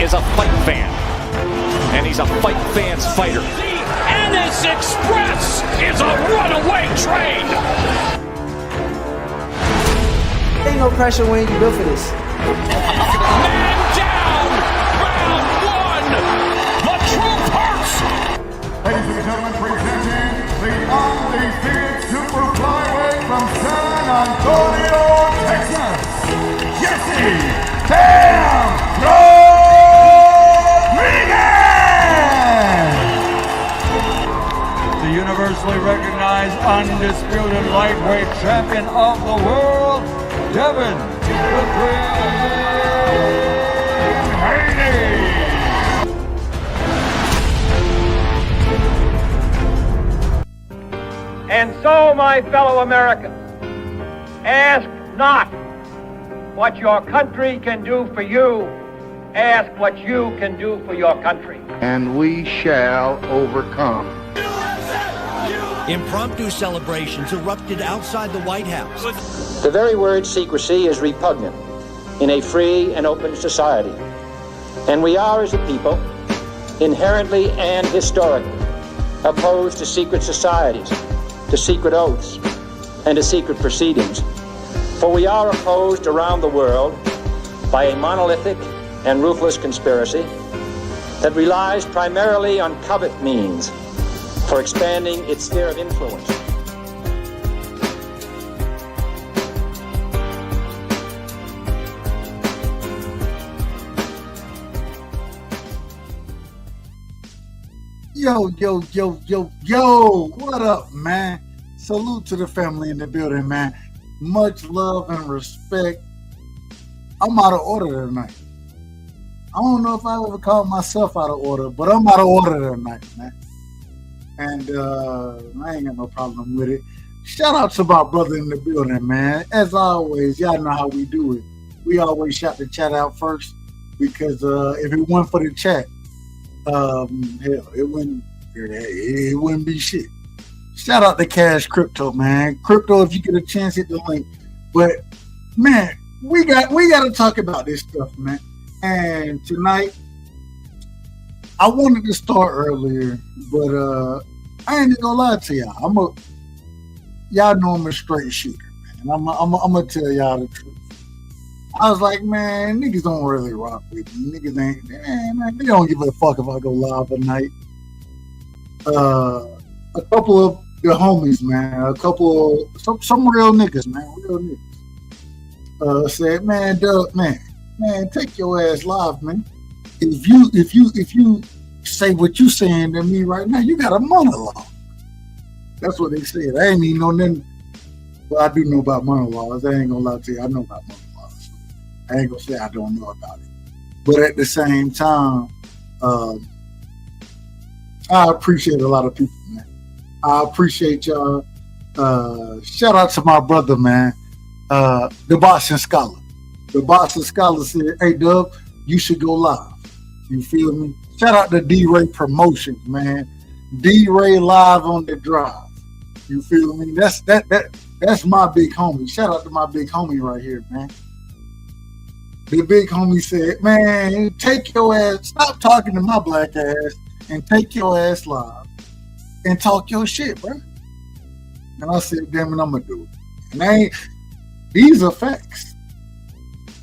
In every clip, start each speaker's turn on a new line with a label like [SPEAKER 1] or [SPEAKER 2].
[SPEAKER 1] is a fight fan, and he's a fight fan's fighter.
[SPEAKER 2] The Aiens Express is a runaway train.
[SPEAKER 3] Ain't no pressure when you built for this.
[SPEAKER 2] Man down, round one. The truth hurts.
[SPEAKER 4] Ladies and gentlemen, presenting the undefeated super flyweight from San Antonio, Texas, Jesse Bam Rodriguez!
[SPEAKER 5] The universally recognized undisputed lightweight champion of the world, Devin the Dream Haney.
[SPEAKER 6] And so, my fellow Americans, ask not what your country can do for you, ask what you can do for your country.
[SPEAKER 7] And we shall overcome.
[SPEAKER 8] Impromptu celebrations erupted outside the White House.
[SPEAKER 6] The very word secrecy is repugnant in a free and open society. And we are, as a people, inherently and historically opposed to secret societies, to secret oaths, and to secret proceedings. For we are opposed around the world by a monolithic and ruthless conspiracy that relies primarily on covert means for expanding its sphere of influence.
[SPEAKER 9] Yo, what up, man? Salute to the family in the building, man. Much love and respect. I'm out of order tonight. I don't know if I ever called myself out of order, but I'm out of order tonight, man. And I ain't got no problem with it. Shout out to my brother in the building, man. As always, y'all know how we do it. We always shout the chat out first because if it weren't for the chat, hell, it wouldn't be shit. Shout out to Cash Crypto, man. Crypto, if you get a chance, hit the link. But man, we got to talk about this stuff, man. And tonight, I wanted to start earlier, but I ain't gonna lie to y'all. Y'all know I'm a straight shooter, man. I'm gonna tell y'all the truth. I was like, man, niggas don't really rock with me. Niggas ain't, man, they don't give a fuck if I go live at night. A couple of the homies, man, some real niggas, man, said, man, Doug, man, take your ass live, man. If you say what you saying to me right now, you got a monologue. That's what they said. I ain't even know nothing. Well, I do know about monologues. I ain't gonna lie to you. I know about monologues. I ain't gonna say I don't know about it. But at the same time, I appreciate a lot of people, man. I appreciate y'all. Shout out to my brother, man. The Boston Scholar. The Boston Scholar said, hey, Dub, you should go live. You feel me? Shout out to D-Ray Promotions, man. D-Ray live on the drive. You feel me? That's my big homie. Shout out to my big homie right here, man. The big homie said, man, take your ass, stop talking to my black ass and take your ass live and talk your shit, bro. And I said, damn it, I'm gonna do it. And these are facts.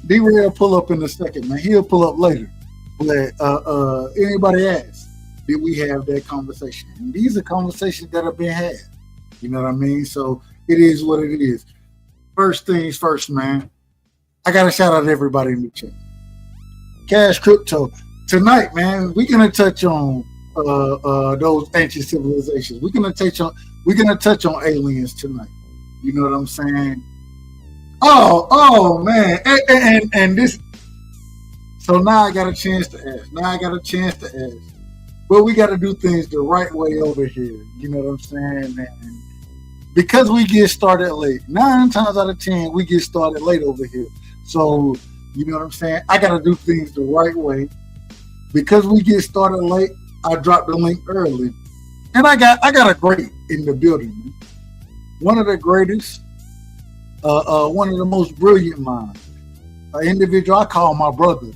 [SPEAKER 9] D-Ray will pull up in a second, man. He'll pull up later. But anybody asks, did we have that conversation? And these are conversations that have been had. You know what I mean? So it is what it is. First things first, man. I got to shout out everybody in the chat. Cash Crypto. Tonight, man, we're gonna touch on those ancient civilizations. We're gonna touch on aliens tonight. You know what I'm saying? Oh man. And this. So now I got a chance to ask. But we got to do things the right way over here. You know what I'm saying? And because we get started late, 9 times out of 10, we get started late over here. So, you know what I'm saying? I got to do things the right way. Because we get started late, I dropped the link early. And I got a great in the building. One of the greatest, one of the most brilliant minds. An individual I call my brother.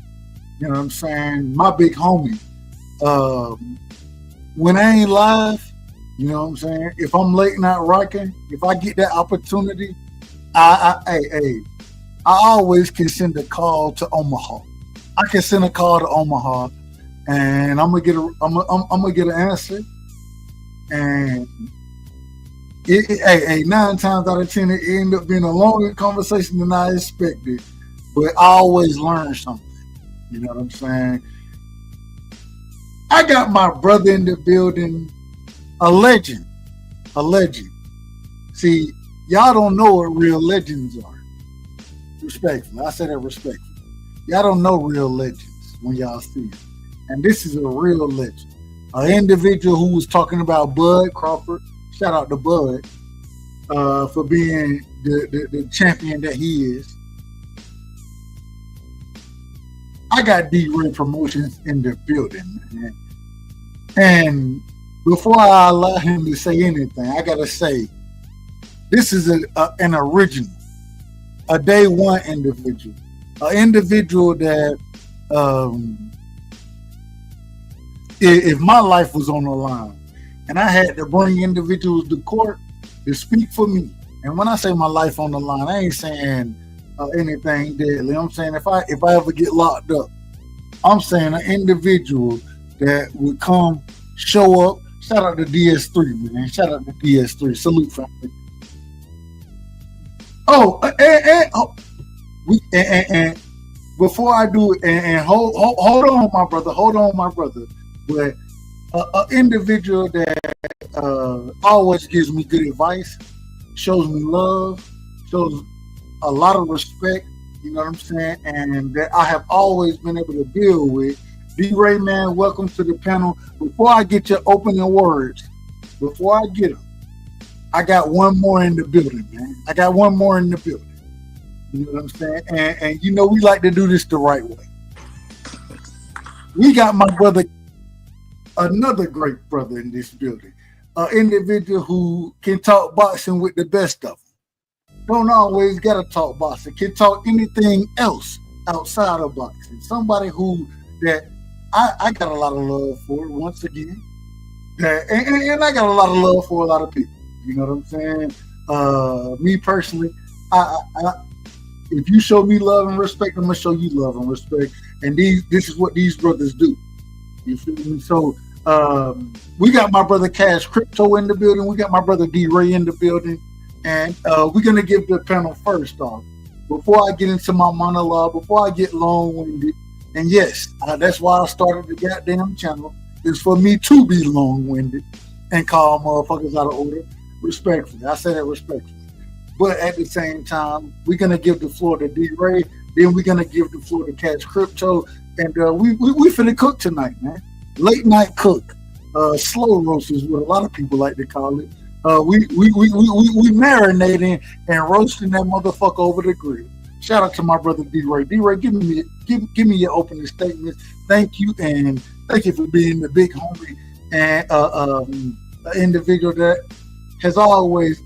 [SPEAKER 9] You know what I'm saying? My big homie. When I ain't live, you know what I'm saying? If I'm late night rocking, if I get that opportunity, I always can send a call to Omaha. I can send a call to Omaha, and I'm gonna get an answer. And 9 times out of 10, it ended up being a longer conversation than I expected. But I always learn something. You know what I'm saying? I got my brother in the building, a legend. See, y'all don't know what real legends are. Respectfully, I say that respectfully. Y'all don't know real legends when y'all see it. And this is a real legend. An individual who was talking about Bud Crawford. Shout out to Bud for being the champion that he is. I got D-Ray Promotions in the building, man. And before I allow him to say anything, I gotta say, this is an original, a day one individual, an individual that if my life was on the line and I had to bring individuals to court to speak for me, and when I say my life on the line, I ain't saying anything deadly. I'm saying if I ever get locked up, I'm saying an individual that would come, show up. Shout out to DS3, man. Shout out to DS3. Salute, family. And before I do it, and hold on, my brother. But an individual that always gives me good advice, shows me love, shows a lot of respect, you know what I'm saying, and that I have always been able to build with. D-Ray, man, welcome to the panel. Before I get your opening words, before I get them, I got one more in the building, man. I got one more in the building. You know what I'm saying? And you know, we like to do this the right way. We got my brother, another great brother in this building, an individual who can talk boxing with the best of them. Don't always gotta talk boxing, can talk anything else outside of boxing. Somebody who that I got a lot of love for, once again. And I got a lot of love for a lot of people. You know what I'm saying? Me personally, I if you show me love and respect, I'm gonna show you love and respect. And this is what these brothers do. You feel me? So we got my brother Cash Crypto in the building. We got my brother D-Ray in the building. And we're gonna give the panel first off. Before I get into my monologue, before I get long-winded, and yes, that's why I started the goddamn channel, is for me to be long-winded and call motherfuckers out of order respectfully. I say that respectfully. But at the same time, we're going to give the floor to D-Ray, then we're going to give the floor to Cash Crypto, and we finna cook tonight, man. Late night cook. Slow roast is what a lot of people like to call it. We marinating and roasting that motherfucker over the grill. Shout out to my brother D-Ray. D-Ray, give me your opening statement. Thank you, and thank you for being the big homie and an individual that has always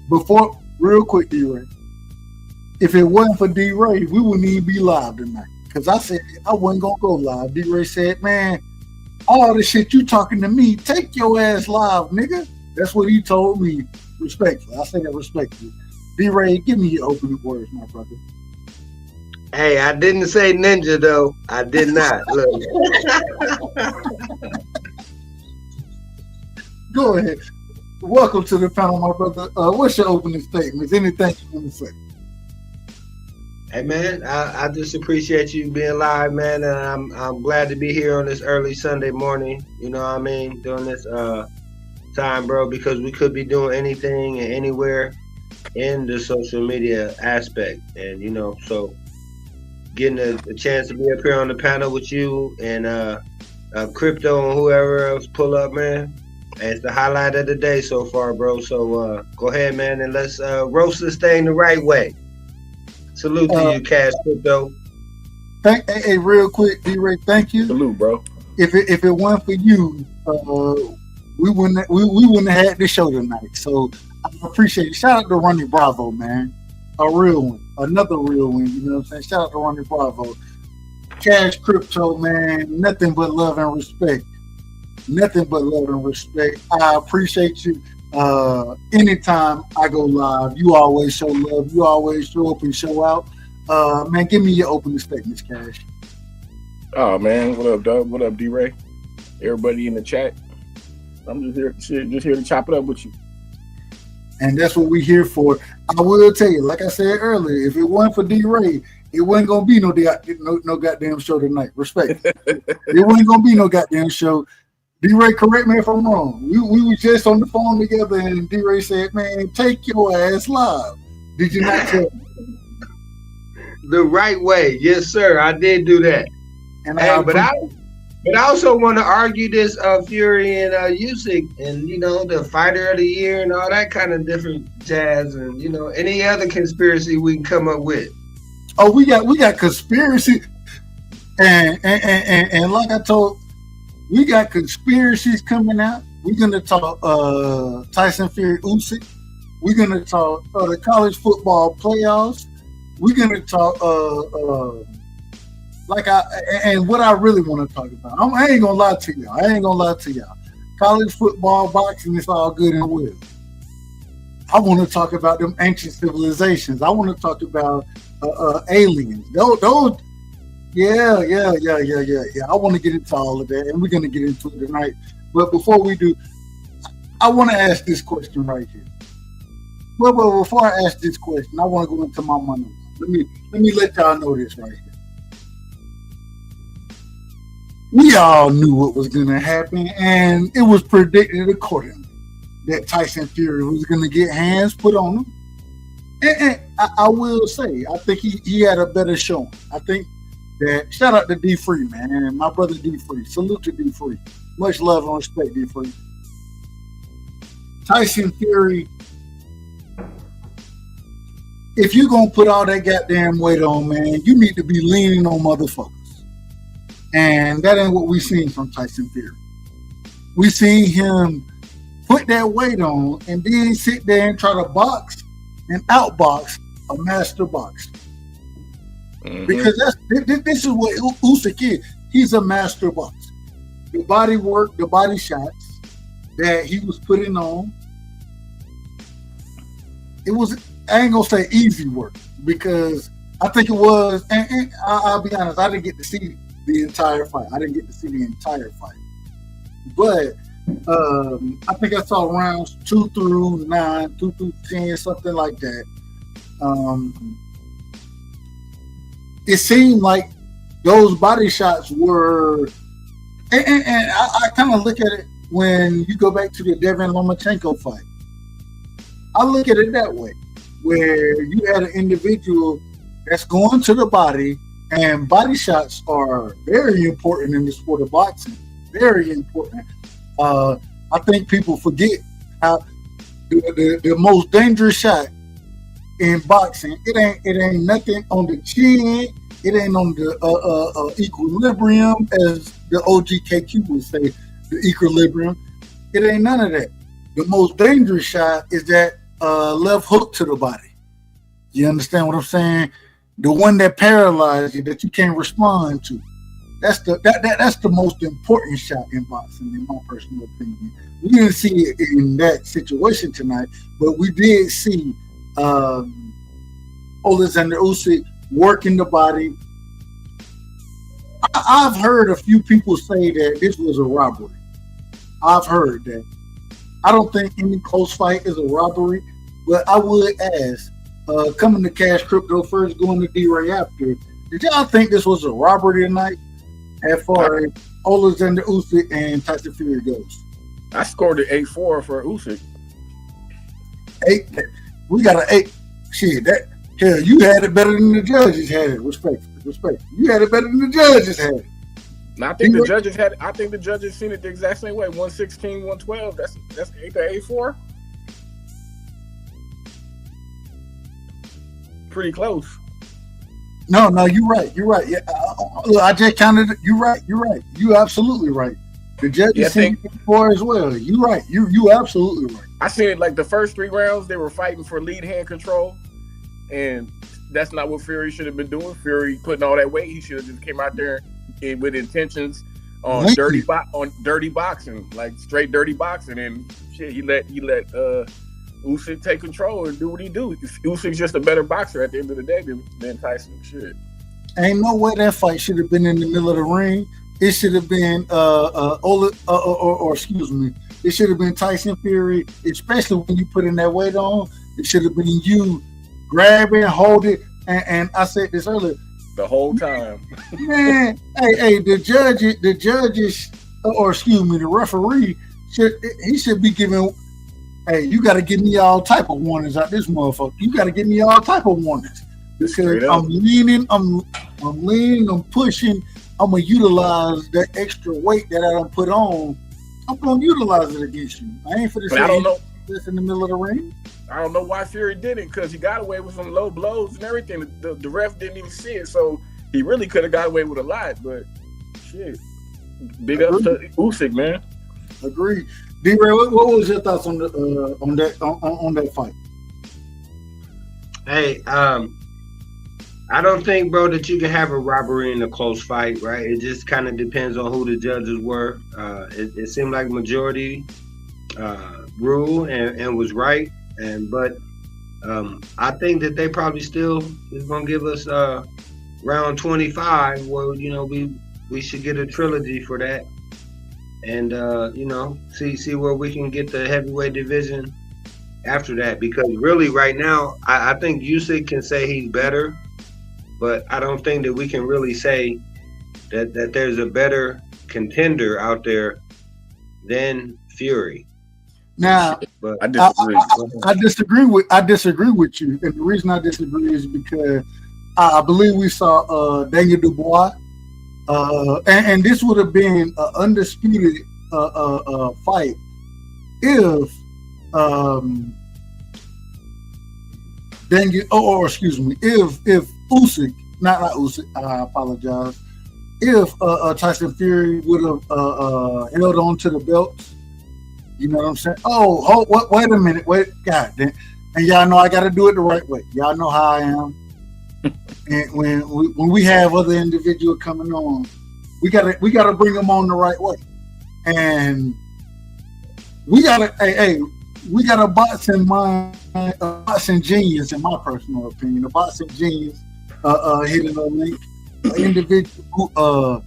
[SPEAKER 9] before real quick, D-Ray. If it wasn't for D-Ray, we wouldn't even be live tonight. Because I said I wasn't gonna go live. D-Ray said, man, all the shit you talking to me, take your ass live, nigga. That's what he told me respectfully. I say that respectfully. D-Ray, give me your opening words, my brother.
[SPEAKER 10] Hey, I didn't say ninja, though. I did not. Look.
[SPEAKER 9] Go ahead. Welcome to the panel, my brother. What's your opening statements? Anything you want to say?
[SPEAKER 10] Hey, man, I just appreciate you being live, man. And I'm glad to be here on this early Sunday morning, you know what I mean, during this time, bro, because we could be doing anything and anywhere in the social media aspect. And, you know, so getting a chance to be up here on the panel with you and Crypto and whoever else pull up, man. It's the highlight of the day so far, bro. So go ahead, man, and let's roast this thing the right way. Salute to you, Cash Crypto.
[SPEAKER 9] Hey, real quick, D-Ray, thank you.
[SPEAKER 11] Salute, bro.
[SPEAKER 9] If it weren't for you, we wouldn't have had this show tonight. So I appreciate it. Shout out to Ronnie Bravo, man. A real one. another real win. You know what I'm saying? Shout out to Ronnie Bravo. Cash Crypto, man, nothing but love and respect. Nothing but love and respect. I appreciate you. Anytime I go live, you always show love. You always show up and show out. Man, give me your opening statements, Cash.
[SPEAKER 11] Oh man, what up, Doug? What up, D-Ray? Everybody in the chat. I'm just here to chop it up with you.
[SPEAKER 9] And that's what we're here for. I will tell you, like I said earlier, if it wasn't for D-Ray, it wasn't gonna be no goddamn show tonight. Respect. It wasn't gonna be no goddamn show. D-Ray, correct me if I'm wrong. We were just on the phone together, and D-Ray said, "Man, take your ass live." Did you not tell me?
[SPEAKER 10] The right way, yes, sir. I did do that.
[SPEAKER 9] And
[SPEAKER 10] but I also want to argue this Fury and Usyk, and the fighter of the year and all that kind of different jazz, and any other conspiracy we can come up with.
[SPEAKER 9] Oh, we got conspiracy, and like I told, we got conspiracies coming out. We're gonna talk Tyson Fury Usyk. We're gonna talk the college football playoffs. We're gonna talk and what I really want to talk about. I ain't gonna lie to y'all. College football, boxing, it's all good and well. I want to talk about them ancient civilizations. I want to talk about aliens. Those. Yeah. I want to get into all of that, and we're gonna get into it tonight. But before we do, I want to ask this question right here. Well, before I ask this question, I want to go into my money. Let me let y'all know this right here. We all knew what was going to happen, and it was predicted accordingly that Tyson Fury was going to get hands put on him. And I will say, I think he had a better showing. I think that, shout out to D Free, man, and my brother D Free. Salute to D Free. Much love and respect, D Free. Tyson Fury, if you're going to put all that goddamn weight on, man, you need to be leaning on motherfuckers. And that ain't what we seen from Tyson Fury. We seen him put that weight on and then sit there and try to box and outbox a master boxer. Mm-hmm. Because this is what Usyk is. He's a master boxer. The body work, the body shots that he was putting on, it was, I ain't gonna say easy work, because I think it was, and I'll be honest, I didn't get to see the entire fight. But I think I saw rounds 2 through 9, 2 through 10, something like that. It seemed like those body shots were, and I kind of look at it when you go back to the Devin Lomachenko fight. I look at it that way, where you had an individual that's going to the body, and body shots are very important in the sport of boxing. Very important. I think people forget how the most dangerous shot in boxing, it ain't nothing on the chin. It ain't on the equilibrium, as the OGKQ would say, the equilibrium. It ain't none of that. The most dangerous shot is that left hook to the body. You understand what I'm saying? The one that paralyzes you, that you can't respond to. That's the most important shot in boxing, in my personal opinion. We didn't see it in that situation tonight, but we did see Alexander Usyk working the body. I've heard a few people say that this was a robbery. I've heard that. I don't think any close fight is a robbery, but I would ask, coming to Cash Crypto first, going to D-Ray after, did y'all think this was a robbery tonight as far as Alexander Usyk and Tyson Fury goes?
[SPEAKER 11] I scored an 8-4 for Usyk.
[SPEAKER 9] 8? We got an 8. Shit, that, hell, you had it better than the judges had it. Respect. You had it better than the judges had it.
[SPEAKER 11] And I think the judges had. I think the judges seen it the exact same way. 116, 112. That's ain't that 8-4. Pretty close.
[SPEAKER 9] No, you're right. Yeah, I just counted it. You're right. You absolutely right. The judges seen it 8-4 as well. You're right. You absolutely right.
[SPEAKER 11] I seen it like the first 3 rounds. They were fighting for lead hand control, and that's not what Fury should have been doing. Fury putting all that weight, he should have just came out there with intentions on dirty boxing, like straight dirty boxing, and shit. He let Usyk take control and do what he do. Usyk's just a better boxer at the end of the day than Tyson. Shit.
[SPEAKER 9] Ain't no way that fight should have been in the middle of the ring. It should have been it should have been Tyson Fury, especially when you put in that weight on. It should have been you grab it, hold it, and I said this earlier.
[SPEAKER 11] The whole time.
[SPEAKER 9] Man, hey, the judges, or excuse me, the referee should be giving. Hey, you got to give me all type of warnings out this motherfucker. You got to give me all type of warnings because I'm leaning, I'm pushing. I'm gonna utilize that extra weight that I don't put on. I'm gonna utilize it against you. I ain't for the.
[SPEAKER 11] I don't know.
[SPEAKER 9] This in the middle of the ring.
[SPEAKER 11] I don't know why Fury didn't, because he got away with some low blows and everything. The ref didn't even see it, so he really could have got away with a lot. But shit, big up to Usyk, man.
[SPEAKER 9] Agreed. D-Ray, what was your thoughts on that fight?
[SPEAKER 10] Hey, I don't think, bro, that you can have a robbery in a close fight, right? It just kind of depends on who the judges were. It seemed like majority ruled and was right, but I think that they probably still is gonna give us round 25, where we should get a trilogy for that, and see where we can get the heavyweight division after that. Because really, right now, I think Usyk can say he's better. But I don't think that we can really say that there's a better contender out there than Fury.
[SPEAKER 9] Now,
[SPEAKER 11] but I disagree.
[SPEAKER 9] I disagree with you, and the reason I disagree is because I believe we saw Daniel Dubois, and this would have been an undisputed fight if if Usyk, not Usyk, I apologize. If Tyson Fury would have held on to the belts, you know what I'm saying? Wait a minute, God damn. And y'all know I got to do it the right way. Y'all know how I am. And when we have other individuals coming on, we gotta bring them on the right way. And we gotta we got a boxing mind, a boxing genius, in my personal opinion. A boxing genius hitting a link. An individual who,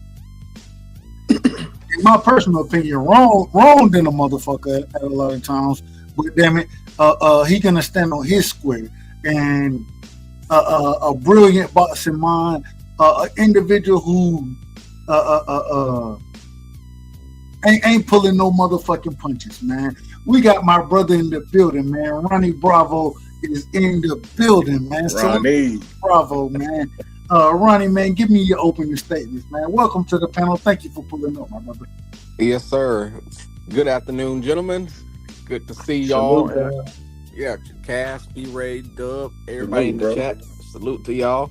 [SPEAKER 9] in my personal opinion, wrong than a motherfucker at a lot of times. But damn it, he gonna stand on his square. And a brilliant boxing mind, an individual who ain't pulling no motherfucking punches, man. We got my brother in the building, man. Ronnie Bravo is in the building, man.
[SPEAKER 11] Ronnie
[SPEAKER 9] Bravo, man. Ronnie, man, give me your opening statements, man. Welcome to the panel. Thank you for pulling up, my brother.
[SPEAKER 12] Yes, sir. Good afternoon, gentlemen. Good to see y'all. Yeah, Cass, B-Ray, Dub, everybody in the chat. Salute to y'all.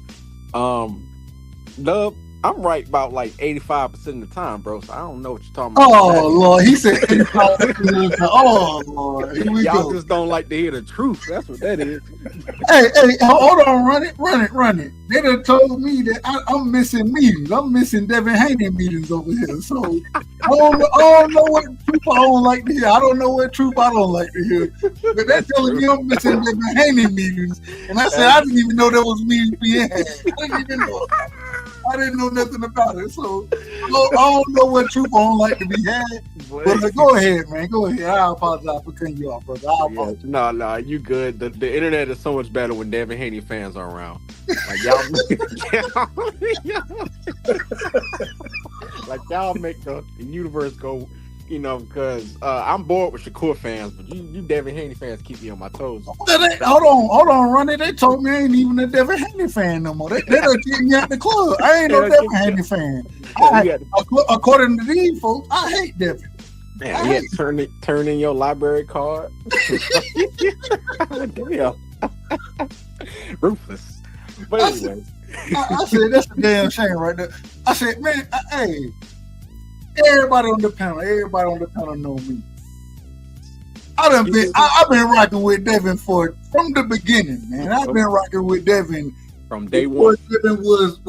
[SPEAKER 12] Dub, I'm right about like 85% of the time, bro. So I don't know what you're talking about.
[SPEAKER 9] Oh, Lord. He said 85%. Oh, Lord. Here we
[SPEAKER 12] Y'all
[SPEAKER 9] go.
[SPEAKER 12] just don't like to hear the truth. That's what that is.
[SPEAKER 9] Hey, hold on. Run it. They done told me that I'm missing meetings. I'm missing Devin Haney meetings over here. So I don't know what truth I don't like to hear. I don't know what truth I don't like to hear. But they're telling me I'm missing Devin Haney meetings. And I said, I didn't even know there was meetings being had. I didn't know nothing about it, so I don't know what truth I don't like to be had. But go ahead, man. Go ahead. I apologize for cutting you off, brother. I apologize.
[SPEAKER 12] No, you good. The internet is so much better when Devin Haney fans are around. Like y'all make the universe go. Because I'm bored with Shakur fans, but you Devin Haney fans keep me on my toes.
[SPEAKER 9] Hold on, Ronnie. They told me I ain't even a Devin Haney fan no more. They done kicked me out the club. I ain't no Devin Haney fan. According to these folks, I hate Devin.
[SPEAKER 12] Man, turn in your library card. Damn. Ruthless. But anyway.
[SPEAKER 9] I said, that's a damn shame right there. I said, man, hey. Everybody on the panel know me. I've been rocking with Devin from the beginning, man. I've been rocking with Devin
[SPEAKER 12] from day one.
[SPEAKER 9] Devin was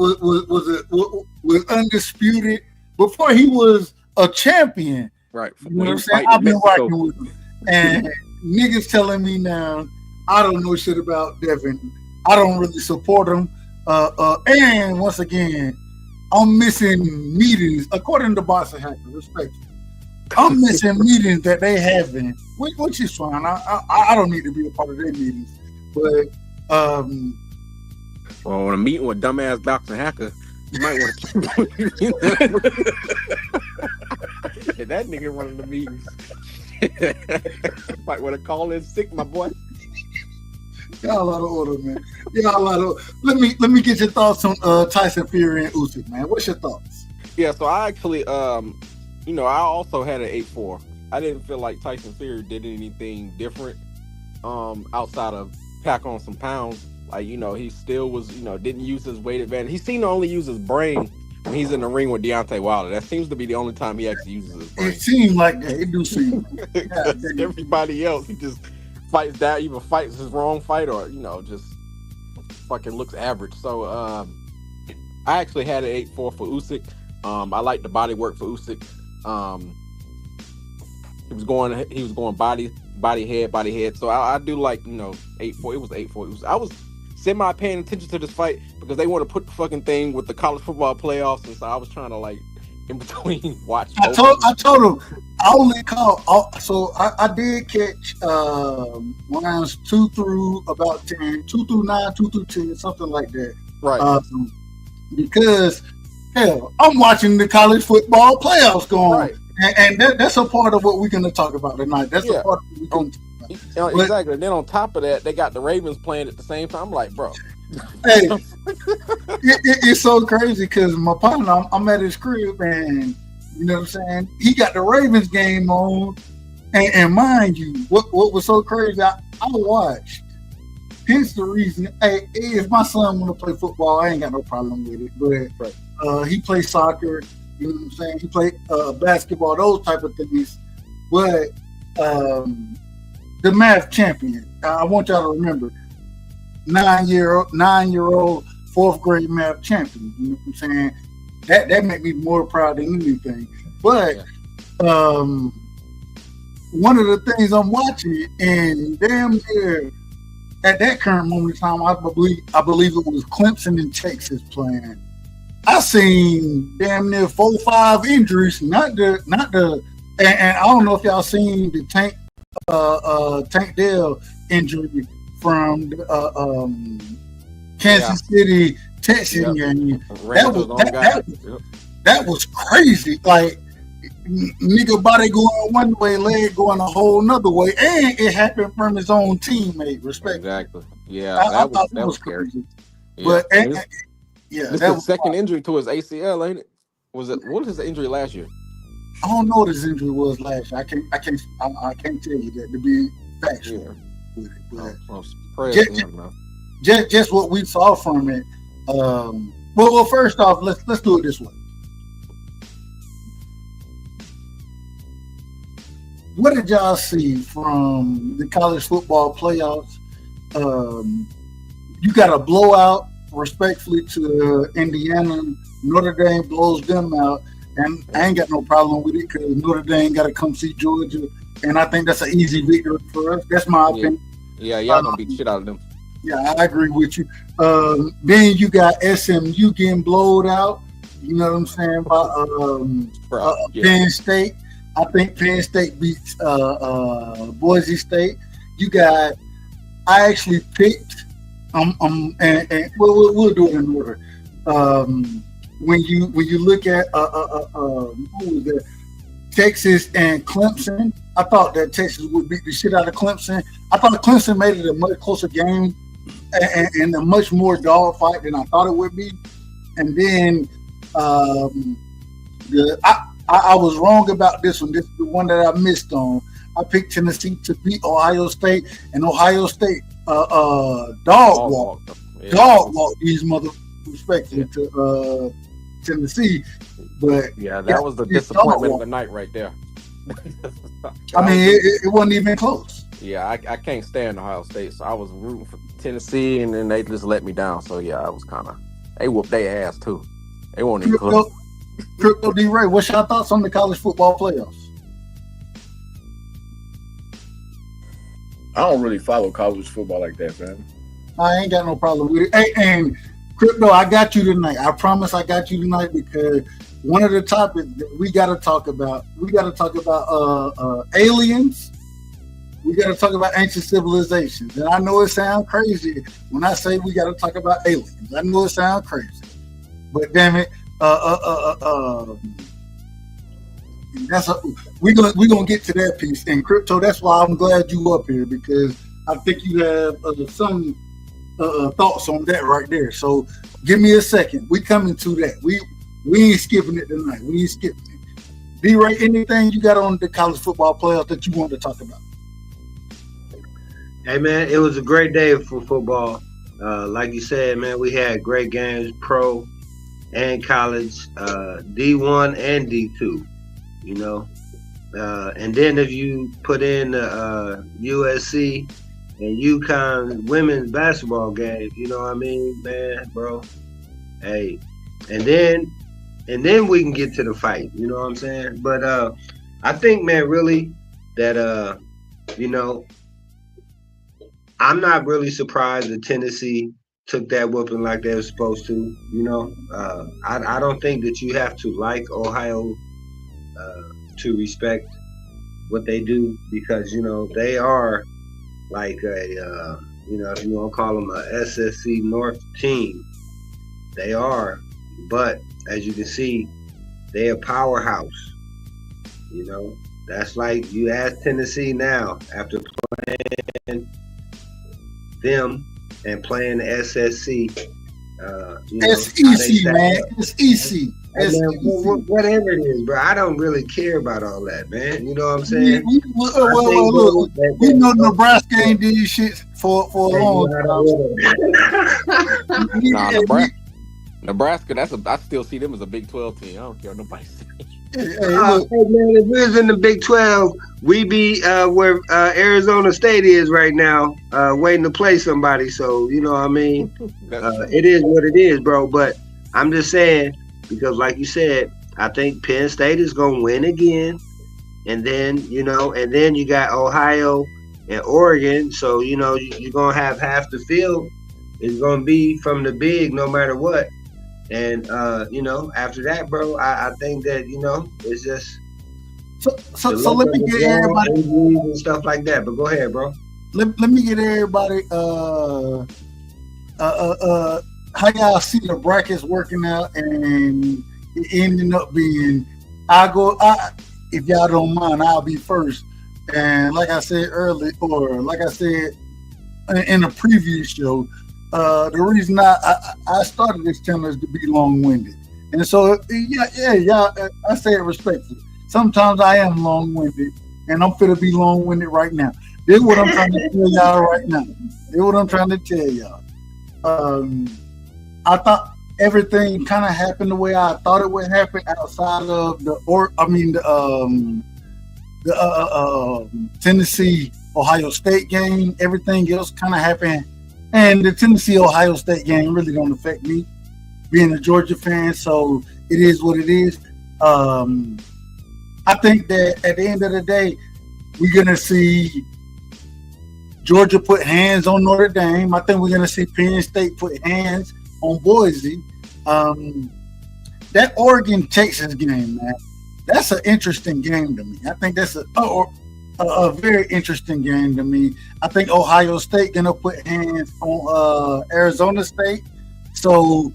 [SPEAKER 9] undisputed before he was a champion.
[SPEAKER 12] Right.
[SPEAKER 9] You know what I'm saying? I've been rocking with him, and niggas telling me now I don't know shit about Devin. I don't really support him. And once again, I'm missing meetings according to Boss and Hacker. Respectfully, I'm missing meetings that they having, which is fine. I don't need to be a part of their meetings, but
[SPEAKER 12] well, on a meeting with dumbass Boxing Hacker, you might want to keep if that nigga running the meetings. Might want to call in sick, my boy.
[SPEAKER 9] Y'all out of order, man. Y'all out of. Let me get your thoughts on Tyson Fury and Usyk, man. What's your thoughts?
[SPEAKER 12] Yeah, so I actually, I also had an 8-4. I didn't feel like Tyson Fury did anything different, outside of pack on some pounds. Like, he still was, didn't use his weight advantage. He seemed to only use his brain when he's in the ring with Deontay Wilder. That seems to be the only time he actually uses his brain.
[SPEAKER 9] It seemed like that. It do seem.
[SPEAKER 12] Everybody else, he just fights that, either fights his wrong fight or, just fucking looks average. So, I actually had an 8-4 for Usyk. I like the body work for Usyk. He was going body head. So I do like, 8-4. It was 8-4. I was semi paying attention to this fight because they want to put the fucking thing with the college football playoffs, and so I was trying to in between watch.
[SPEAKER 9] I told him I only caught. So I did catch rounds 2 through about 10, 2 through 9, 2 through 10, something like that.
[SPEAKER 12] Right.
[SPEAKER 9] Because hell, I'm watching the college football playoffs going. Right. And that's a part of what we're going to talk about tonight. That's a part of what we're going to talk about.
[SPEAKER 12] Exactly. And then on top of that, they got the Ravens playing at the same time. I'm like, bro.
[SPEAKER 9] Hey, it's so crazy because my partner, I'm at his crib, and you know what I'm saying? He got the Ravens game on. And mind you, what was so crazy, I watched. Hence the reason, hey, if my son want to play football, I ain't got no problem with it. But he plays soccer. You know what I'm saying? He played basketball, those type of things. But the math champion, I want y'all to remember, 9-year-old, fourth grade math champion. You know what I'm saying? That make me more proud than anything. But one of the things I'm watching, and damn near at that current moment in time, I believe it was Clemson and Texas playing. I seen damn near 4 or 5 injuries, not the, and I don't know if y'all seen the Tank Dell injury from the Kansas City Texas game. That was crazy. Like nigga body going one way, leg going a whole nother way, and it happened from his own teammate. Respect.
[SPEAKER 12] Exactly. Yeah, that was crazy.
[SPEAKER 9] Yeah. But
[SPEAKER 12] this is the second injury to his ACL, ain't it? What was his injury last year?
[SPEAKER 9] I don't know what his injury was last year. I can't tell you that to be factual with it. But just what we saw from it. Well, first off, let's do it this way. What did y'all see from the college football playoffs? You got a blowout, respectfully, to Indiana. Notre Dame blows them out, and I ain't got no problem with it because Notre Dame got to come see Georgia, and I think that's an easy victory for us. That's my opinion.
[SPEAKER 12] Yeah, y'all gonna beat the shit out of them.
[SPEAKER 9] Yeah, I agree with you. Then you got SMU getting blowed out. You know what I'm saying? By Penn State. I think Penn State beats Boise State. You got. I actually picked. And we'll do it in order. When you look at who was there? Texas and Clemson. I thought that Texas would beat the shit out of Clemson. I thought Clemson made it a much closer game and a much more dog fight than I thought it would be. And then I was wrong about this one. This is the one that I missed on. I picked Tennessee to beat Ohio State, and Ohio State dog walk these respectively to Tennessee. But
[SPEAKER 12] that was the disappointment of the night right there.
[SPEAKER 9] I mean, it wasn't even close.
[SPEAKER 12] Yeah, I can't stand Ohio State, so I was rooting for Tennessee, and then they just let me down. So yeah, I was kind of they whooped their ass too. They won't even close.
[SPEAKER 9] Crypto D Ray, what's your thoughts on the college football playoffs?
[SPEAKER 11] I don't really follow college football like that, man.
[SPEAKER 9] I ain't got no problem with it. Hey, and Crypto, I got you tonight. I promise I got you tonight because one of the topics that we got to talk about, aliens. We got to talk about ancient civilizations. And I know it sounds crazy when I say we got to talk about aliens. I know it sounds crazy, but damn it, we're gonna get to that piece. And Crypto, that's why I'm glad you up here because I think you have some thoughts on that right there. So give me a second. We coming to that. We ain't skipping it tonight. We ain't skipping it. D-Ray, anything you got on the college football playoffs that you want to talk about?
[SPEAKER 10] Hey, man, it was a great day for football. Like you said, man, we had great games, pro and college, D1 and D2, you know. And then if you put in USC and UConn women's basketball game, you know what I mean, man, bro. Hey, and then we can get to the fight, you know what I'm saying? But I think, man, really that you know, I'm not really surprised that Tennessee took that whooping like they were supposed to. You know, I don't think that you have to like Ohio to respect what they do because, you know, they are like a, you know, if you want to call them a SSC North team, they are. But as you can see, they're a powerhouse. You know, that's like you ask Tennessee now after playing them and playing the SSC.
[SPEAKER 9] SEC, man. It's EC.
[SPEAKER 10] Whatever it is, bro. I don't really care about all that, man. You know what I'm saying?
[SPEAKER 9] We know Nebraska ain't did shit for a long
[SPEAKER 12] time. Nebraska, I still see them as a Big 12 team. I don't care what nobody says.
[SPEAKER 10] Hey, man, if we was in the Big 12, we be where Arizona State is right now, waiting to play somebody. So, you know what I mean? It is what it is, bro. But I'm just saying, because like you said, I think Penn State is going to win again. And then, you know, and then you got Ohio and Oregon. So, you know, you're going to have half the field is going to be from the big no matter what. And, you know, after that, bro, I think that, you know, it's just
[SPEAKER 9] so let me get everybody
[SPEAKER 10] and stuff like that. But go ahead, bro.
[SPEAKER 9] Let me get everybody how y'all see the brackets working out and it ending up being if y'all don't mind, I'll be first. And like I said earlier, or like I said in a previous show, the reason I started this channel is to be long-winded. And so, y'all, I say it respectfully. Sometimes I am long-winded, and I'm finna be long-winded right now. This is what I'm trying to tell y'all right now. This is what I'm trying to tell y'all. I thought everything kind of happened the way I thought it would happen outside of the Tennessee-Ohio State game. Everything else kind of happened. And the Tennessee-Ohio State game really don't affect me, being a Georgia fan, so it is what it is. I think that at the end of the day, we're going to see Georgia put hands on Notre Dame. I think we're going to see Penn State put hands on Boise. That Oregon-Texas game, man, that's an interesting game to me. I think that's a very interesting game to me. I think Ohio State gonna put hands on Arizona State, so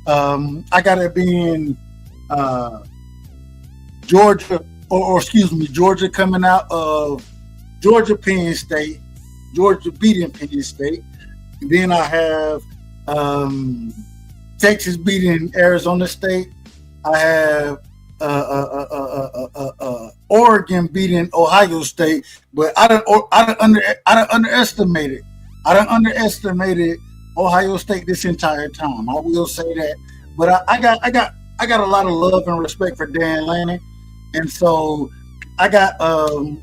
[SPEAKER 9] I got it being Georgia, or excuse me, Georgia coming out of Georgia Penn State, Georgia beating Penn State. And then I have Texas beating Arizona State. I have Oregon beating Ohio State, but I don't underestimate Ohio State this entire time. I will say that, but I got a lot of love and respect for Dan Lanning, and so I got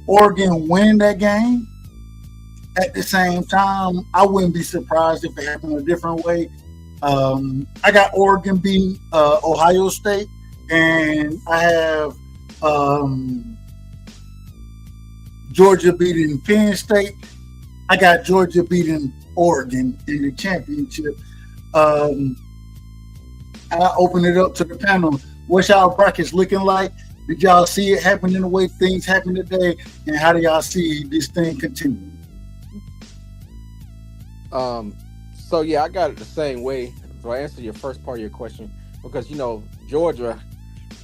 [SPEAKER 9] Oregon win that game, at the same time, I wouldn't be surprised if it happened a different way. I got Oregon beating Ohio State, and I have Georgia beating Penn State. I got Georgia beating Oregon in the championship. I'll open it up to the panel. What's y'all brackets looking like? Did y'all see it happening the way things happen today? And how do y'all see this thing continue?
[SPEAKER 12] So yeah, I got it the same way. So I answer your first part of your question because Georgia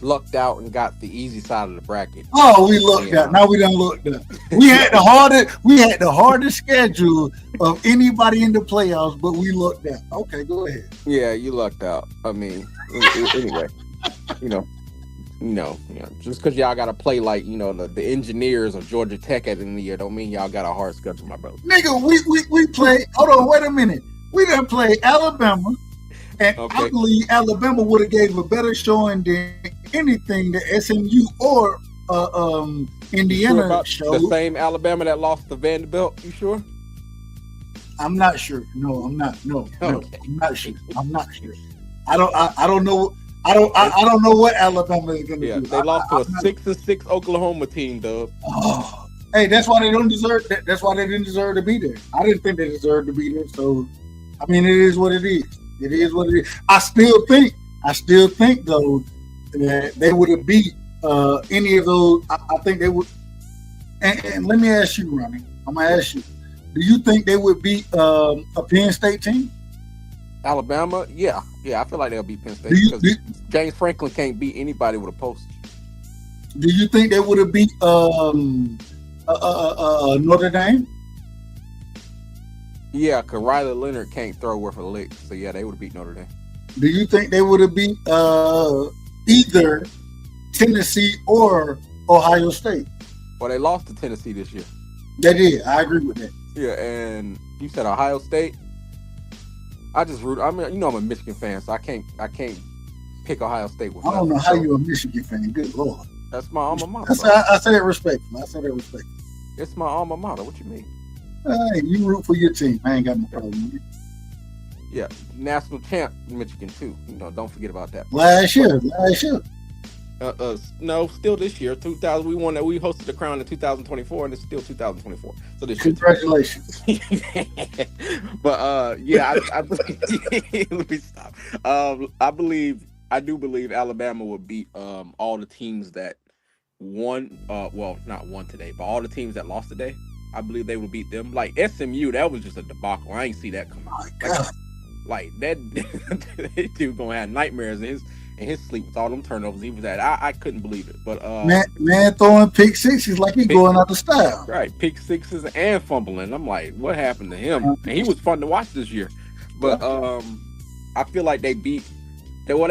[SPEAKER 12] lucked out and got the easy side of the bracket.
[SPEAKER 9] Oh, we lucked out. Now we done looked up. We had the hardest schedule of anybody in the playoffs, but we lucked out. Okay, go ahead.
[SPEAKER 12] Yeah, you lucked out. I mean, anyway, just because y'all got to play like the engineers of Georgia Tech at the end of the year don't mean y'all got a hard schedule, my brother.
[SPEAKER 9] Nigga, we play. Hold on, wait a minute. We done play Alabama, and okay. I believe Alabama would have gave a better showing than anything that SMU or Indiana showed.
[SPEAKER 12] The same Alabama that lost to Vanderbilt. You sure?
[SPEAKER 9] I'm not sure. No, I'm not. No,
[SPEAKER 12] okay.
[SPEAKER 9] I'm not sure. I'm not sure. I don't know. I don't know what Alabama is going to do.
[SPEAKER 12] They lost to a 6-6 Oklahoma team, Dub.
[SPEAKER 9] Oh, hey, that's why they don't deserve. That's why they didn't deserve to be there. I didn't think they deserved to be there. So, I mean, it is what it is. It is what it is. I still think though that they would have beat any of those. I think they would. And let me ask you, Ronnie. I'm gonna ask you. Do you think they would beat a Penn State team?
[SPEAKER 12] Alabama, yeah, I feel like they'll beat Penn State because James Franklin can't beat anybody with a post.
[SPEAKER 9] Do you think they would have beat Notre Dame?
[SPEAKER 12] Yeah, because Riley Leonard can't throw worth a lick, so yeah, they would have beat Notre Dame.
[SPEAKER 9] Do you think they would have beat either Tennessee or Ohio State?
[SPEAKER 12] Well, they lost to Tennessee this year.
[SPEAKER 9] They did. I agree with that.
[SPEAKER 12] Yeah, and you said Ohio State. I just root. I mean, I'm a Michigan fan, so I can't pick Ohio State with.
[SPEAKER 9] I don't know how you're a Michigan fan. Good Lord.
[SPEAKER 12] That's my alma mater.
[SPEAKER 9] I say that respectfully.
[SPEAKER 12] It's my alma mater. What you mean?
[SPEAKER 9] Hey, you root for your team. I ain't got no problem with it.
[SPEAKER 12] Yeah, national champ Michigan too. Don't forget about that.
[SPEAKER 9] Last year.
[SPEAKER 12] No, still this year. 2000. We won that. We hosted the Crown in 2024, and it's still 2024. So this
[SPEAKER 9] congratulations.
[SPEAKER 12] But yeah, I let me stop. I do believe Alabama would beat all the teams that won. Well, not won today, but all the teams that lost today. I believe they would beat them. Like SMU, that was just a debacle. I ain't see that coming. Like that dude gonna have nightmares in his sleep with all them turnovers. He was at. I couldn't believe it. But
[SPEAKER 9] man throwing pick sixes like he's going out of style.
[SPEAKER 12] Right, pick sixes and fumbling. I'm like, what happened to him? And he was fun to watch this year. But I feel like they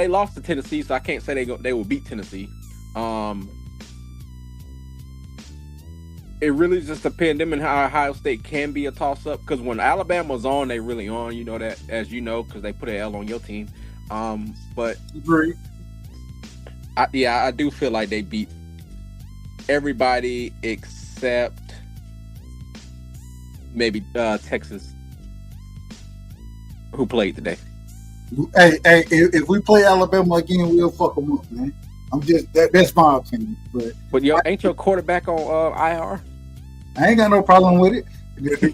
[SPEAKER 12] lost to Tennessee, so I can't say they will beat Tennessee. It really just depends them and how Ohio State can be a toss-up. Because when Alabama's on, they really on. You know that, as you know, because they put an L on your team. But
[SPEAKER 9] agree.
[SPEAKER 12] I do feel like they beat everybody except maybe Texas, who played today.
[SPEAKER 9] Hey, if we play Alabama again, we'll fuck them up, man. That's my opinion.
[SPEAKER 12] But ain't your quarterback on IR?
[SPEAKER 9] I ain't got no problem with it. The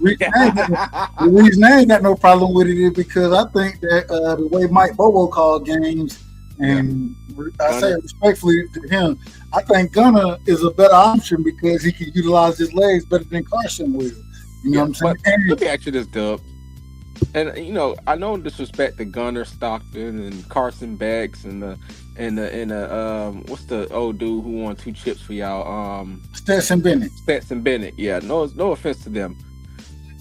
[SPEAKER 9] reason I ain't got no problem with it is because I think that the way Mike Bobo called games, and I say it respectfully to him, I think Gunner is a better option because he can utilize his legs better than Carson will. You know what I'm saying?
[SPEAKER 12] Let me ask you this, Dub. And I know disrespect to Gunner, Stockton, and Carson Becks, and what's the old dude who won 2 chips for y'all?
[SPEAKER 9] Stetson Bennett.
[SPEAKER 12] Yeah, no offense to them,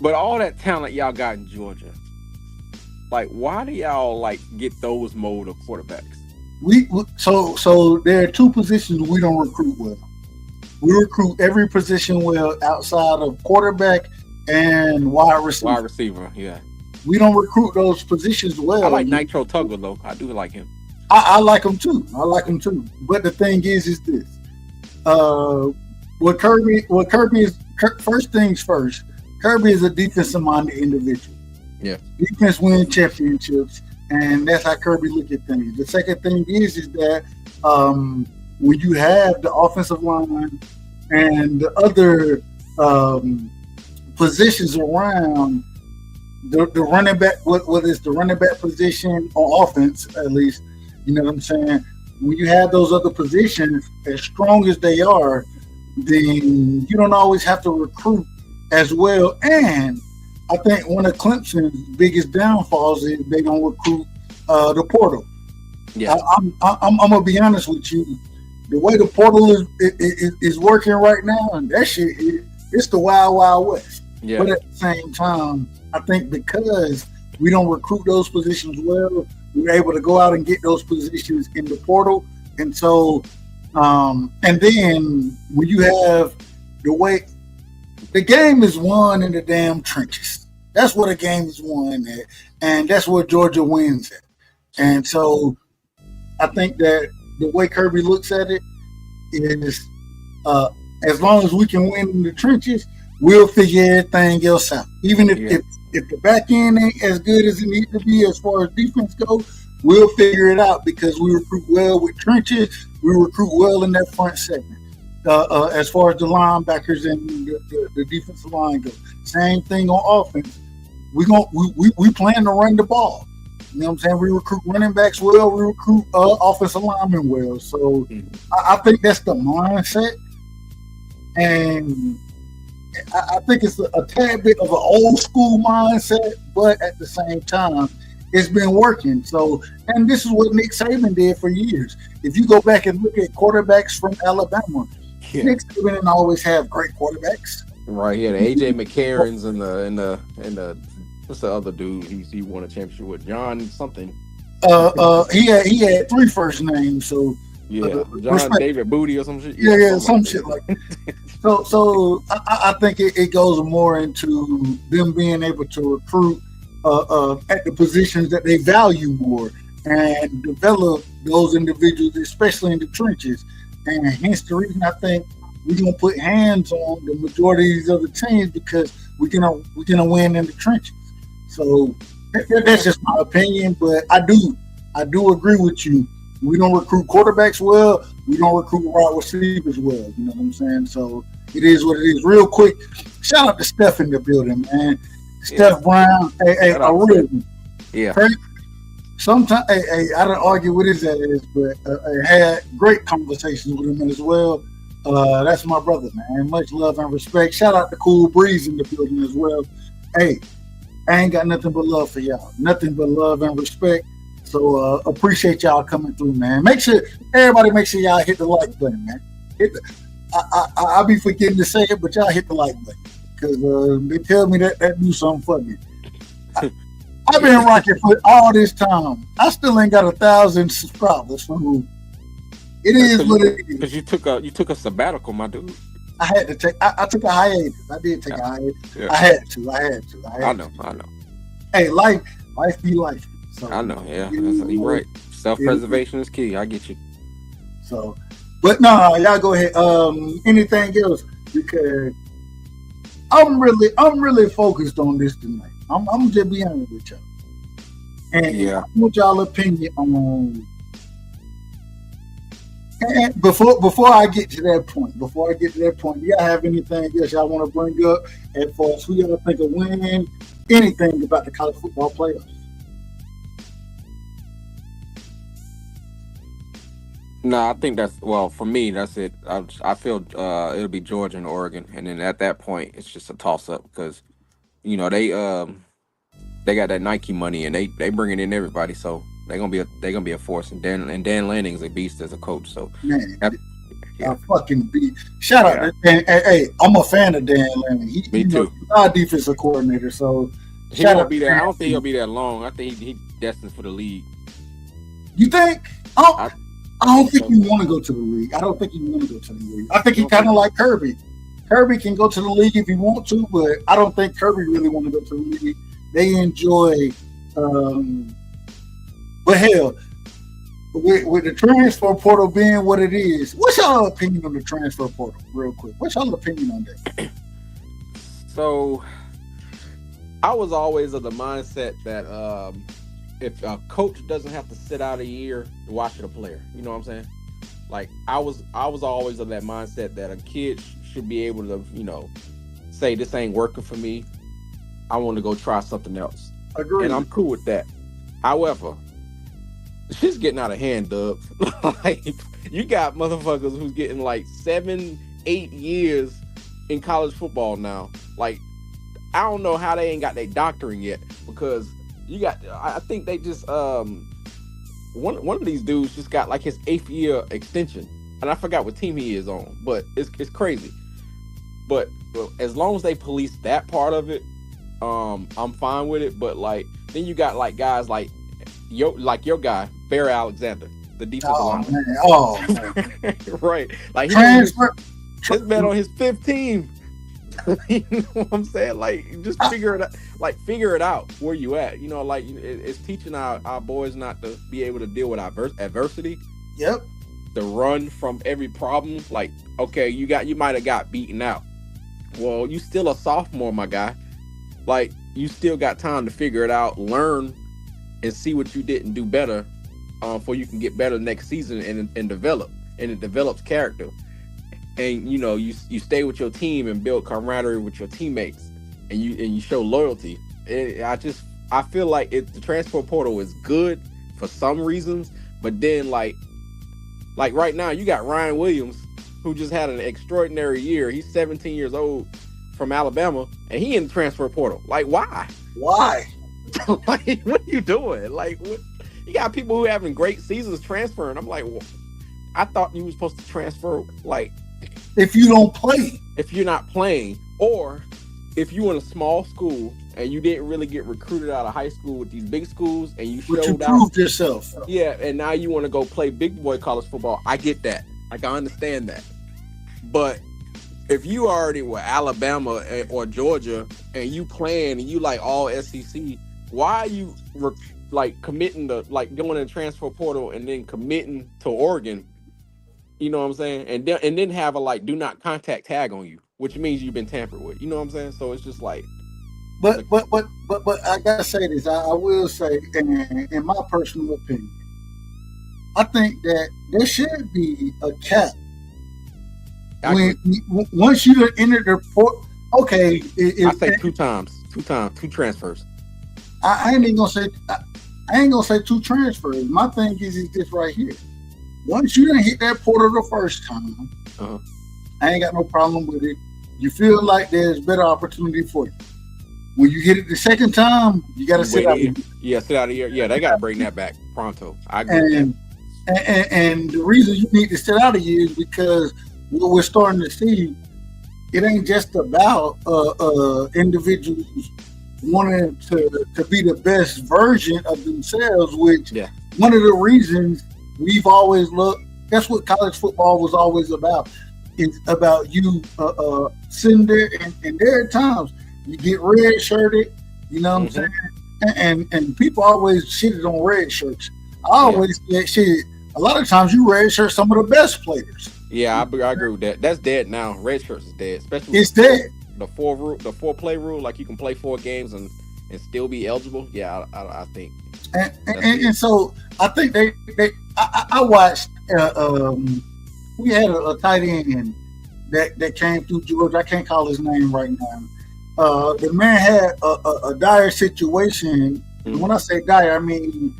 [SPEAKER 12] but all that talent y'all got in Georgia, like, why do y'all get those mold of quarterbacks?
[SPEAKER 9] So there are 2 positions we don't recruit well. We recruit every position well outside of quarterback and wide receiver.
[SPEAKER 12] Yeah.
[SPEAKER 9] We don't recruit those positions well.
[SPEAKER 12] I like Nitro Tugger though. I do like him.
[SPEAKER 9] I like him too. But the thing is this: what Kirby is. First things first. Kirby is a defensive-minded individual.
[SPEAKER 12] Yeah.
[SPEAKER 9] Defense win championships, and that's how Kirby look at things. The second thing is that when you have the offensive line and the other positions around the running back, what is the running back position on offense, at least, you know what I'm saying? When you have those other positions, as strong as they are, then you don't always have to recruit as well. And I think one of Clemson's biggest downfalls is they don't recruit the portal.
[SPEAKER 12] Yeah,
[SPEAKER 9] I'm gonna be honest with you. The way the portal is working right now, and that shit, it's the wild, wild west.
[SPEAKER 12] Yeah.
[SPEAKER 9] But at the same time, I think because we don't recruit those positions well, we're able to go out and get those positions in the portal. And so, and then when you have the way the game is won in the damn trenches, that's where the game is won at, and that's where Georgia wins at. And so, I think that the way Kirby looks at it is, as long as we can win in the trenches, we'll figure everything else out. Even if the back end ain't as good as it needs to be as far as defense goes, we'll figure it out because we recruit well with trenches. We recruit well in that front segment. As far as the linebackers and the defensive line goes, same thing on offense. We plan to run the ball. You know what I'm saying? We recruit running backs well. We recruit offensive linemen well. So I think that's the mindset. And I think it's a tad bit of an old school mindset, but at the same time, it's been working. So, and this is what Nick Saban did for years. If you go back and look at quarterbacks from Alabama, Nick Saban didn't always have great quarterbacks.
[SPEAKER 12] Right here, the AJ McCarrons and the what's the other dude? He won a championship with John something.
[SPEAKER 9] He had 3 first names. So
[SPEAKER 12] John David Booty or some shit.
[SPEAKER 9] Some shit like that. So I think it goes more into them being able to recruit at the positions that they value more and develop those individuals, especially in the trenches. And hence the reason I think we're gonna put hands on the majority of these other teams because we're gonna win in the trenches. So that's just my opinion, but I do agree with you. We don't recruit quarterbacks well. We don't recruit wide receivers well. You know what I'm saying? So it is what it is. Real quick, shout out to Steph in the building, man. Steph Brown, a real one.
[SPEAKER 12] Yeah.
[SPEAKER 9] Sometimes, I don't argue with his ass, but I had great conversations with him as well. That's my brother, man. Much love and respect. Shout out to Cool Breeze in the building as well. Hey, I ain't got nothing but love for y'all. Nothing but love and respect. So appreciate y'all coming through, man. Everybody make sure y'all hit the like button, man. I'll be forgetting to say it, but y'all hit the like button because they tell me that do something for me. I've been rocking for all this time. I still ain't got 1,000 subscribers. So it is what it is.
[SPEAKER 12] Because you took a sabbatical, my dude.
[SPEAKER 9] I had to take. I took a hiatus. I did take a hiatus. Yeah. I had to.
[SPEAKER 12] I know.
[SPEAKER 9] Hey, life be life. So,
[SPEAKER 12] I know. Yeah, you're right. Self-preservation is key. I get you.
[SPEAKER 9] So, but no, y'all go ahead. Anything else? Because I'm really focused on this tonight. I'm just being honest with y'all. And I want y'all opinion on. And before I get to that point, do y'all have anything else y'all want to bring up as far as who y'all think of winning, anything about the college football playoffs?
[SPEAKER 12] No, I think for me, that's it. I feel it'll be Georgia and Oregon, and then at that point, it's just a toss up because, you know, they got that Nike money and they bringing in everybody, so they're gonna be a force. And Dan Lanning's a beast as a coach, so
[SPEAKER 9] man, I fucking beat. Shout out to Dan. Hey, I'm a fan of Dan Lanning.
[SPEAKER 12] Me too.
[SPEAKER 9] He's our defensive coordinator, so
[SPEAKER 12] he won't be there. I don't think he'll be that long. I think he's destined for the league.
[SPEAKER 9] You think? I don't think you want to go to the league. I don't think you want to go to the league. I think he kind of like Kirby. Kirby can go to the league if he want to, but I don't think Kirby really want to go to the league. They enjoy, but hell, with the transfer portal being what it is, what's y'all opinion on the transfer portal, real quick? What's y'all opinion on that?
[SPEAKER 12] So, I was always of the mindset that if a coach doesn't have to sit out a year, why should a player? You know what I'm saying? Like I was always of that mindset that a kid should be able to, say this ain't working for me. I want to go try something else.
[SPEAKER 9] Agreed.
[SPEAKER 12] And I'm cool with that. However, shit's getting out of hand, Dub. Like you got motherfuckers who's getting like 7-8 years in college football now. Like I don't know how they ain't got their doctorate yet, because you got, I think they just one of these dudes just got like his 8th year extension, and I forgot what team he is on, but it's crazy. But as long as they police that part of it, I'm fine with it. But like then you got like guys like your guy Barry Alexander, the defensive lineman.
[SPEAKER 9] Man.
[SPEAKER 12] Right, like
[SPEAKER 9] Transfer.
[SPEAKER 12] He's been on his 5th team. You know what I'm saying? Like, just figure it out. Like, figure it out where you at. Like it's teaching our boys not to be able to deal with adversity.
[SPEAKER 9] Yep.
[SPEAKER 12] To run from every problem. Like, okay, you might have got beaten out. Well, you still a sophomore, my guy. Like, you still got time to figure it out, learn, and see what you didn't do better, before you can get better next season and develop. And it develops character. And you stay with your team and build camaraderie with your teammates, and you show loyalty. I feel like the transfer portal is good for some reasons, but then like right now you got Ryan Williams, who just had an extraordinary year. He's 17 years old from Alabama, and he in the transfer portal. Like why?
[SPEAKER 9] Why?
[SPEAKER 12] Like what are you doing? Like what? You got people who having great seasons transferring. I'm like, well, I thought you were supposed to transfer like.
[SPEAKER 9] If you don't play,
[SPEAKER 12] if you're not playing, or if you in a small school and you didn't really get recruited out of high school with these big schools, and you
[SPEAKER 9] proved yourself,
[SPEAKER 12] yeah, and now you want to go play big boy college football. I get that, like I understand that, but if you already were Alabama or Georgia and you playing and you like all SEC, why are you like committing to like going in the transfer portal and then committing to Oregon? You know what I'm saying? And then have a like do not contact tag on you, which means you've been tampered with. You know what I'm saying? So it's just like.
[SPEAKER 9] But I gotta say this. I will say, in my personal opinion, I think that there should be a cap. Once you enter the port, okay.
[SPEAKER 12] I say two transfers.
[SPEAKER 9] I ain't gonna say 2 transfers. My thing is this right here. Once you done hit that portal the first time, I ain't got no problem with it. You feel like there's better opportunity for you. When you hit it the second time, you got to sit out.
[SPEAKER 12] Yeah, sit out a year. Yeah, they got to bring that back pronto. I agree.
[SPEAKER 9] And the reason you need to sit out a year is because what we're starting to see, it ain't just about individuals wanting to be the best version of themselves, which one of the reasons we've always looked, that's what college football was always about. It's about you sitting there, and there are times you get red shirted, you know what I'm saying? And people always shitted on red shirts. I always get shit. A lot of times you red shirt some of the best players.
[SPEAKER 12] Yeah, I agree with that. That's dead now. Red shirts is dead. Especially
[SPEAKER 9] it's dead.
[SPEAKER 12] The 4 play rule, like you can play 4 games and still be eligible. Yeah, I think.
[SPEAKER 9] And so I think I watched. We had a tight end that came through Georgia. I can't call his name right now. The man had a dire situation. Mm-hmm. When I say dire, I mean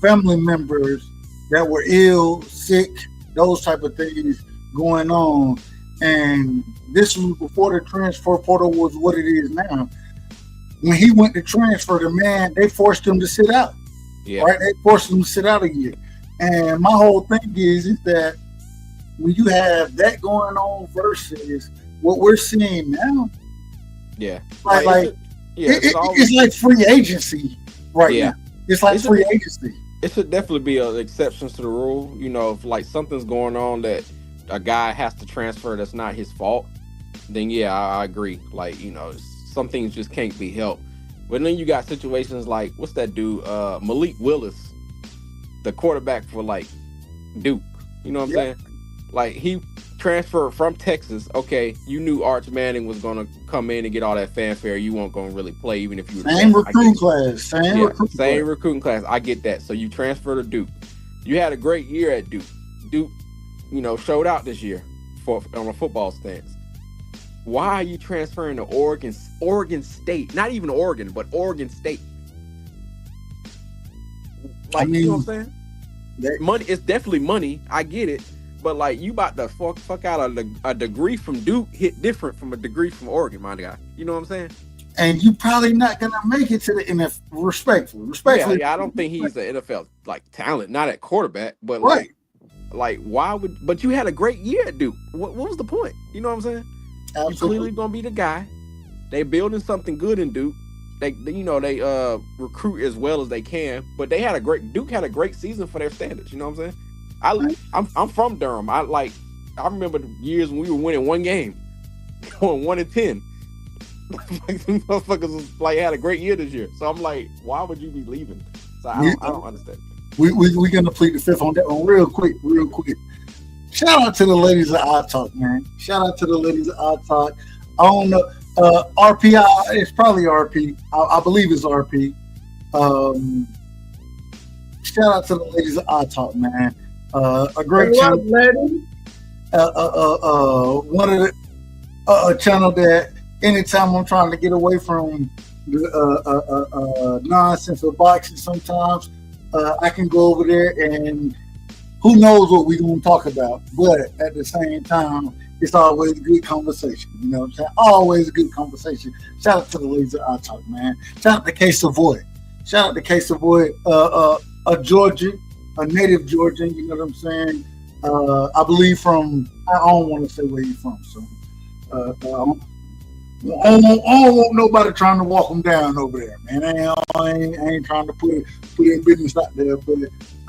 [SPEAKER 9] family members that were ill, sick, those type of things going on. And this was before the transfer portal was what it is now. When he went to transfer, the man, they forced him to sit out. Yeah. Right? They forced him to sit out a year. And my whole thing is that when you have that going on versus what we're seeing now,
[SPEAKER 12] it's
[SPEAKER 9] like free agency right now. It's like free agency.
[SPEAKER 12] It should definitely be an exception to the rule. You know, if like something's going on that a guy has to transfer that's not his fault, then I agree. Like, you know, some things just can't be helped. But then you got situations like, what's that dude? Malik Willis, the quarterback for like Duke. You know what I'm saying? Like transfer from Texas. Okay, you knew Arch Manning was going to come in and get all that fanfare. You weren't going to really play, even if you were
[SPEAKER 9] same recruiting class. Same
[SPEAKER 12] recruiting class. I get that. So you transfer to Duke. You had a great year at Duke. Duke, showed out this year on a football stance. Why are you transferring to Oregon State? Not even Oregon, but Oregon State. Like, you know what I'm saying? Money, it's definitely money. I get it. But, like, you about to fuck out a degree from Duke hit different from a degree from Oregon, my guy. You know what I'm saying?
[SPEAKER 9] And you probably not going to make it to the NFL. Respectfully.
[SPEAKER 12] Yeah, I don't think he's an NFL, like, talent. Not at quarterback, but,
[SPEAKER 9] right.
[SPEAKER 12] Like, why would... But you had a great year at Duke. What was the point? You know what I'm saying?
[SPEAKER 9] Absolutely.
[SPEAKER 12] You're clearly going to be the guy. They building something good in Duke. They recruit as well as they can, but Duke had a great season for their standards. You know what I'm saying? I'm from Durham. I remember the years when we were winning one game, going 1-10. Like, motherfuckers was, like, had a great year this year. So I'm like, why would you be leaving? So I don't understand.
[SPEAKER 9] We're gonna plead the fifth on that one real quick. Shout out to the ladies of I Talk, man. Shout out to the ladies of I Talk. I don't know. RP, it's probably RP. I believe it's RP. Shout out to the ladies of I Talk, man. A great channel. One of the channel that anytime I'm trying to get away from the nonsense of boxing, sometimes I can go over there and who knows what we're going to talk about. But at the same time, it's always a good conversation. You know what I'm saying? Always a good conversation. Shout out to the ladies of I Talk, man. Shout out to K Savoy. A Georgian, a native Georgian, you know what I'm saying? I believe from, I don't want to say where he's from. So I don't want nobody trying to walk him down over there, man. I ain't trying to put in business out there, but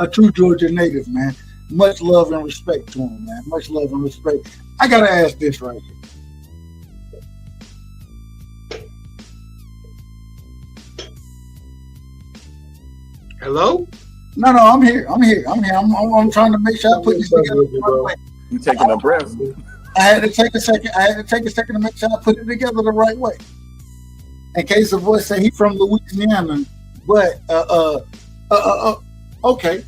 [SPEAKER 9] a true Georgia native, man. Much love and respect to him, man. Much love and respect. I gotta ask this right here.
[SPEAKER 10] Hello?
[SPEAKER 9] No, I'm here. I'm trying to make sure I put this together the right way.
[SPEAKER 11] You taking a breath?
[SPEAKER 9] I had to take a second to make sure I put it together the right way. In case the voice say he from Louisiana, but okay,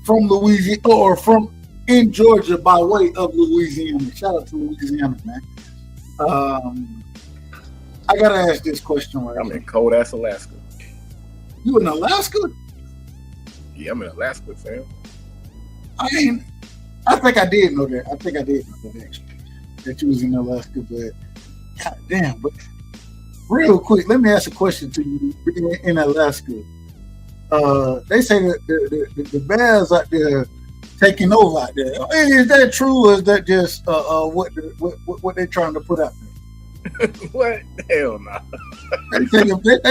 [SPEAKER 9] from Louisiana or from in Georgia by way of Louisiana. Shout out to Louisiana, man. I gotta ask this question right
[SPEAKER 11] I'm in cold ass Alaska.
[SPEAKER 9] You in Alaska?
[SPEAKER 11] Yeah, I'm in Alaska, fam.
[SPEAKER 9] I think I did know that. Actually, that you was in Alaska, but god damn. But real quick, let me ask a question to you. In Alaska, they say that the bears out there taking over out there. Is that true, or is that just what they're trying to put out there?
[SPEAKER 11] What? Hell no.
[SPEAKER 9] They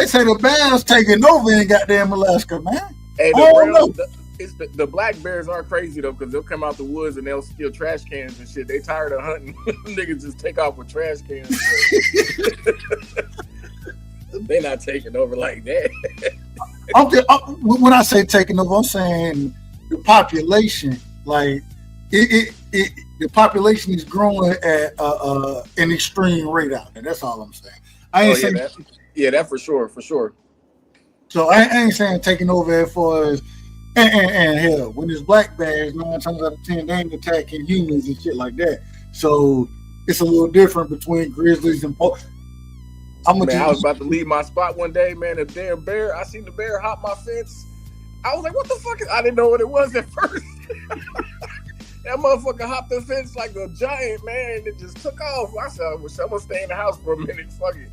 [SPEAKER 9] say the bears taking over in goddamn Alaska, man.
[SPEAKER 11] Hey, the black bears are crazy though, because they'll come out the woods and they'll steal trash cans and shit. They tired of hunting. Niggas just take off with trash cans. They not taking over like that.
[SPEAKER 9] When I say taking over, I'm saying the population. Like the population is growing at an extreme rate out there. That's all I'm saying. I ain't saying
[SPEAKER 11] that for sure.
[SPEAKER 9] So I ain't saying taking over as far as and hell, when it's black bears, 9 times out of 10 they ain't attacking humans and shit like that. So it's a little different between grizzlies and
[SPEAKER 11] I was about to leave my spot one day, man. A damn bear. I seen the bear hop my fence. I was like, "What the fuck?" I didn't know what it was at first. That motherfucker hopped the fence like a giant, man, and it just took off. I said, "Well, I'm gonna stay in the house for a minute." Fuck it.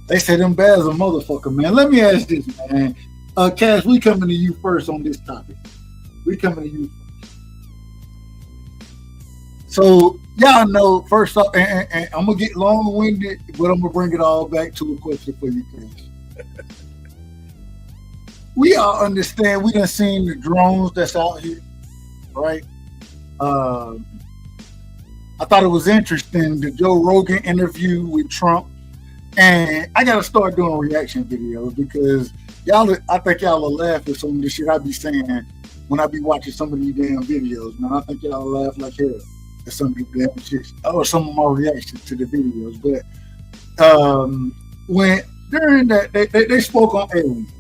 [SPEAKER 11] They
[SPEAKER 9] say them bears a motherfucker, man. Let me ask this, man. Cash, we coming to you first on this topic. We coming to you first. So y'all know, first up, and I'm gonna get long-winded, but I'm gonna bring it all back to a question for you, Cash. We all understand. We done seen the drones that's out here, right? I thought it was interesting, the Joe Rogan interview with Trump. And I gotta start doing reaction videos because I think y'all will laugh at some of the shit I be saying when I be watching some of these damn videos, man. I think y'all will laugh like hell. some of the damn shit, or some of my reactions to the videos. But when during that they spoke on aliens.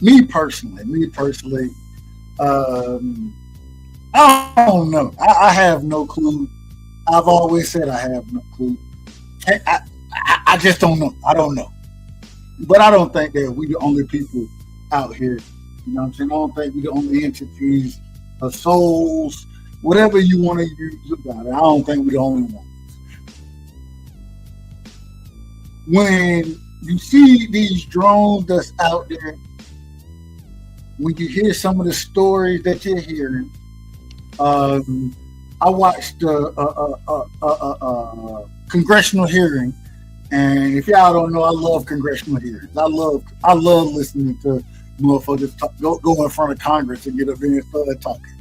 [SPEAKER 9] Me personally, I don't know. I have no clue. I've always said I have no clue. I just don't know. I don't know. But I don't think that we the only people out here. You know what I'm saying? I don't think we the only entities, souls, whatever you want to use about it. I don't think we the only ones. When you see these drones that's out there, when you hear some of the stories that you're hearing, I watched a congressional hearing, and if y'all don't know, I love congressional hearings. I love listening to motherfuckers go in front of Congress and get up there and start talking.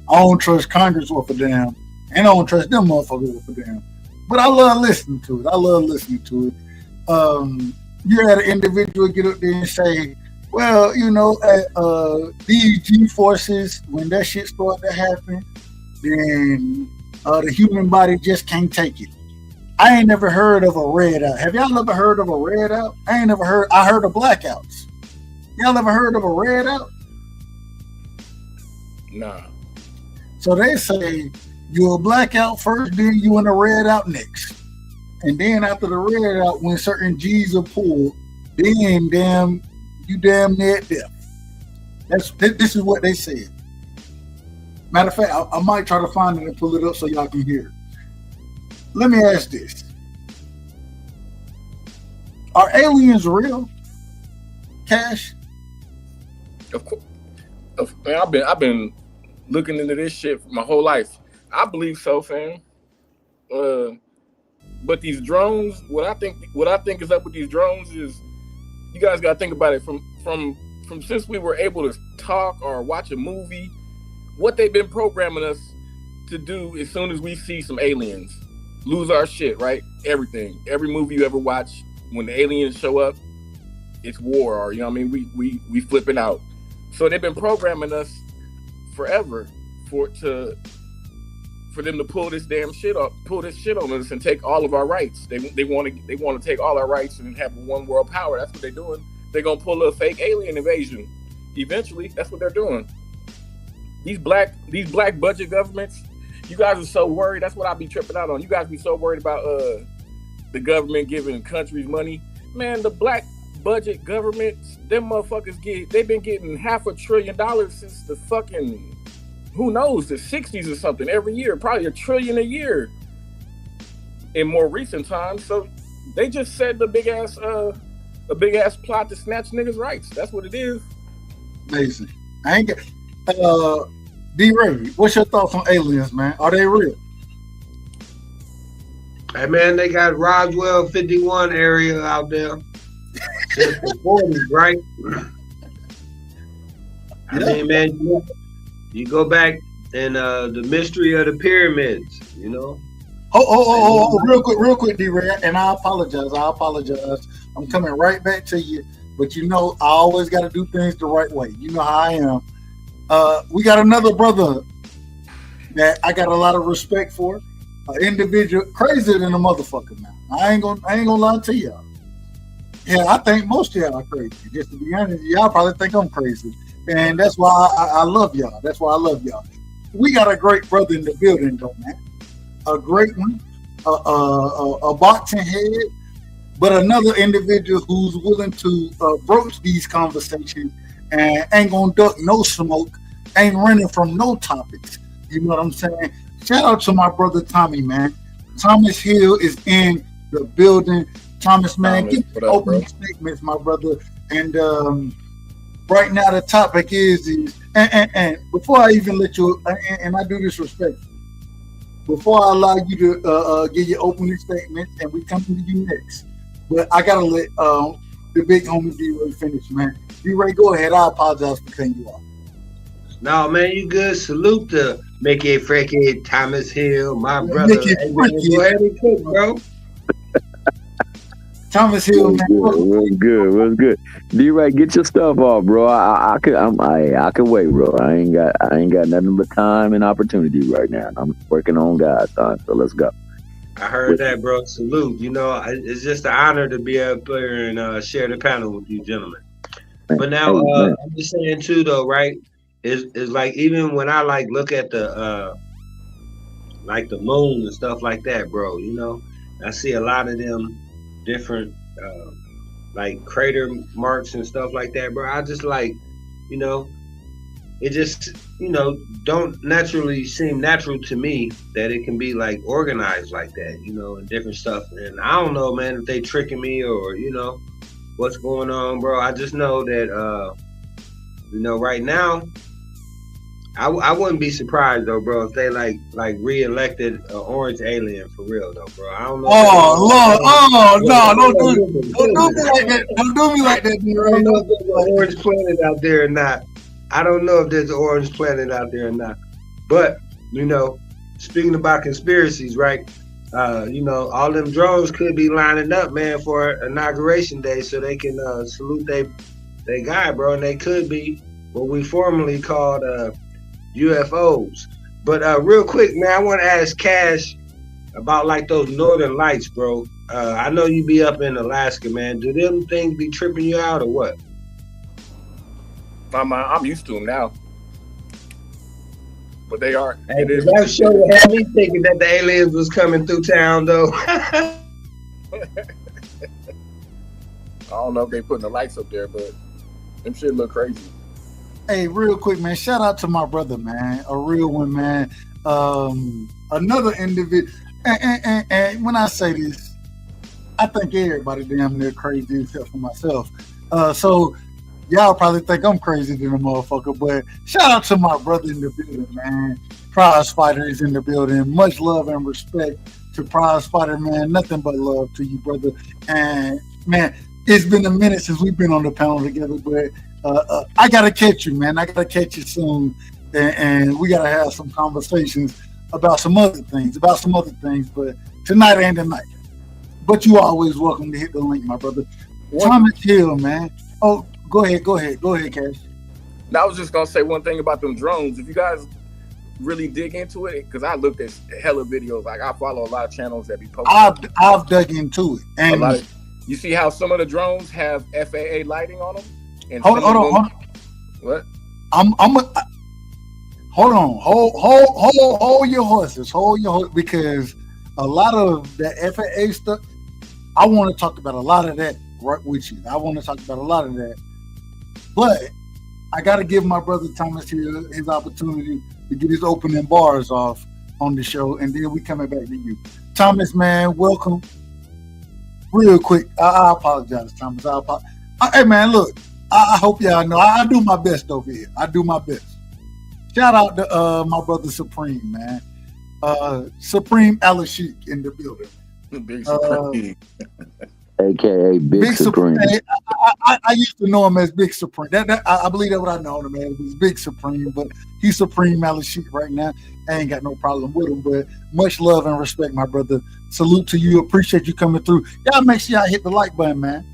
[SPEAKER 9] I don't trust Congress worth a damn, and I don't trust them motherfuckers worth a damn. But I love listening to it. You had an individual get up there and say, well, you know, these G-forces, when that shit started to happen, then the human body just can't take it. I ain't never heard of a red out. Have y'all ever heard of a red out? I heard of blackouts. Y'all ever heard of a red out?
[SPEAKER 11] Nah.
[SPEAKER 9] So they say you're a blackout first, then you in a red out next. And then after the red out, when certain G's are pulled, then you damn near death. This is what they said. Matter of fact, I might try to find it and pull it up so y'all can hear it. Let me ask this. Are aliens real? Cash?
[SPEAKER 11] Of course. I've been looking into this shit for my whole life. I believe so, fam. But these drones, what I think is up with these drones is, you guys gotta think about it from since we were able to talk or watch a movie, what they've been programming us to do as soon as we see some aliens. Lose our shit, right? Everything. Every movie you ever watch, when the aliens show up, it's war, or you know what I mean? We flipping out. So they've been programming us forever for them to pull this shit on us and take all of our rights. They want to take all our rights and have one world power. That's what they're doing. They're gonna pull a fake alien invasion. Eventually, that's what they're doing. These black budget governments, you guys are so worried. That's what I be tripping out on. You guys be so worried about the government giving countries money. Man, the black budget governments, them motherfuckers they've been getting $500 billion since the fucking, who knows, the 60s or something every year, probably $1 trillion a year in more recent times. So they just said a big ass plot to snatch niggas' rights. That's what it is.
[SPEAKER 9] Amazing. I ain't get D-Ray, what's your thoughts on aliens, man? Are they real?
[SPEAKER 10] Hey man, they got Roswell 51 area out there. Since the 40s, right? I mean, man, you go back and the mystery of the pyramids, you know.
[SPEAKER 9] Oh, real quick, D-Ray, and I apologize. I'm coming right back to you, but you know I always got to do things the right way. You know how I am. We got another brother that I got a lot of respect for. An individual crazier than a motherfucker, man. I ain't gonna lie to y'all. Yeah, I think most of y'all are crazy. Just to be honest, y'all probably think I'm crazy. And that's why I love y'all. That's why I love y'all. We got a great brother in the building, though, man. A great one, a boxing head, but another individual who's willing to broach these conversations and ain't gonna duck no smoke, ain't running from no topics. You know what I'm saying? Shout out to my brother Tommy, man. Thomas Hill is in the building. Thomas, man, give me opening statements, my brother. And right now the topic is and before I even let you, and I do this respectfully, before I allow you to give your opening statement, and we come to you next, but I gotta let the big homie D-Ray finish, man. D-Ray, go ahead. I apologize for cutting you off.
[SPEAKER 10] No, man, you good. Salute to Mickey Freaky, Thomas Hill, my brother. Hey, man, go ahead and cook, bro.
[SPEAKER 9] Thomas Hill, man.
[SPEAKER 13] What's good? D-Ray, get your stuff off, bro. I can wait, bro. I ain't got nothing but time and opportunity right now. I'm working on God's time, so let's go.
[SPEAKER 10] I heard that, bro. Salute. You know, it's just an honor to be up there and share the panel with you, gentlemen. But now, I'm just saying too, though, right? Is like even when I like look at the moon and stuff like that, bro. You know, I see a lot of them different like crater marks and stuff like that, bro. I just like, you know, it just, you know, don't naturally seem natural to me that it can be like organized like that, you know, and different stuff. And I don't know, man, if they tricking me or, you know, what's going on, bro. I just know that, you know, right now, I wouldn't be surprised though, bro, if they like re-elected an orange alien for real though, bro. I don't know.
[SPEAKER 9] Oh Lord! Oh no! Don't do me like that! Don't do me like that,
[SPEAKER 10] I don't know if there's an orange planet out there or not. I don't know if there's an orange planet out there or not. But you know, speaking about conspiracies, right? You know, all them drones could be lining up, man, for inauguration day, so they can salute they guy, bro, and they could be what we formerly called UFOs. But real quick, man, I want to ask Cash about like those northern lights, bro. I know you be up in Alaska, man. Do them things be tripping you out or what?
[SPEAKER 11] I'm used to them now, but they are.
[SPEAKER 10] Hey, that show had me thinking that the aliens was coming through town, though.
[SPEAKER 11] I don't know if they putting the lights up there, but them shit look crazy.
[SPEAKER 9] Hey, real quick, man, shout out to my brother, man. A real one, man. Another individual. And when I say this, I think everybody damn near crazy except for myself. So y'all probably think I'm crazy than a motherfucker, but shout out to my brother in the building, man. Prize Fighter is in the building. Much love and respect to Prize Fighter, man. Nothing but love to you, brother. And, man, it's been a minute since we've been on the panel together, but I gotta catch you, man. I gotta catch you soon, and we gotta have some conversations about some other things. But tonight ain't the night. But you always welcome to hit the link, my brother. Thomas Hill, man. Oh, go ahead, Cash.
[SPEAKER 11] Now I was just gonna say one thing about them drones. If you guys really dig into it, because I looked at hella videos. Like I follow a lot of channels that be posting.
[SPEAKER 9] I've dug into it, and
[SPEAKER 11] you see how some of the drones have FAA lighting on them. And
[SPEAKER 9] hold on.
[SPEAKER 11] What?
[SPEAKER 9] Hold your horses. Because a lot of the FAA stuff, I want to talk about a lot of that right with you. But I got to give my brother Thomas here his opportunity to get his opening bars off on the show, and then we coming back to you. Thomas, man, welcome. Real quick, I apologize, Thomas. Hey, man, look. I hope y'all know I do my best over here. I do my best. Shout out to my brother Supreme, man. Supreme Alashik in the building.
[SPEAKER 11] Big Supreme.
[SPEAKER 13] AKA Big Supreme.
[SPEAKER 9] I used to know him as Big Supreme. I believe that's what I know him, man. It was Big Supreme, but he's Supreme Alashik right now. I ain't got no problem with him, but much love and respect, my brother. Salute to you. Appreciate you coming through. Y'all make sure y'all hit the like button, man.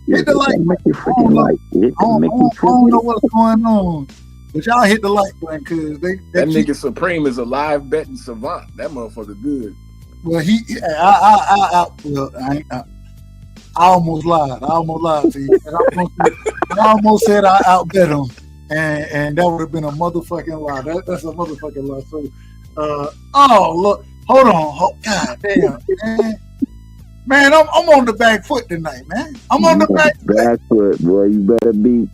[SPEAKER 9] Hit the like button. I don't know what's going on, but y'all hit the like button because
[SPEAKER 11] that nigga Supreme is a live betting savant. That motherfucker good.
[SPEAKER 9] Well, I almost lied. To you. I almost said I outbet him, and that would have been a motherfucking lie. That's a motherfucking lie. So, oh look, hold on, God damn, man. Man, I'm on the back foot tonight, man. I'm on the back
[SPEAKER 13] foot, boy. You better be.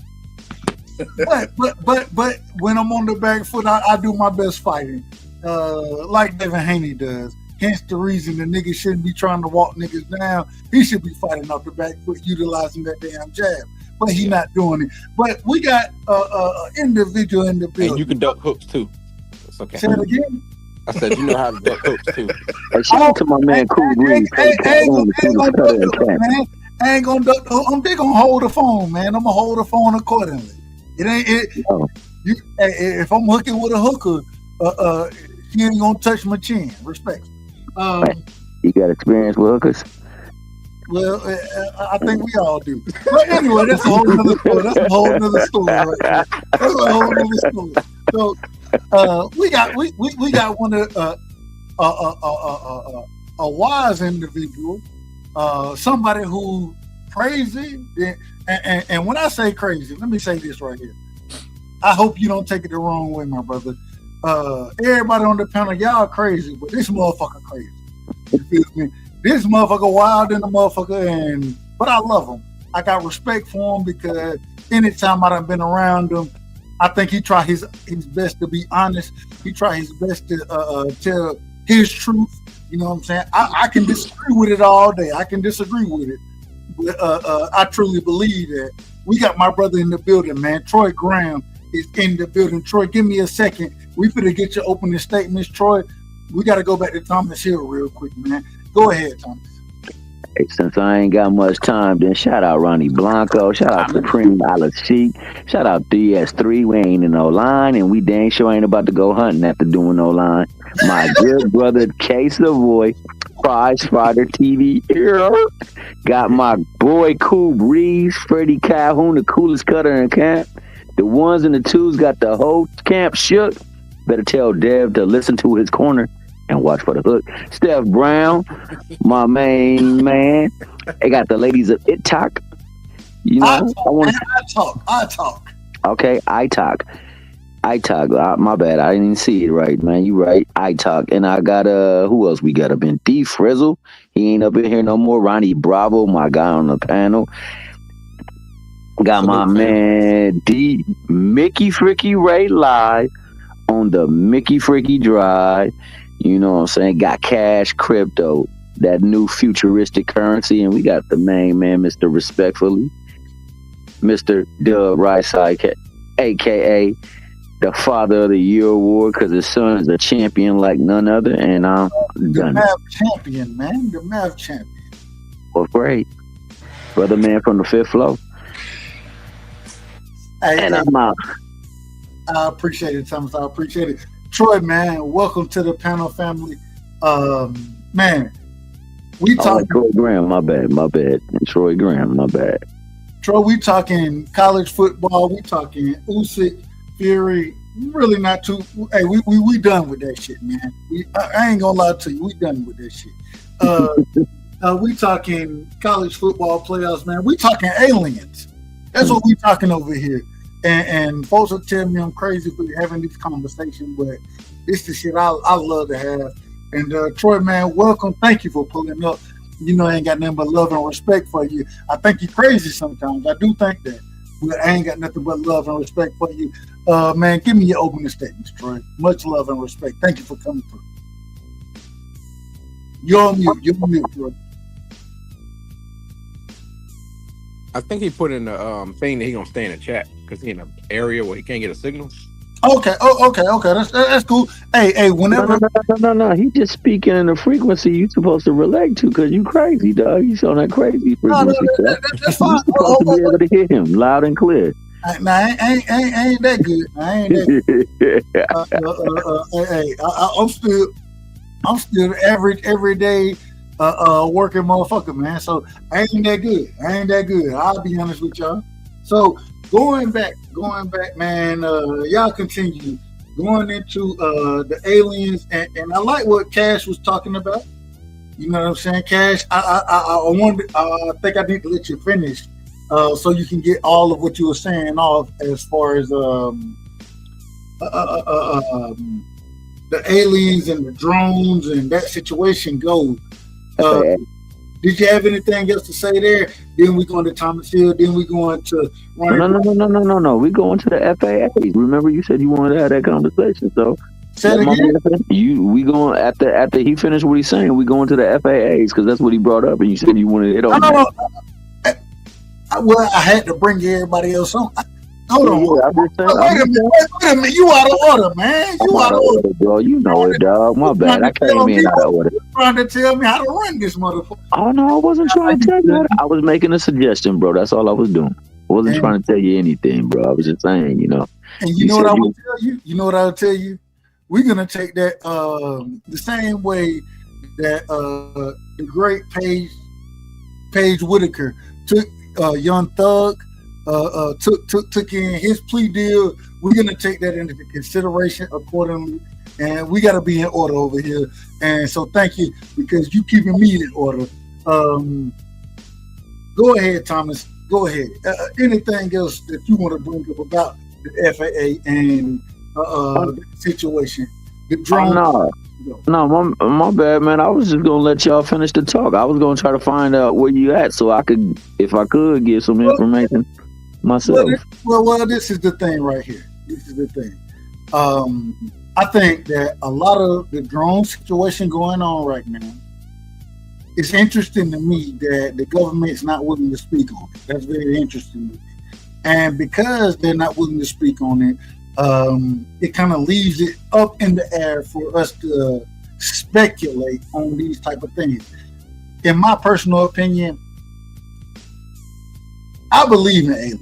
[SPEAKER 9] But when I'm on the back foot, I do my best fighting, like Devin Haney does. Hence the reason the nigga shouldn't be trying to walk niggas down. He should be fighting off the back foot, utilizing that damn jab. But he's not doing it. But we got an individual in the building.
[SPEAKER 12] And you can duck hooks too. It's okay.
[SPEAKER 9] Say it again.
[SPEAKER 12] I said you know how to duck hooks too.
[SPEAKER 13] Hey, shout out to my man Cool Breeze.
[SPEAKER 9] I ain't gonna duck the hook. I'm big gonna hold the phone, man. I'm gonna hold the phone accordingly. If I'm hooking with a hooker, he ain't gonna touch my chin. Respect.
[SPEAKER 13] You got experience with hookers?
[SPEAKER 9] Well, I think we all do. But anyway, that's a whole nother story. That's a whole nother story right there. That's a whole nother story. So we got one of a wise individual, somebody who crazy. And when I say crazy, let me say this right here. I hope you don't take it the wrong way, my brother. Everybody on the panel, y'all crazy, but this motherfucker crazy. You feel me? This motherfucker wild in the motherfucker, but I love him. I got respect for him because anytime I done been around him, I think he try his best to be honest. He try his best to tell his truth. You know what I'm saying? I can disagree with it all day. I can disagree with it. But I truly believe that. We got my brother in the building, man. Troy Graham is in the building. Troy, give me a second. We finna get your opening statements. Troy, we got to go back to Thomas Hill real quick, man. Go ahead, Thomas.
[SPEAKER 13] Hey, since I ain't got much time, then shout out Ronnie Blanco, shout out Supreme Sheik, shout out 3S3. We ain't in no line, and we dang sure ain't about to go hunting after doing no line. My good brother K Savoy, Prize Fighter TV here. Got my boy Cool Breeze, Freddie Calhoun, the coolest cutter in camp. The ones and the twos got the whole camp shook. Better tell Dev to listen to his corner and watch for the hook. Steph Brown, my main man. They got the ladies of It Talk. You know,
[SPEAKER 9] I talk.
[SPEAKER 13] Okay, I talk. My bad. I didn't see it right, man. You right. I talk. And I got who else we got up in? D Frizzle. He ain't up in here no more. Ronnie Bravo, my guy on the panel. Got my man D Mickey Fricky Ray live on the Mickey Fricky Drive. You know what I'm saying? Got Cash Crypto, that new futuristic currency, and we got the main man, Mr. Respectfully, Mr. Dub Rightside, aka the Father of the Year award, because his son is a champion like none other, and I'm done.
[SPEAKER 9] The math champion, man. The math champion.
[SPEAKER 13] Well, great. Brother man from the fifth floor.
[SPEAKER 9] And
[SPEAKER 13] I'm out.
[SPEAKER 9] I appreciate it, Thomas. I appreciate it. Troy, man, welcome to the panel family. Man, we talking
[SPEAKER 13] Troy Graham, my bad. Troy Graham, my bad.
[SPEAKER 9] Troy, we talking college football. We talking Usyk, Fury. Really not too. Hey, we done with that shit, man. I ain't gonna lie to you. We done with that shit. We talking college football playoffs, man. We talking aliens. That's what we talking over here. And folks will tell me I'm crazy for having this conversation, but it's the shit I love to have. And Troy, man, welcome. Thank you for pulling up. You know, I ain't got nothing but love and respect for you. I think you're crazy sometimes. I do think that. But I ain't got nothing but love and respect for you. Man, give me your opening statements, Troy. Much love and respect. Thank you for coming through. You're on mute, Troy.
[SPEAKER 12] I think he put in the thing that he gonna stay in the chat because he in an area where he can't get a signal.
[SPEAKER 9] Okay. That's cool. Hey, whenever.
[SPEAKER 13] No. He just speaking in the frequency you supposed to relate to because you crazy, dog. You on that crazy frequency.
[SPEAKER 9] That's fine.
[SPEAKER 13] You supposed to be able to hear him loud and clear.
[SPEAKER 9] Nah, I ain't that good. I ain't that good. I'm still average everyday working motherfucker, man. So I ain't that good. I'll be honest with y'all. So going back, man. Y'all continue going into the aliens, and I like what Cash was talking about. You know what I'm saying, Cash? I think I need to let you finish, so you can get all of what you were saying off as far as the aliens and the drones and that situation goes. Did you have anything else to say there? Then we going to Thomas Hill. Then we going to
[SPEAKER 13] No. We going to the FAA. Remember, you said you wanted to have that conversation. So
[SPEAKER 9] say it again.
[SPEAKER 13] We going after he finished what he's saying. We going to the FAAs because that's what he brought up, and you said you wanted to hit on.
[SPEAKER 9] No. Well, I had to bring everybody else on. Hold on. Wait a minute. You out of order, man. You out of order,
[SPEAKER 13] bro. You know it, dog. My bad. I came in out of order.
[SPEAKER 9] You trying to tell me how to run this motherfucker?
[SPEAKER 13] Oh no, I wasn't trying to tell you that. I was making a suggestion, bro. That's all I was doing. I wasn't trying to tell you anything, bro. I was just saying, you know.
[SPEAKER 9] And you know what I would tell you? You know what I would tell you? We're gonna take that the same way that the great Paige Paige Whitaker, took Young Thug, took in his plea deal. We're gonna take that into consideration accordingly, and we got to be in order over here. And so, thank you because you keeping me in order. Go ahead, Thomas. Go ahead. Anything else that you want to bring up about the FAA and the situation? The drone.
[SPEAKER 13] No, my bad, man. I was just gonna let y'all finish the talk. I was gonna try to find out where you at so I could, if I could, get some information myself.
[SPEAKER 9] Well, this is the thing right here. This is the thing. I think that a lot of the drone situation going on right now, it's interesting to me that the government's not willing to speak on it. That's very interesting to me. And because they're not willing to speak on it, it kind of leaves it up in the air for us to speculate on these type of things. In my personal opinion, I believe in aliens.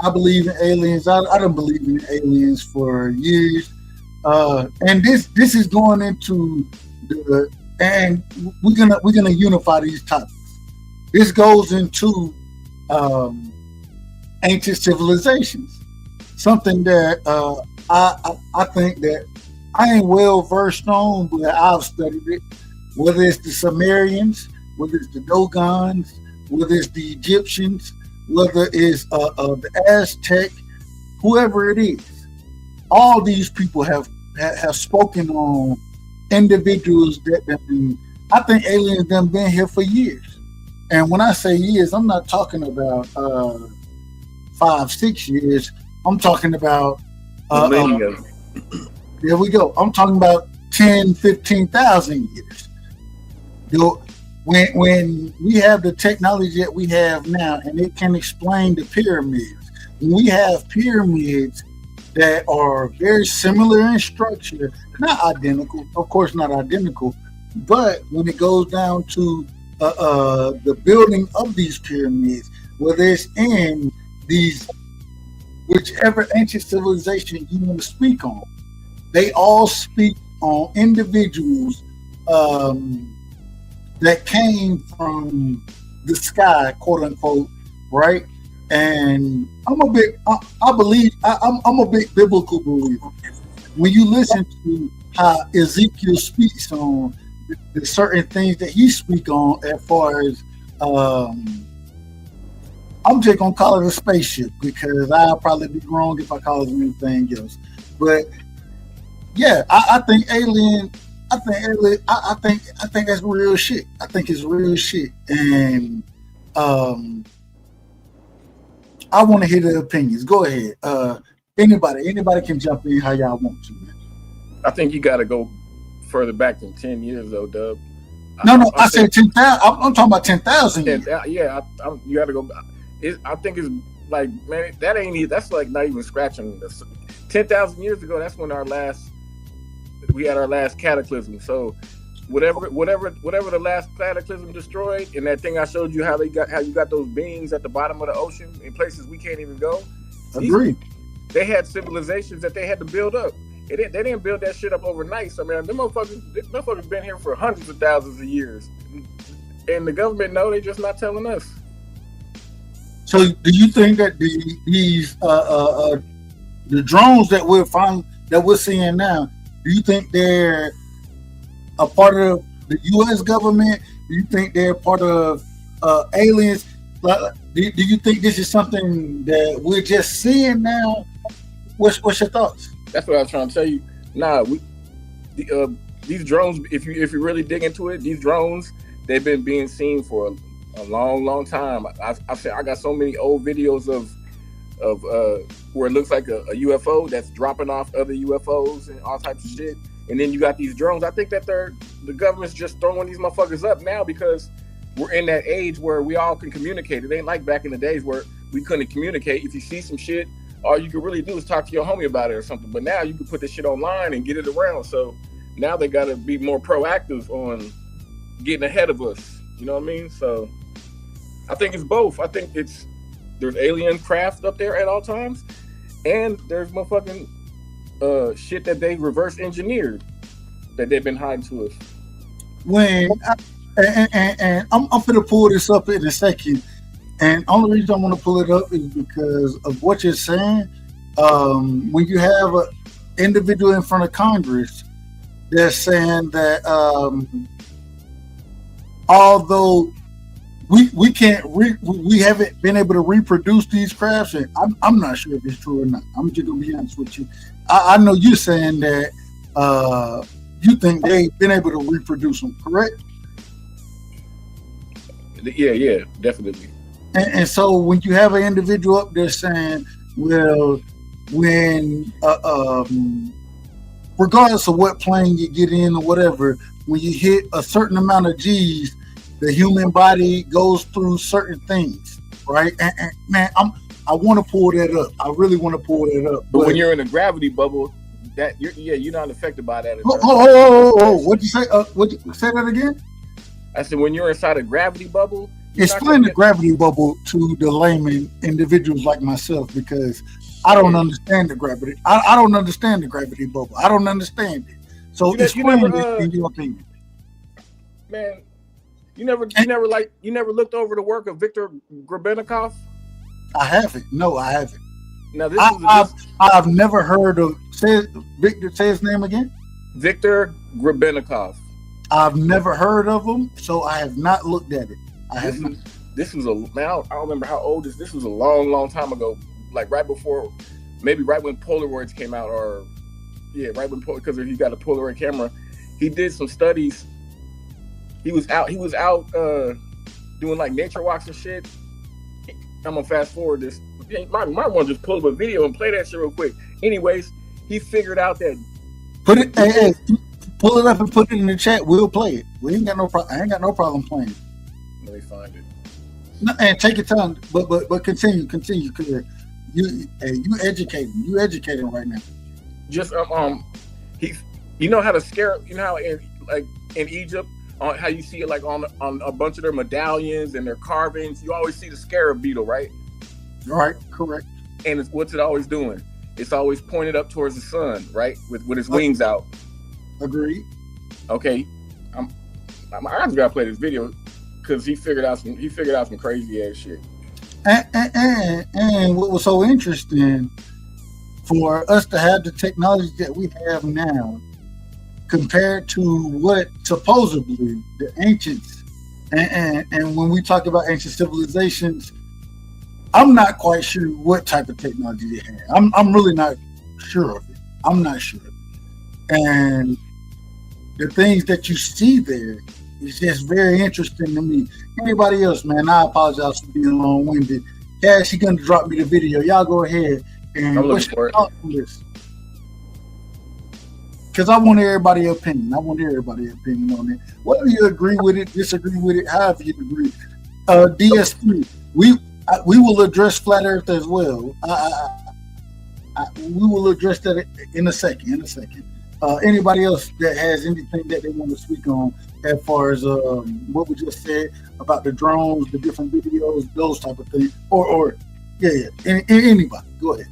[SPEAKER 9] I believe in aliens. I don't believe in aliens for years. And this is going into the, and we're gonna unify these topics. This goes into ancient civilizations. Something that I think that I ain't well versed on, but I've studied it. Whether it's the Sumerians, whether it's the Dogons, whether it's the Egyptians, whether it's the Aztec, whoever it is, all these people have spoken on individuals that I think aliens done been here for years. And when I say years, I'm not talking about 5-6 years. I'm talking about there we go. I'm talking about 10,000-15,000 years. You know, when we have the technology that we have now, and it can explain the pyramids. When we have pyramids that are very similar in structure, not identical, of course, not identical, but when it goes down to the building of these pyramids, whether it's in these whichever ancient civilization you want to speak on, they all speak on individuals that came from the sky, quote unquote, right? And I'm a big biblical believer. When you listen to how Ezekiel speaks on the certain things that he speak on, as far as I'm just gonna call it a spaceship because I'll probably be wrong if I call it anything else. But yeah, I think alien. I think that's real shit. I think it's real shit, and I want to hear the opinions. Go ahead. Anybody can jump in how y'all want to, man.
[SPEAKER 11] I think you got to go further back than 10 years, though, Dub.
[SPEAKER 9] No, I said 10,000. I'm talking about 10,000 years.
[SPEAKER 11] Yeah, you got to go. I think it's like, man, that's like not even scratching this. 10,000 years ago, that's when we had our last cataclysm. So whatever the last cataclysm destroyed, and that thing I showed you how you got those beings at the bottom of the ocean in places we can't even go.
[SPEAKER 9] Agreed.
[SPEAKER 11] They had civilizations that they had to build up. They didn't build that shit up overnight. So man, them motherfuckers been here for hundreds of thousands of years, and the government they just not telling us.
[SPEAKER 9] So do you think that these the drones that we're seeing now, do you think they're a part of the U.S. government? Do you think they're part of aliens? Do you think this is something that we're just seeing now? What's your thoughts?
[SPEAKER 11] That's what I was trying to tell you. Nah, these drones, if you really dig into it, these drones, they've been being seen for a long time. I got so many old videos of where it looks like a UFO that's dropping off other UFOs and all types of shit. And then you got these drones. I think that the government's just throwing these motherfuckers up now because we're in that age where we all can communicate. It ain't like back in the days where we couldn't communicate. If you see some shit, all you can really do is talk to your homie about it or something. But now you can put this shit online and get it around. So now they got to be more proactive on getting ahead of us. You know what I mean? So I think it's both. I think there's alien craft up there at all times, and there's motherfucking shit that they reverse engineered that they've been hiding to us.
[SPEAKER 9] When And I'm gonna pull this up in a second. And only reason I want to pull it up is because of what you're saying. When you have an individual in front of Congress that's saying that although we can't we haven't been able to reproduce these crafts, and I'm not sure if it's true or not. I'm just gonna be honest with you. I know you're saying that you think they've been able to reproduce them, correct?
[SPEAKER 11] Yeah, definitely.
[SPEAKER 9] And so when you have an individual up there saying, well, when regardless of what plane you get in or whatever, when you hit a certain amount of G's, the human body goes through certain things, right? And man, I want to pull that up. I really want to pull that up.
[SPEAKER 11] But when you're in a gravity bubble, you're not affected by that.
[SPEAKER 9] What'd you say? Say that again?
[SPEAKER 11] I said when you're inside a gravity bubble.
[SPEAKER 9] Explain the gravity bubble to the layman individuals like myself, because I don't understand the gravity. I don't understand the gravity bubble. I don't understand it. So explain it in your opinion.
[SPEAKER 11] Man, you never looked over the work of Victor Grabenikov?
[SPEAKER 9] I haven't. No, I haven't.
[SPEAKER 11] Now
[SPEAKER 9] I've never heard of. Victor, say his name again.
[SPEAKER 11] Victor Grabenikov.
[SPEAKER 9] I've never heard of him, so I have not looked at it.
[SPEAKER 11] This was I don't remember how old this was a long time ago, like right before, maybe right when Polaroids came out, or right when, because he got a Polaroid camera. He did some studies. He was out doing like nature walks and shit. I'm gonna fast forward this. Might want to just pull up a video and play that shit real quick. Anyways, he figured out that
[SPEAKER 9] pull it up and put it in the chat. We'll play it. I ain't got no problem playing it.
[SPEAKER 11] Let me find it.
[SPEAKER 9] No, and take your time, but continue, because you educating right now.
[SPEAKER 11] Just you know how to scare, you know how in Egypt, how you see it like on a bunch of their medallions and their carvings, you always see the scarab beetle, right?
[SPEAKER 9] Right, correct.
[SPEAKER 11] And what's it always doing? It's always pointed up towards the sun, right? With its wings out. Agreed. Okay, I just gotta play this video because he figured out some crazy ass shit.
[SPEAKER 9] And what was so interesting for us to have the technology that we have now compared to what supposedly the ancients and when we talk about ancient civilizations, I'm not quite sure what type of technology they had. I'm really not sure of it. I'm not sure of it. And the things that you see there is just very interesting to me. Anybody else, man, I apologize for being long-winded. Cash, he's gonna drop me the video. Y'all go ahead and what's your thoughts on this? Because I want everybody's opinion. I want everybody's opinion on it. Whether you agree with it, disagree with it, however you agree. DSP, we will address flat Earth as well. We will address that in a second. Anybody else that has anything that they want to speak on as far as what we just said about the drones, the different videos, those type of things, or anybody, go ahead.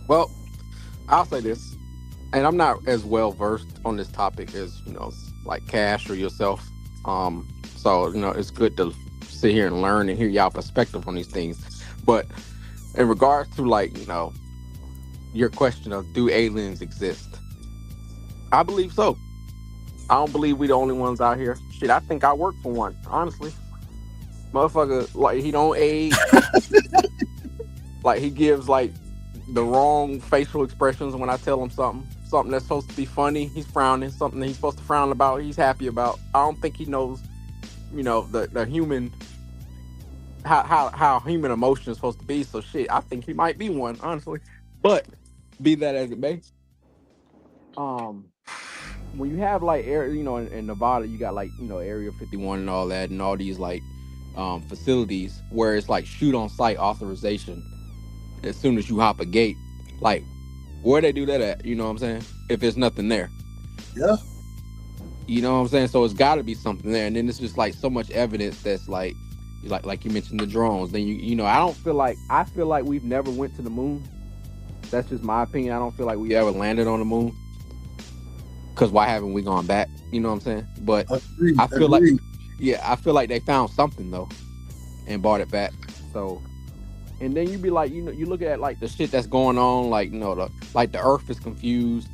[SPEAKER 12] Well, I'll say this, and I'm not as well versed on this topic as like Cash or yourself. So it's good to sit here and learn and hear y'all perspective on these things. But in regards to your question of do aliens exist? I believe so. I don't believe we the only ones out here. Shit, I think I work for one, honestly. Motherfucker, he don't age. He gives the wrong facial expressions when I tell him something that's supposed to be funny, he's frowning. Something that he's supposed to frown about, he's happy about. I don't think he knows, the human, how human emotion is supposed to be. So shit, I think he might be one, honestly. But be that as it may, when you have in Nevada, you got Area 51 and all that, and all these facilities where it's shoot on site authorization as soon as you hop a gate. Where they do that at? You know what I'm saying? If there's nothing there.
[SPEAKER 9] Yeah.
[SPEAKER 12] You know what I'm saying? So it's got to be something there, and then it's just so much evidence that's like you mentioned the drones. Then I feel like we've never went to the moon. That's just my opinion. I don't feel like we ever landed on the moon. because why haven't we gone back? You know what I'm saying? But
[SPEAKER 9] Agreed,
[SPEAKER 12] I feel
[SPEAKER 9] agreed.
[SPEAKER 12] I feel like they found something though and brought it back. So, and then you be like, you know, you look at like the shit that's going on, like, you know, the Earth is confused.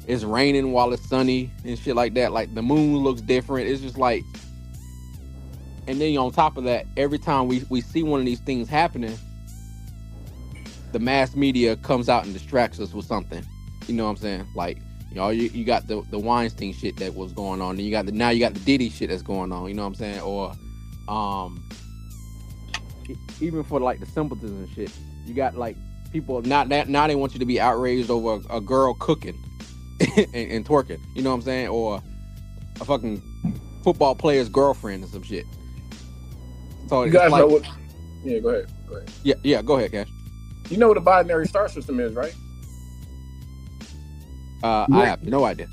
[SPEAKER 12] It's raining while it's sunny and shit like that. Like the moon looks different. It's just like, and then on top of that, every time we see one of these things happening, the mass media comes out and distracts us with something. You know what I'm saying? Like, you know, you got the Weinstein shit that was going on, and you got the Diddy shit that's going on. You know what I'm saying? Or, even for like the simpletons and shit, you got like people now they want you to be outraged over a girl cooking and twerking. You know what I'm saying? Or a fucking football player's girlfriend or some shit. So
[SPEAKER 11] you guys know what? Yeah, go ahead.
[SPEAKER 12] Yeah, go ahead, Cash.
[SPEAKER 11] You know what a binary star system is, right?
[SPEAKER 12] I have no idea.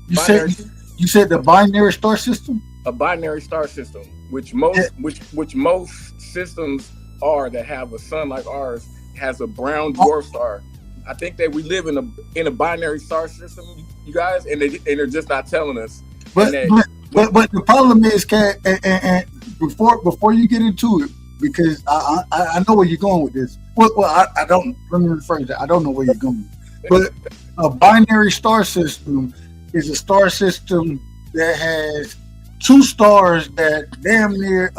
[SPEAKER 9] You said the binary star system?
[SPEAKER 11] A binary star system, which most systems are that have a sun like ours, has a brown dwarf star. I think that we live in a binary star system, you guys, and they're just not telling us.
[SPEAKER 9] But the problem is, Kat, and before you get into it, because I know where you're going with this. Well, I don't. Let me rephrase that. I don't know where you're going, but a binary star system is a star system that has two stars that damn near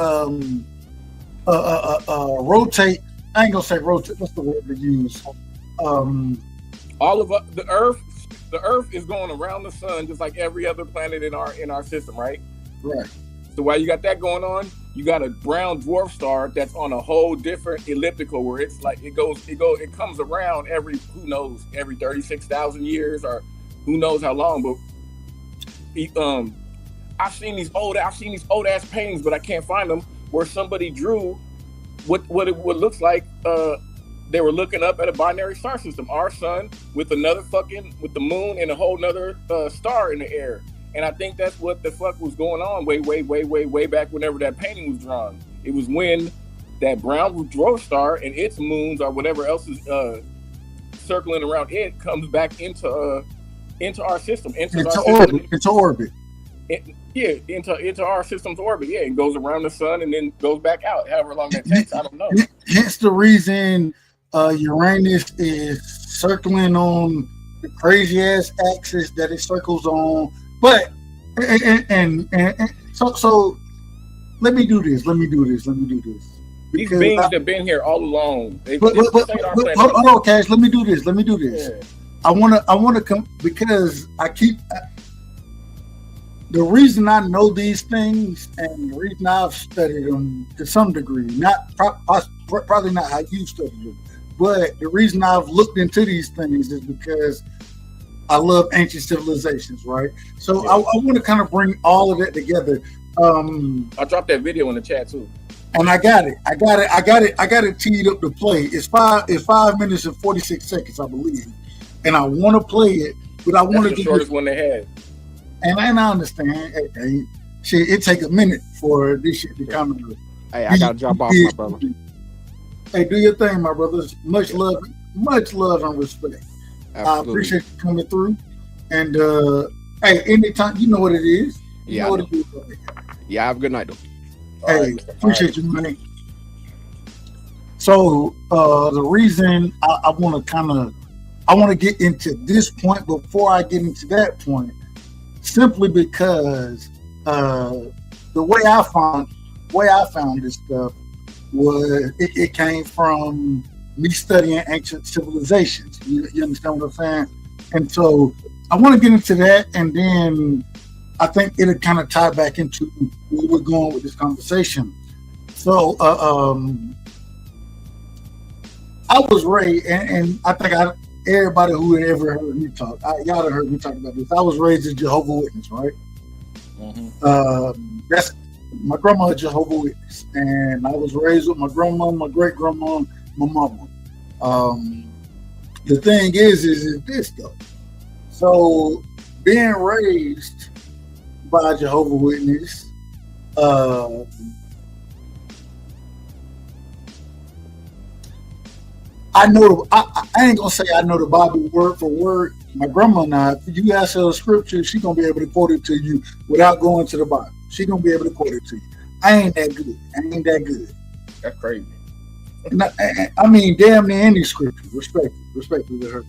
[SPEAKER 9] rotate. I ain't gonna say rotate. What's the word to use?
[SPEAKER 11] All of the Earth is going around the sun just like every other planet in our system, right?
[SPEAKER 9] Right.
[SPEAKER 11] So while you got that going on, you got a brown dwarf star that's on a whole different elliptical where it's like it comes around every 36,000 years or who knows how long. But I've seen these old ass paintings, but I can't find them where somebody drew what it looks like. They were looking up at a binary star system, our sun with the moon and a whole nother star in the air. And I think that's what the fuck was going on way back whenever that painting was drawn. It was when that brown dwarf star and its moons or whatever else is circling around it comes back into our system, into
[SPEAKER 9] orbit.
[SPEAKER 11] Into our system's orbit. Yeah, it goes around the sun and then goes back out. However long that takes, I don't know.
[SPEAKER 9] Hence the reason Uranus is circling on the crazy ass axis that it circles on. But so let me do this.
[SPEAKER 11] These beings have been here all along.
[SPEAKER 9] Hold on, Cash. Let me do this. Yeah. I want to come because the reason I know these things and the reason I've studied them to some degree, probably not how you studied them, but the reason I've looked into these things is because I love ancient civilizations, right? So I want to kind of bring all of that together.
[SPEAKER 11] I'll drop that video in the chat too.
[SPEAKER 9] And I got it teed up to play. It's 5 minutes and 46 seconds, I believe. And I want to play it, but I want to
[SPEAKER 11] the shortest one they had.
[SPEAKER 9] And I understand. Shit, it take a minute for this shit to come to.
[SPEAKER 12] Hey, I gotta drop off, my brother.
[SPEAKER 9] Hey, do your thing, my brothers. Much love and respect.
[SPEAKER 12] Absolutely.
[SPEAKER 9] I appreciate you coming through. And hey, anytime, you know what it is.
[SPEAKER 12] Yeah,
[SPEAKER 9] what it is.
[SPEAKER 12] Yeah, have a good night, though.
[SPEAKER 9] Hey, appreciate you, man. So the reason I want to get into this point before I get into that point, simply because the way I found this stuff was it came from me studying ancient civilizations. You understand what I'm saying? And so I want to get into that, and then I think it'll kind of tie back into where we're going with this conversation. So I was raised, and I think everybody who had ever heard me talk, y'all have heard me talk about this. I was raised as Jehovah's Witness, right? Mm-hmm. That's my grandma, a Jehovah's Witness, and I was raised with my grandma, my great grandma, my mama. The thing is this though. So being raised by a Jehovah's Witness, I know. I ain't gonna say I know the Bible word for word, My grandma now, if you ask her a scripture, she's going to be able to quote it to you without going to the Bible. She's going to be able to quote it to you. I ain't that good.
[SPEAKER 11] That's crazy.
[SPEAKER 9] I mean, damn near any scripture. Respectful to her.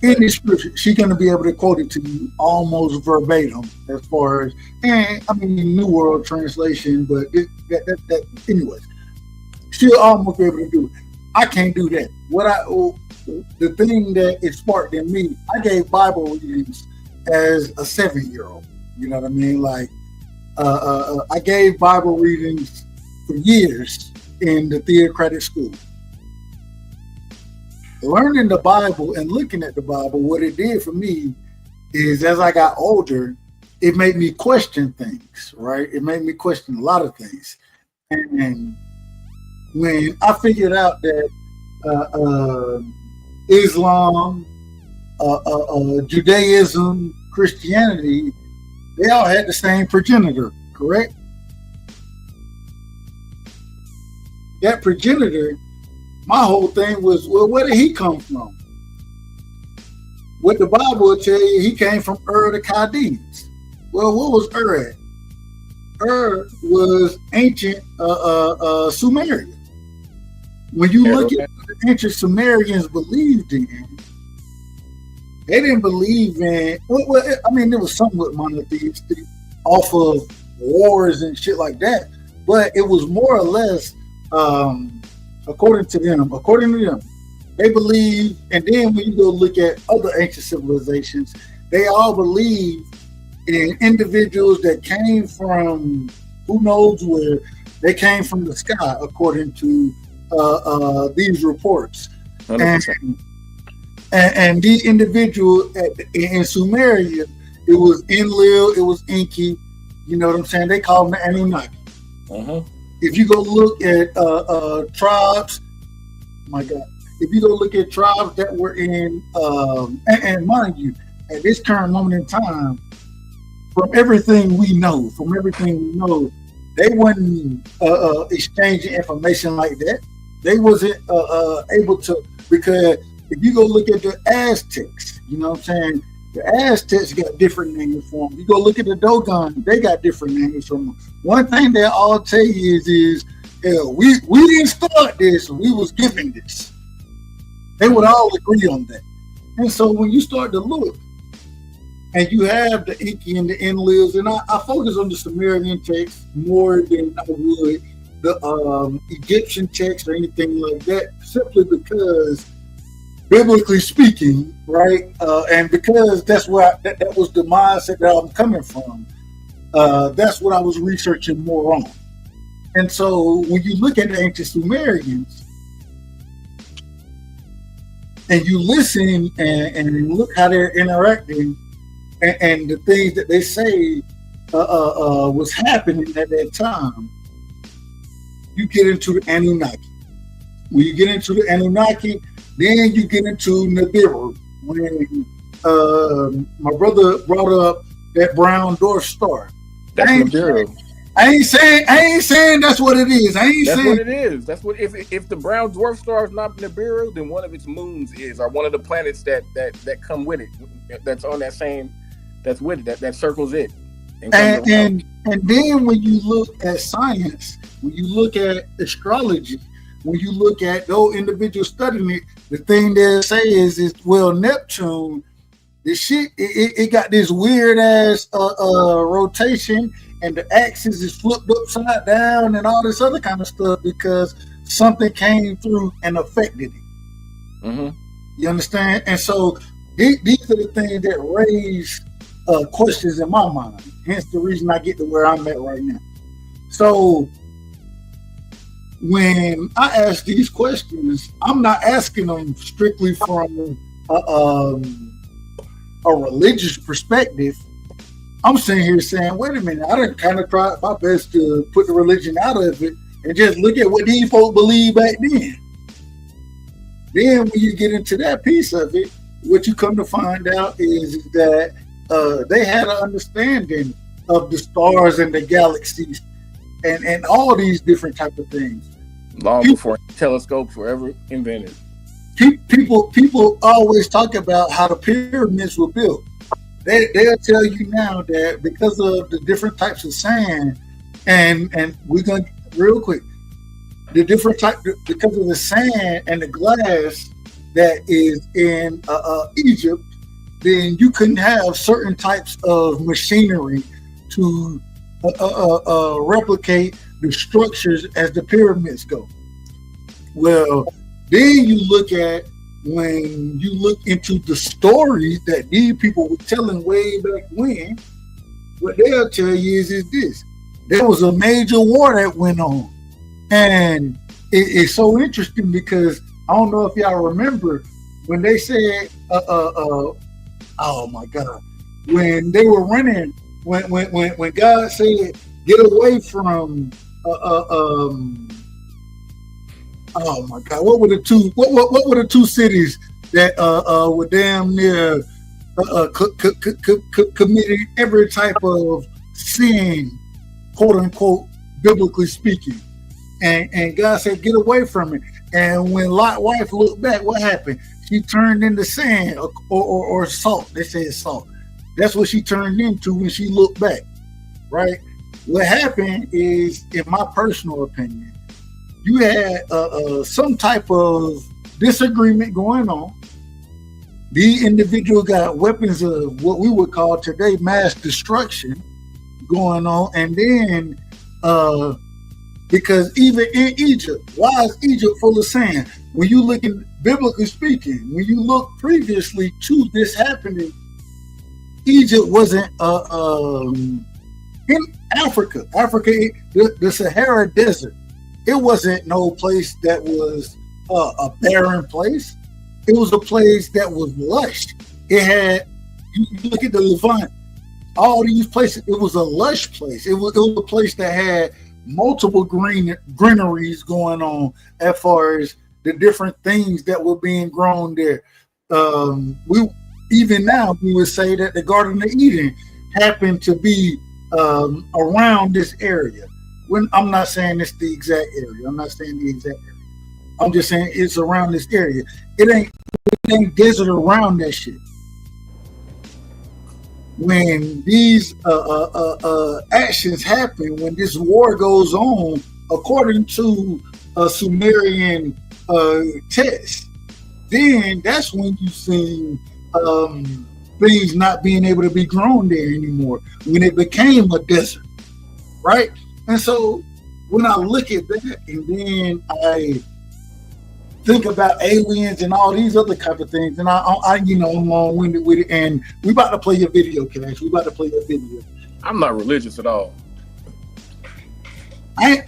[SPEAKER 9] Any scripture, she's going to be able to quote it to you almost verbatim as far as, New World Translation, but anyways, she'll almost be able to do it. I can't do that. The thing that it sparked in me, I gave Bible readings as a 7-year-old. You know what I mean? Like, I gave Bible readings for years in the theocratic school. Learning the Bible and looking at the Bible, what it did for me is, as I got older, it made me question things, right? It made me question a lot of things. And when I figured out that Islam, Judaism, Christianity, they all had the same progenitor, correct? That progenitor, my whole thing was, well, where did he come from? What the Bible will tell you, he came from Ur the Chaldeans. Well, what was Ur at? Ur was ancient Sumeria. When you look at what the ancient Sumerians believed in, they didn't believe in, there was somewhat monotheistic off of wars and shit like that, but it was more or less, according to them, they believe, and then when you go look at other ancient civilizations, they all believe in individuals that came from who knows where. They came from the sky, according to these reports. And these individuals in Sumeria, it was Enlil, it was Enki, you know what I'm saying? They call them the Anunnaki. If you go look at tribes, my God, if you go look at tribes that were in, and mind you, at this current moment in time, from everything we know, they wasn't exchanging information like that. They wasn't able to, because if you go look at the Aztecs, you know what I'm saying? The Aztecs got different names for them. You go look at the Dogon, they got different names for them. One thing they all tell you is we didn't start this, we was given this. They would all agree on that. And so when you start to look, and you have the Enki and the Enlils, and I focus on the Sumerian text more than I would the Egyptian text or anything like that, simply because, biblically speaking, right, and because that's where that was the mindset that I'm coming from. That's what I was researching more on. And so when you look at the ancient Sumerians, and you listen and look how they're interacting, and the things that they say was happening at that time, you get into the Anunnaki. When you get into the Anunnaki, then you get into Nibiru. When my brother brought up that brown dwarf star,
[SPEAKER 11] that's Nibiru.
[SPEAKER 9] I ain't saying that's what it is.
[SPEAKER 11] That's what it is. That's what if the brown dwarf star is not Nibiru, then one of its moons is, or one of the planets that come with it, that's on that same. That's with it. That circles it. And
[SPEAKER 9] then when you look at science, when you look at astrology, when you look at those individuals studying it, the thing they say is well, Neptune, the shit, it got this weird ass rotation, and the axis is flipped upside down and all this other kind of stuff because something came through and affected it. You understand? And so these are the things that raise questions in my mind. Hence the reason I get to where I'm at right now. So when I ask these questions, I'm not asking them strictly from a religious perspective. I'm sitting here saying, wait a minute, I done kind of tried my best to put the religion out of it and just look at what these folks believe back then. Then when you get into that piece of it, what you come to find out is that they had an understanding of the stars and the galaxies and all these different type of things.
[SPEAKER 11] Long before telescopes were ever invented.
[SPEAKER 9] people always talk about how the pyramids were built. They'll tell you now that because of the different types of sand, and we're going to real quick, the different type because of the sand and the glass that is in Egypt, then you couldn't have certain types of machinery to replicate the structures as the pyramids go. Well, then you look at when you look into the stories that these people were telling way back when, what they'll tell you is this. There was a major war that went on. And it's so interesting because I don't know if y'all remember when they said, oh my God, when they were running, when God said, get away from, oh my God, what were the two cities that were damn near committed every type of sin, quote unquote, biblically speaking? And God said, get away from it. And when Lot's wife looked back, what happened? She turned into sand or salt. They say it's salt. That's what she turned into when she looked back, right? What happened is, in my personal opinion, you had some type of disagreement going on. The individual got weapons of what we would call today mass destruction going on. And then, because even in Egypt, why is Egypt full of sand? When you look in, biblically speaking, when you look previously to this happening, Egypt wasn't in Africa. The Sahara Desert, it wasn't no place that was a barren place. It was a place that was lush. It had, you look at the Levant, all these places, it was a lush place. It was a place that had multiple greeneries going on as far as the different things that were being grown there. Even now, we would say that the Garden of Eden happened to be around this area. I'm not saying it's the exact area. I'm not saying the exact area. I'm just saying it's around this area. It ain't desert around that shit. When these actions happen, when this war goes on, according to a Sumerian text, then that's when you see things not being able to be grown there anymore, when it became a desert, right? And so when I look at that, and then I think about aliens and all these other type of things, and I'm long-winded with it, and we about to play your video, Cash. We about to play your video.
[SPEAKER 11] I'm not religious at all.
[SPEAKER 9] I'm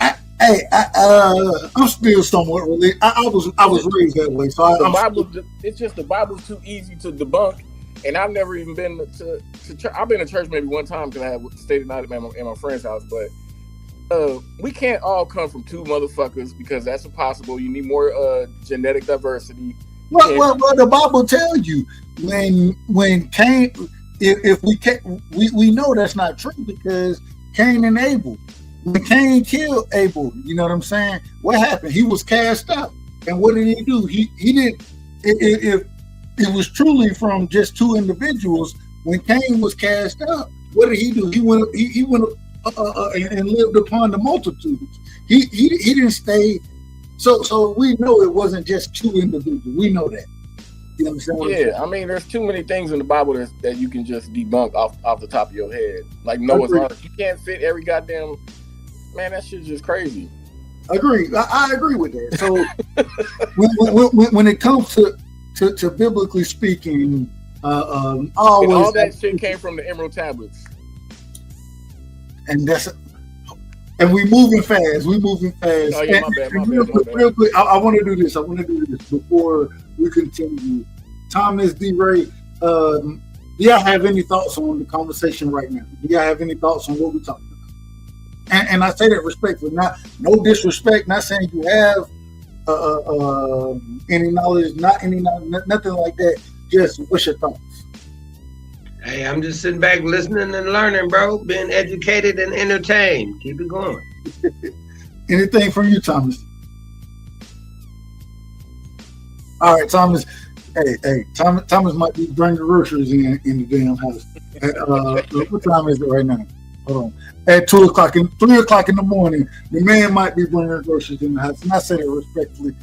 [SPEAKER 9] still somewhat religious. I was raised that way, so
[SPEAKER 11] the Bible's too easy to debunk, and I've never even been to church. I've been to church maybe one time because I had stayed the night at my friend's house, but we can't all come from two motherfuckers because that's impossible. You need more genetic diversity.
[SPEAKER 9] Well, the Bible tells you when Cain, we know that's not true because Cain and Abel. When Cain killed Abel, you know what I'm saying? What happened? He was cast out, and what did he do? He did. If it was truly from just two individuals, when Cain was cast out, what did he do? He went and lived upon the multitudes. He didn't stay. So we know it wasn't just two individuals. We know that. You understand what I'm saying?
[SPEAKER 11] I mean, there's too many things in the Bible that you can just debunk off the top of your head. Like Noah's Ark. You can't fit every goddamn, man, that shit's just crazy.
[SPEAKER 9] Agree. I agree with that. So when it comes to biblically speaking,
[SPEAKER 11] all that shit came from the Emerald Tablets.
[SPEAKER 9] And we moving fast.
[SPEAKER 11] Oh yeah, my bad.
[SPEAKER 9] Real quick, I want to do this. Before we continue. Thomas D. Ray, do y'all have any thoughts on the conversation right now? Do y'all have any thoughts on what we're talking about? And I say that respectfully, no disrespect, not saying you have any knowledge, nothing like that. Just what's your thoughts?
[SPEAKER 10] Hey, I'm just sitting back listening and learning, bro. Being educated and entertained. Keep it going.
[SPEAKER 9] Anything from you, Thomas? All right, Thomas. Hey, Thomas might be bringing groceries in the damn house. What time is it right now? Hold on. At 3 o'clock in the morning, the man might be bringing groceries in the house. And I say that respectfully.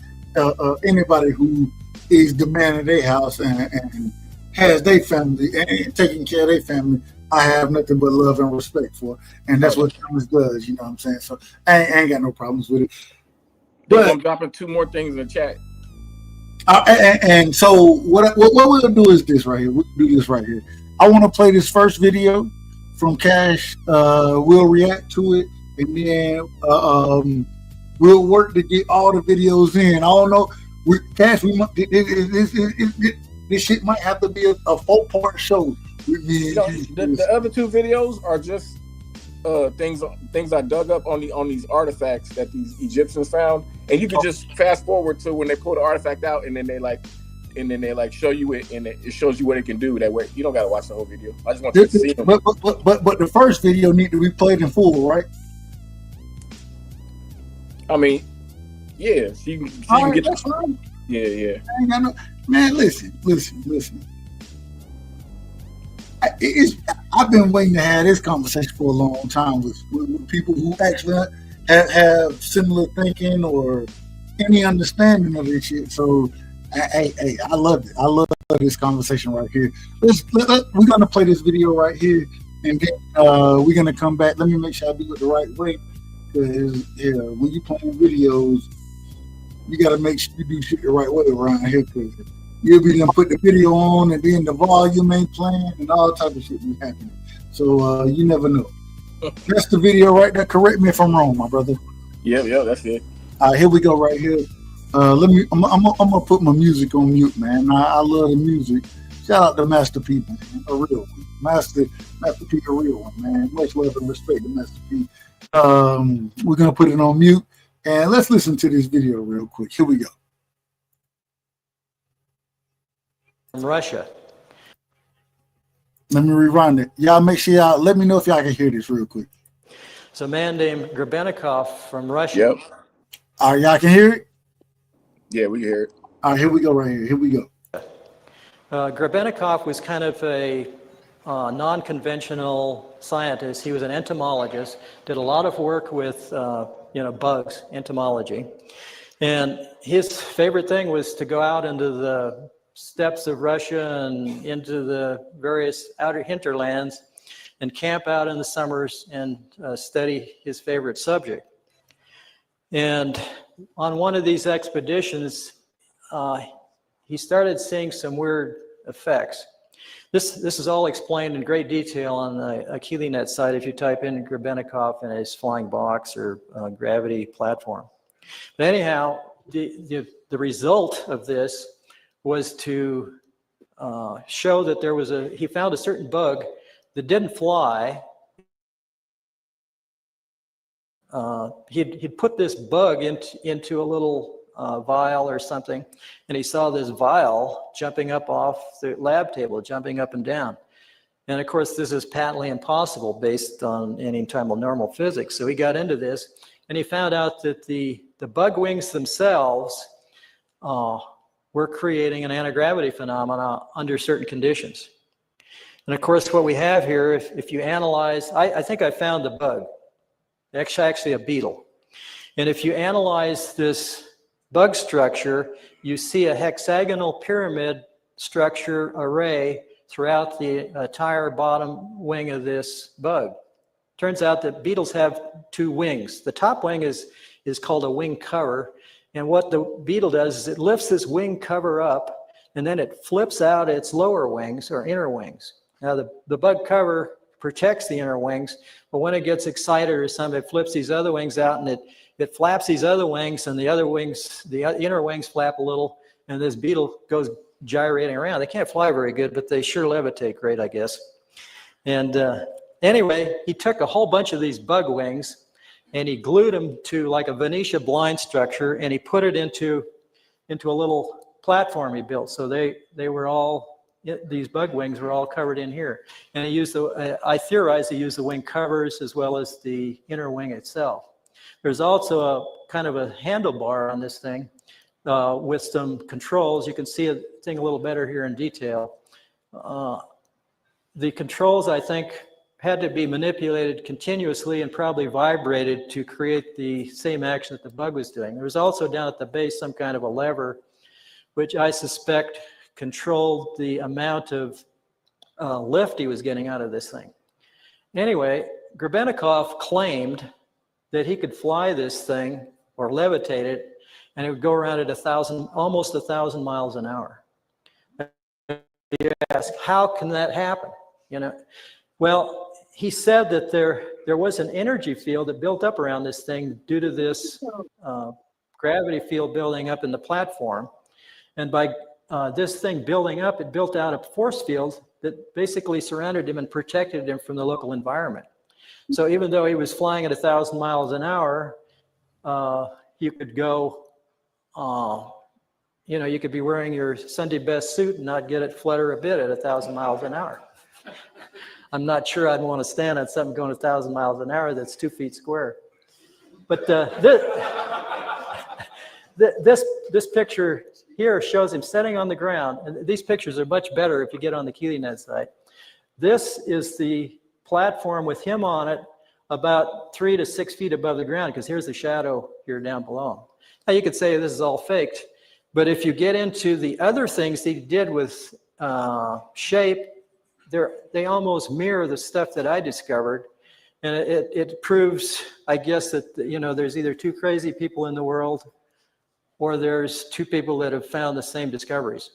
[SPEAKER 9] Anybody who is demanding their house and has their family and taking care of their family, I have nothing but love and respect for. And that's what Thomas does, you know what I'm saying? So I ain't got no problems with it.
[SPEAKER 11] But I'm dropping 2 more things in the chat.
[SPEAKER 9] And so what we'll do is this right here. We'll do this right here. I want to play this first video from Cash. We'll react to it, and then we'll work to get all the videos in. I don't know. Cash, this shit might have to be a 4-part show.
[SPEAKER 11] The other 2 videos are just things I dug up on these artifacts that these Egyptians found, and you can just fast forward to when they pull the artifact out, and then they show you it, and it shows you what it can do. That way, you don't gotta watch the whole video. I just want you to see them.
[SPEAKER 9] But the first video need to be played in full, right?
[SPEAKER 11] I mean, yeah. So you can get
[SPEAKER 9] that's fine.
[SPEAKER 11] Yeah.
[SPEAKER 9] I ain't got no, man, listen. I've been waiting to have this conversation for a long time with people who actually have similar thinking or any understanding of this shit. So, I love it. I love this conversation right here. We're gonna play this video right here, and then we're gonna come back. Let me make sure I do it the right way, because when you playing videos, you gotta make sure you do shit the right way around here, because you'll be gonna put the video on and then the volume ain't playing and all type of shit be happening. So you never know. That's the video right there. Correct me if I'm wrong, my brother.
[SPEAKER 11] Yeah, that's it.
[SPEAKER 9] All right, here we go right here. I'm gonna put my music on mute, man. I love the music. Shout out to Master P, man, a real one. Master P, a real one, man. Much love and respect to Master P. We're gonna put it on mute and let's listen to this video real quick. Here we go.
[SPEAKER 14] From Russia.
[SPEAKER 9] Let me rewind it. Y'all make sure y'all let me know if y'all can hear this real quick.
[SPEAKER 14] It's a man named Grebennikov from Russia.
[SPEAKER 11] Yep.
[SPEAKER 9] All right, y'all can hear it?
[SPEAKER 11] Yeah, we can hear it.
[SPEAKER 9] All right, here we go right here. Here we go.
[SPEAKER 14] Grebennikov was kind of a non-conventional scientist. He was an entomologist, did a lot of work with bugs, entomology. And his favorite thing was to go out into the steppes of Russia and into the various outer hinterlands and camp out in the summers and study his favorite subject. And on one of these expeditions, he started seeing some weird effects. This is all explained in great detail on the AchilleNet site if you type in Grebennikov and his flying box or gravity platform. But anyhow, the result of this was to show that he found a certain bug that didn't fly. He'd put this bug into a little vial or something, and he saw this vial jumping up off the lab table, jumping up and down. And of course, this is patently impossible based on any type of normal physics. So he got into this, and he found out that the bug wings themselves were creating an anti-gravity phenomena under certain conditions. And of course, what we have here, if you analyze, I think I found the bug. Actually a beetle. And if you analyze this bug structure, you see a hexagonal pyramid structure array throughout the entire bottom wing of this bug. Turns out that beetles have 2 wings. The top wing is called a wing cover. And what the beetle does is it lifts this wing cover up, and then it flips out its lower wings or inner wings. Now the bug cover protects the inner wings, but when it gets excited or something, it flips these other wings out, and it flaps these other wings, and the inner wings flap a little, and this beetle goes gyrating around. They can't fly very good, but they sure levitate great, I guess. And anyway, he took a whole bunch of these bug wings, and he glued them to like a Venetia blind structure, and he put it into a little platform he built. So they were all, these bug wings were all covered in here. And he used I theorize he used the wing covers as well as the inner wing itself. There's also a kind of a handlebar on this thing with some controls. You can see a thing a little better here in detail. The controls, I think, had to be manipulated continuously and probably vibrated to create the same action that the bug was doing. There was also down at the base some kind of a lever, which I suspect controlled the amount of lift he was getting out of this thing. Anyway, Grebennikov claimed that he could fly this thing or levitate it, and it would go around at almost 1,000 miles an hour. You ask, how can that happen? You know, well, he said that there was an energy field that built up around this thing due to this gravity field building up in the platform, and by this thing building up, it built out a force field that basically surrounded him and protected him from the local environment. So even though he was flying at 1,000 miles an hour, you could go, you know, you could be wearing your Sunday best suit and not get it flutter a bit at 1,000 miles an hour. I'm not sure I'd want to stand on something going 1,000 miles an hour that's 2 feet square. But this picture here shows him sitting on the ground. And these pictures are much better if you get on the KeelyNet site. This is the platform with him on it about 3 to 6 feet above the ground, because here's the shadow here down below. Now you could say this is all faked, but if you get into the other things he did with shape, they almost mirror the stuff that I discovered. And it proves, I guess, that, you know, there's either two crazy people in the world or there's two people that have found the same discoveries.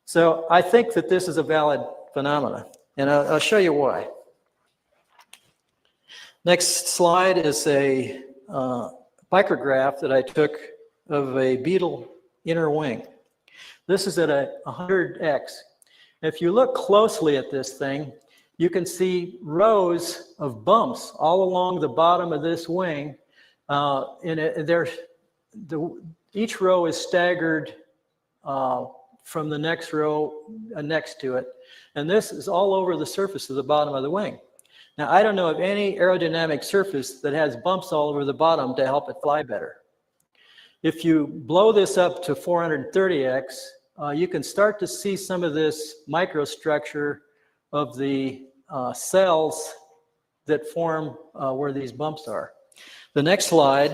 [SPEAKER 14] So I think that this is a valid phenomena, and I'll show you why. Next slide is a micrograph that I took of a beetle inner wing. This is at 100x. If you look closely at this thing, you can see rows of bumps all along the bottom of this wing. Each row is staggered from the next row next to it. And this is all over the surface of the bottom of the wing. Now, I don't know of any aerodynamic surface that has bumps all over the bottom to help it fly better. If you blow this up to 430x, you can start to see some of this microstructure of the cells that form where these bumps are. The next slide,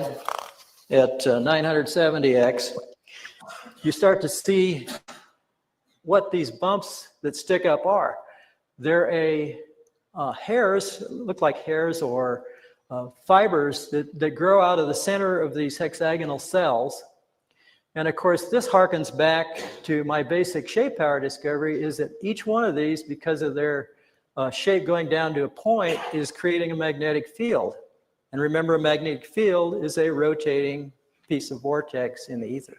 [SPEAKER 14] at 970x, you start to see what these bumps that stick up are. They're hairs, look like hairs or fibers that grow out of the center of these hexagonal cells. And of course, this harkens back to my basic shape power discovery, is that each one of these, because of their shape going down to a point, is creating a magnetic field. And remember, a magnetic field is a rotating piece of vortex in the ether.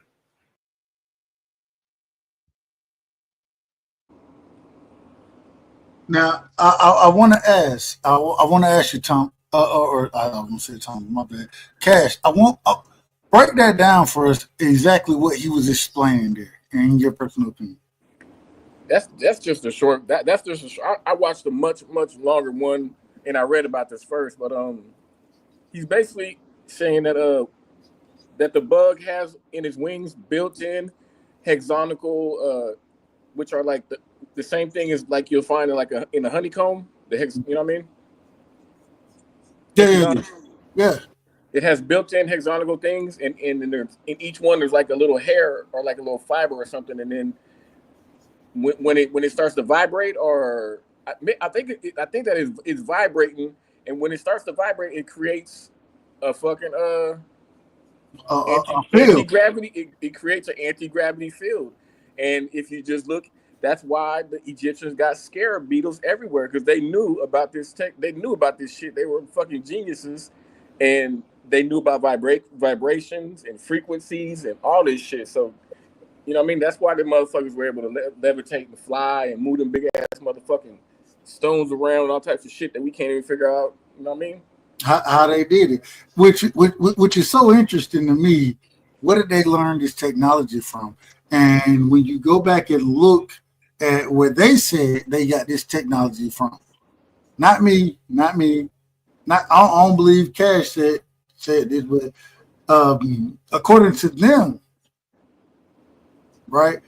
[SPEAKER 9] Now, I want to ask. I want to ask you, Tom, or I don't say Tom. My bad. Cash. I want break that down for us. Exactly what he was explaining there, in your personal opinion.
[SPEAKER 11] That's just a short. That's just a short. I watched a much longer one, and I read about this first. But he's basically saying that that the bug has in his wings built-in hexagonal, which are like the same thing as like you'll find in a honeycomb. You know what I mean?
[SPEAKER 9] Yeah.
[SPEAKER 11] It has built-in hexagonal things, and in each one there's like a little hair or like a little fiber or something, and then when it starts to vibrate, or I think that it's vibrating, and when it starts to vibrate, it creates a fucking anti-gravity. It creates an anti-gravity field, and if you just look, that's why the Egyptians got scarab beetles everywhere, because they knew about this They knew about this shit. They were fucking geniuses, and they knew about vibrations and frequencies and all this shit. So, you know what I mean? That's why the motherfuckers were able to levitate and fly and move them big ass motherfucking stones around and all types of shit that we can't even figure out. You know what I mean?
[SPEAKER 9] How they did it, which is so interesting to me. Where did they learn this technology from? And when you go back and look at where they said they got this technology from, not me. I don't believe Cash said this, but according to them, right?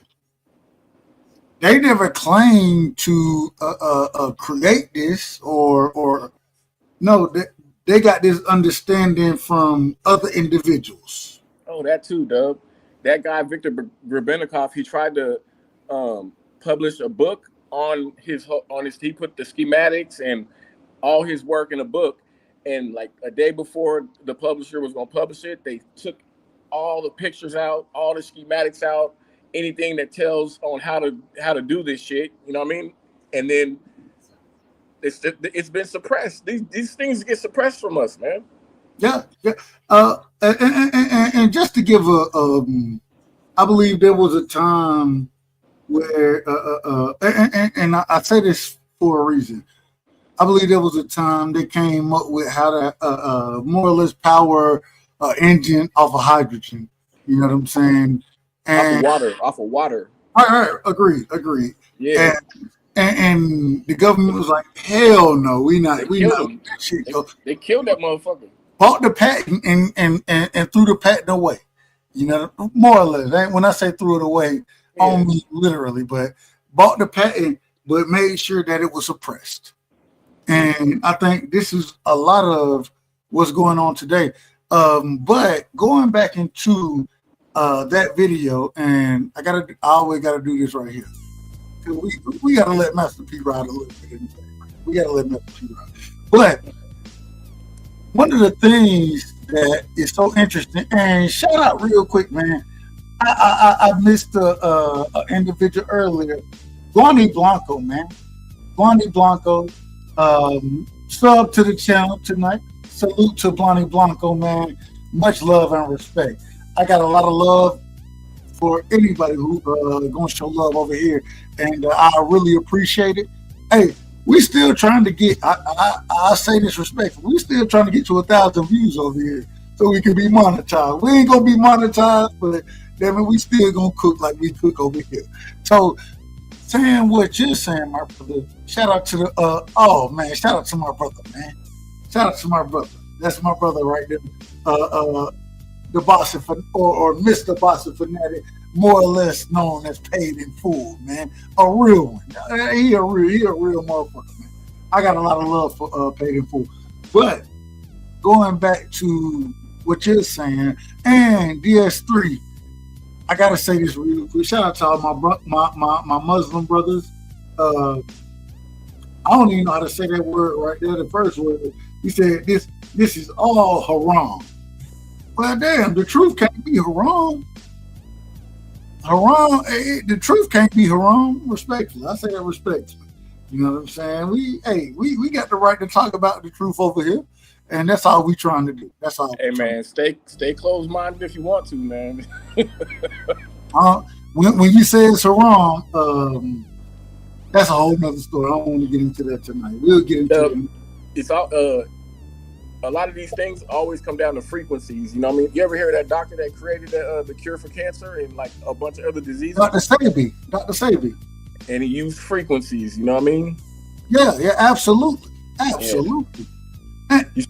[SPEAKER 9] They never claimed to create this or no. They got this understanding from other individuals.
[SPEAKER 11] Oh, that too, Dub. That guy Victor Grebennikov, he tried to publish a book on his. He put the schematics and all his work in a book, and like a day before the publisher was going to publish it, they took all the pictures out, all the schematics out, anything that tells on how to do this shit. You know what I mean? And then it's been suppressed. These things get suppressed from us, man.
[SPEAKER 9] Yeah. And just to give I believe there was a time where, and I say this for a reason. I believe there was a time they came up with how to more or less power engine off of hydrogen. You know what I'm saying? And
[SPEAKER 11] Off of water.
[SPEAKER 9] All right, agreed.
[SPEAKER 11] Yeah.
[SPEAKER 9] And the government was like, hell no, we not that shit.
[SPEAKER 11] They killed that motherfucker.
[SPEAKER 9] Bought the patent and threw the patent away. You know, more or less. When I say threw it away, I don't mean literally, but bought the patent, but made sure that it was suppressed. And I think this is a lot of what's going on today. But going back into that video, and I always gotta do this right here. We gotta let Master P ride a little bit. We gotta let Master P ride. But one of the things that is so interesting, and shout out real quick, man. I missed an individual earlier, Blondie Blanco, man. Blondie Blanco, sub to the channel tonight. Salute to Blondie Blanco, man. Much love and respect. I got a lot of love for anybody who gonna show love over here, and I really appreciate it. Hey, we still trying to get. I say this respectfully. We still trying to get to 1,000 views over here, so we can be monetized. We ain't gonna be monetized, but damn it, we still gonna cook like we cook over here. So, saying what you're saying, my brother. Shout out to the. Oh man, shout out to my brother, man. Shout out to my brother. That's my brother right there. The Boston or Mr. Boston Fanatic, more or less known as Paid in Full, man. A real one. He a real motherfucker, man. I got a lot of love for Paid in Full. But going back to what you're saying, and DS3, I gotta say this real quick. Shout out to all my Muslim brothers. I don't even know how to say that word right there. The first word, he said this is all haram. Well, damn, the truth can't be haram. The truth can't be haram. Respectfully, I say that respectfully. You know what I'm saying? We got the right to talk about the truth over here, and that's all we trying to do. That's all.
[SPEAKER 11] Hey man, stay closed-minded if you want to, man.
[SPEAKER 9] When you say it's haram, that's a whole nother story. I don't want to get into that tonight. We'll get into it.
[SPEAKER 11] It's all. A lot of these things always come down to frequencies. You know what I mean? You ever hear of that doctor that created the cure for cancer and like a bunch of other diseases?
[SPEAKER 9] Dr. Sebi.
[SPEAKER 11] And he used frequencies. You know what I mean?
[SPEAKER 9] Yeah, absolutely. Yeah.
[SPEAKER 11] You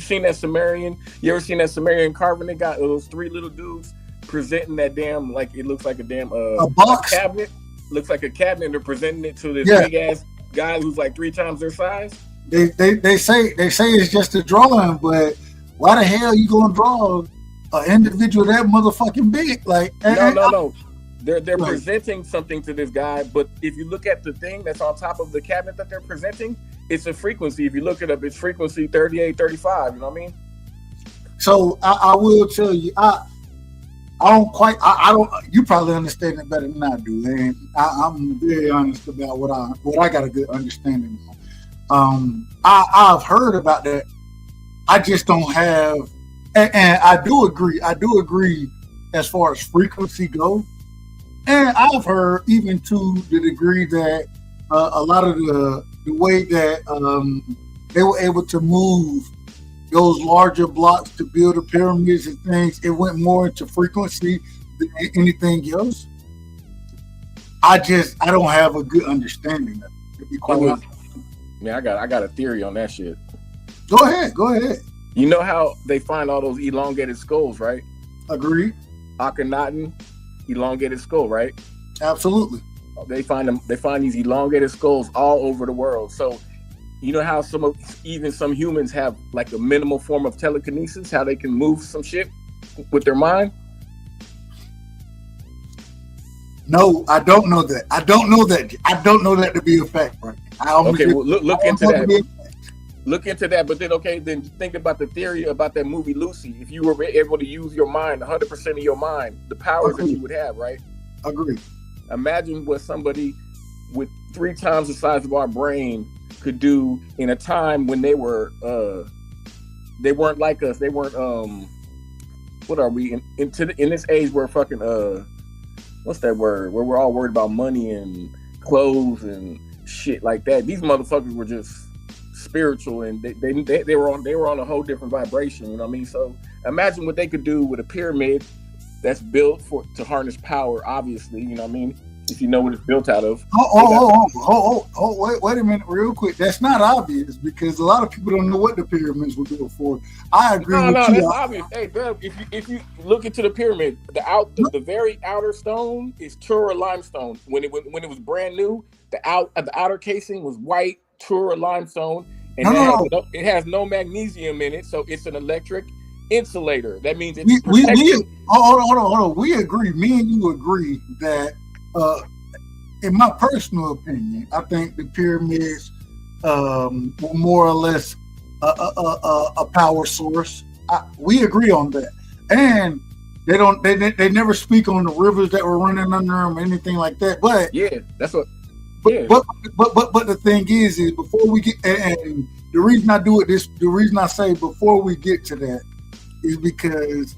[SPEAKER 11] seen that Sumerian? You ever seen that Sumerian carving? They got those three little dudes presenting that damn, like it looks like a damn
[SPEAKER 9] a box
[SPEAKER 11] cabinet. Looks like a cabinet. And they're presenting it to this big ass guy who's like 3 times their size.
[SPEAKER 9] They say it's just a drawing, but why the hell you gonna draw an individual that motherfucking big? Like
[SPEAKER 11] no. They're presenting something to this guy, but if you look at the thing that's on top of the cabinet that they're presenting, it's a frequency. If you look it up, it's frequency 3835. You know what I mean? So
[SPEAKER 9] I will tell you, I don't. You probably understand it better than I do, and I'm very honest about what I got a good understanding of. I've heard about that. I just don't have, and I do agree as far as frequency goes. And I've heard even to the degree that a lot of the way that they were able to move those larger blocks to build the pyramids and things, it went more into frequency than anything else. I don't have a good understanding of it, to be quite honest.
[SPEAKER 11] Man, I got a theory on that shit.
[SPEAKER 9] Go ahead.
[SPEAKER 11] You know how they find all those elongated skulls, right?
[SPEAKER 9] Agreed.
[SPEAKER 11] Akhenaten, elongated skull, right?
[SPEAKER 9] Absolutely.
[SPEAKER 11] They find these elongated skulls all over the world. So you know how even some humans have like a minimal form of telekinesis, how they can move some shit with their mind?
[SPEAKER 9] No, I don't know that. I don't know that to be a fact, right?
[SPEAKER 11] Okay, well, look into that. Look into that, but then think about the theory about that movie Lucy. If you were able to use your mind, 100% of your mind, the powers that you would have, right?
[SPEAKER 9] Agree.
[SPEAKER 11] Imagine what somebody with 3 times the size of our brain could do in a time when they weren't like us. They weren't what are we in this age where fucking what's that word? Where we're all worried about money and clothes and shit like that. These motherfuckers were just spiritual, and they were on a whole different vibration. You know what I mean? So imagine what they could do with a pyramid that's built to harness power. Obviously, you know what I mean? If you know what it's built out of.
[SPEAKER 9] Wait a minute, real quick. That's not obvious because a lot of people don't know what the pyramids were built for. I agree with you.
[SPEAKER 11] No, that's obvious. Hey, Dub, if you look into the pyramid, the very outer stone is Tura limestone. When it was brand new, the outer casing was white Tura limestone, and it has no magnesium in it, so it's an electric insulator. That means it's
[SPEAKER 9] hold on. We agree. Me and you agree that. In my personal opinion, I think the pyramids were more or less a power source. We agree on that, and they never speak on the rivers that were running under them or anything like that. But
[SPEAKER 11] yeah, that's what.
[SPEAKER 9] Yeah. But the thing is before we get, and the reason I do it the reason I say before we get to that is because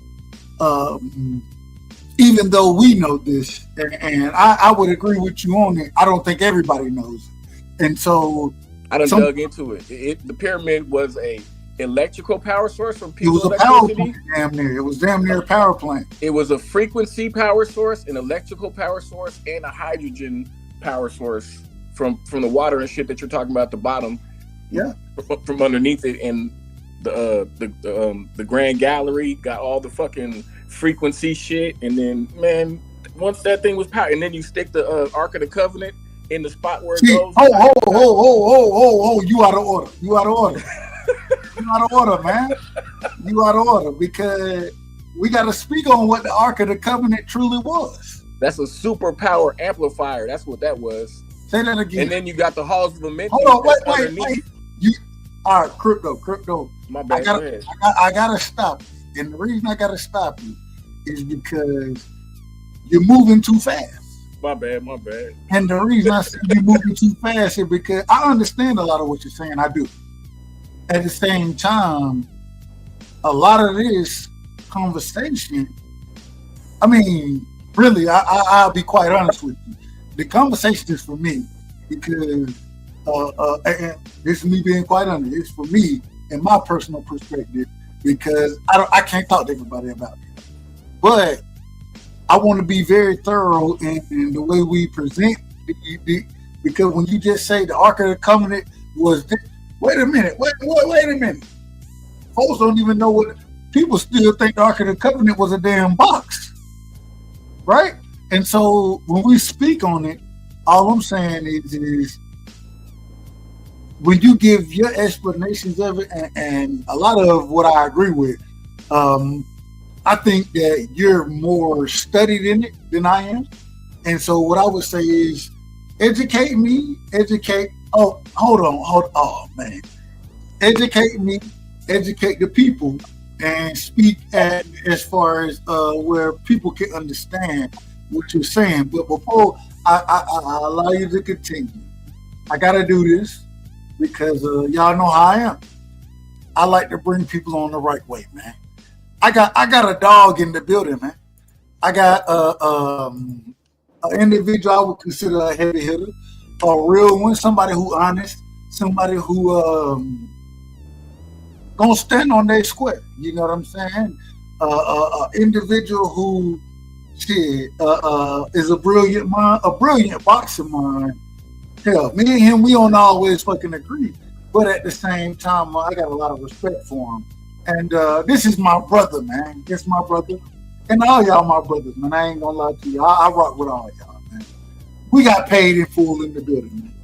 [SPEAKER 9] even though we know this, and I would agree with you on it, I don't think everybody knows it. And so
[SPEAKER 11] I done dug into it. The pyramid was a electrical power source from people's
[SPEAKER 9] electricity. It was damn near a power plant.
[SPEAKER 11] It was a frequency power source, an electrical power source, and a hydrogen power source from the water and shit that you're talking about at the bottom.
[SPEAKER 9] Yeah.
[SPEAKER 11] From underneath it, and the Grand Gallery got all the fucking frequency shit, and then once that thing was powered, and then you stick the Ark of the Covenant in the spot where it goes.
[SPEAKER 9] You out of order. You out of order, man. You out of order because we got to speak on what the Ark of the Covenant truly was.
[SPEAKER 11] That's a superpower amplifier. That's what that was.
[SPEAKER 9] Say that again.
[SPEAKER 11] And then you got the halls of lament.
[SPEAKER 9] Hold on, wait. All right, crypto.
[SPEAKER 11] My bad.
[SPEAKER 9] I gotta stop you. And the reason I gotta stop you is because you're moving too fast.
[SPEAKER 11] My bad.
[SPEAKER 9] And the reason I say you're moving too fast is because I understand a lot of what you're saying. I do. At the same time, a lot of this conversation, I mean, really, I'll be quite honest with you. The conversation is for me because, and this is me being quite honest, it's for me in my personal perspective because I can't talk to everybody about it. But I want to be very thorough in the way we present because when you just say the Ark of the Covenant was this, wait a minute. Folks don't even know what people still think the Ark of the Covenant was a damn box, right? And so when we speak on it, all I'm saying is when you give your explanations of it, and a lot of what I agree with, I think that you're more studied in it than I am. And so what I would say is educate me. Educate the people and speak as far as where people can understand what you're saying. But before I allow you to continue, I got to do this because y'all know how I am. I like to bring people on the right way, man. I got a dog in the building, man. I got an individual I would consider a heavy hitter, a real one, somebody who honest, somebody who gonna stand on their square. You know what I'm saying? Individual who is a brilliant mind, a brilliant boxing mind. Hell, me and him, we don't always fucking agree, but at the same time, I got a lot of respect for him. And this is my brother, man. This is my brother. And all y'all my brothers, man. I ain't gonna lie to you. I rock with all y'all, man. We got paid in full in the building, man.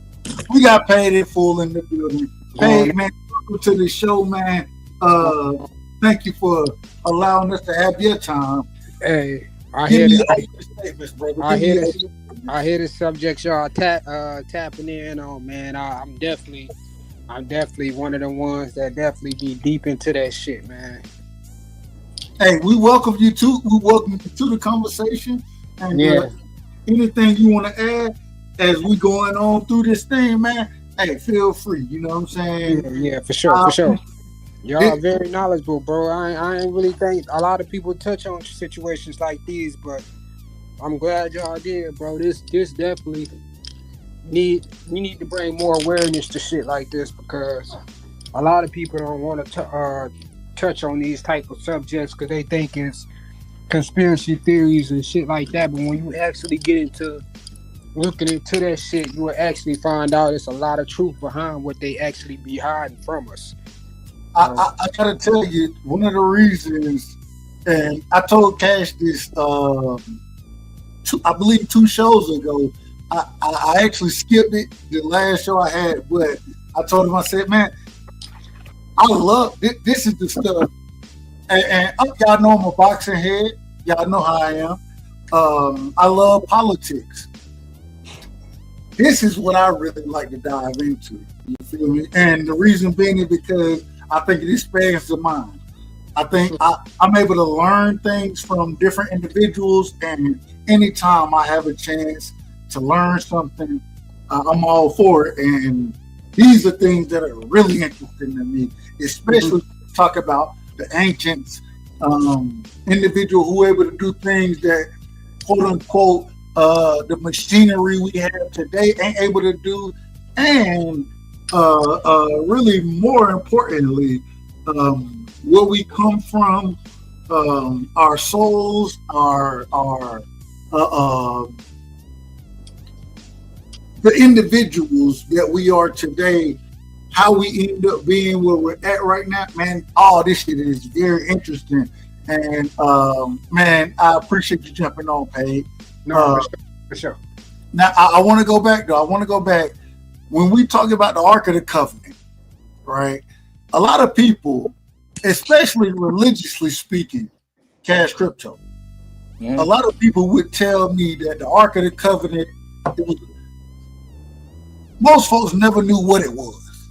[SPEAKER 9] We got paid in full in the building. Paid, man. Welcome to the show, man. Thank you for allowing us to have your time.
[SPEAKER 15] Hey, I hear the subject y'all tapping in on, man. I'm definitely one of the ones that definitely be deep into that shit, man.
[SPEAKER 9] Hey, we welcome you to the conversation, and anything you want to add as we going on through this thing, man. Hey, feel free. You know what I'm saying?
[SPEAKER 15] Yeah, for sure. Y'all are very knowledgeable, bro. I ain't really think a lot of people touch on situations like these, but I'm glad y'all did, bro. This definitely we need to bring more awareness to shit like this, because a lot of people don't want to touch on these type of subjects because they think it's conspiracy theories and shit like that. But when you actually get into looking into that shit, you will actually find out it's a lot of truth behind what they actually be hiding from us.
[SPEAKER 9] I gotta tell you, one of the reasons, and I told Cash this, I believe 2 shows ago. I actually skipped it the last show I had, but I told him, I said, man, I love this is the stuff, and y'all know I'm a boxing head. Y'all know how I am. I love politics. This is what I really like to dive into. You feel me? And the reason being is because I think it expands the mind. I think I'm able to learn things from different individuals, and anytime I have a chance to learn something, I'm all for it. And these are things that are really interesting to me, especially talk about the ancients, individual who were able to do things that, quote unquote, the machinery we have today ain't able to do, and really more importantly, where we come from, our souls, our the individuals that we are today, how we end up being where we're at right now, man. All this shit is very interesting, and man, I appreciate you jumping on, Paige.
[SPEAKER 15] No, for sure.
[SPEAKER 9] Now I want to go back though. I want to go back when we talk about the Ark of the Covenant, right? A lot of people, especially religiously speaking, Cash Crypto. A lot of people would tell me that the Ark of the Covenant, most folks never knew what it was.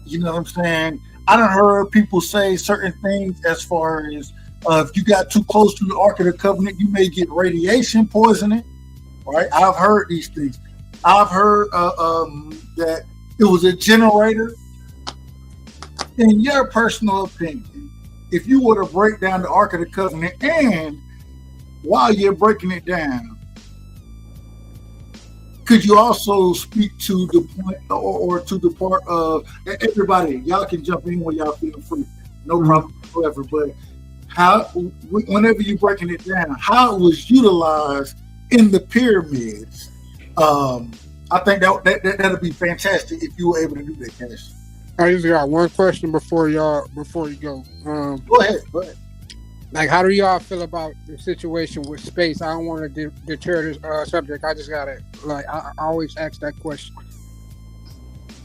[SPEAKER 9] You know what I'm saying? I done heard people say certain things as far as if you got too close to the Ark of the Covenant, you may get radiation poisoning. Right? I've heard these things. I've heard that it was a generator. In your personal opinion, if you were to break down the Ark of the Covenant, and while you're breaking it down, could you also speak to the point or to the part of everybody? Y'all can jump in when y'all feel free, no problem whatsoever. But how, whenever you're breaking it down, how it was utilized in the pyramids? I think that'd be fantastic if you were able to do that, Cash.
[SPEAKER 15] I just got one question before you go.
[SPEAKER 9] Go ahead.
[SPEAKER 15] Like, how do y'all feel about the situation with space? I don't want to deter this subject. I just gotta, I always ask that question.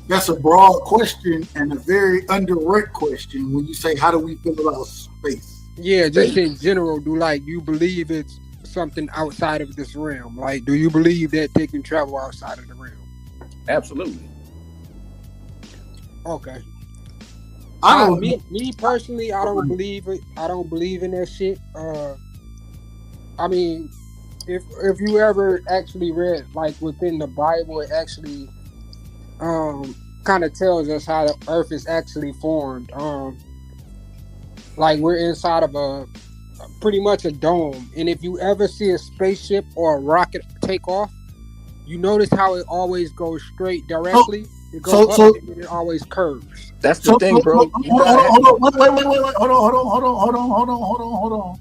[SPEAKER 9] That's a broad question and a very indirect question when you say, how do we feel about space?
[SPEAKER 15] Yeah, just in general, do you believe it's something outside of this realm? Like, do you believe that they can travel outside of the realm?
[SPEAKER 11] Absolutely.
[SPEAKER 15] Okay.
[SPEAKER 9] Me
[SPEAKER 15] personally, I don't believe it. I don't believe in that shit. I mean, if you ever actually read within the Bible, it actually kind of tells us how the earth is actually formed. We're inside of pretty much a dome, and if you ever see a spaceship or a rocket take off, you notice how it always goes straight directly. It goes up and it always curves.
[SPEAKER 11] That's the thing, bro.
[SPEAKER 9] Hold on.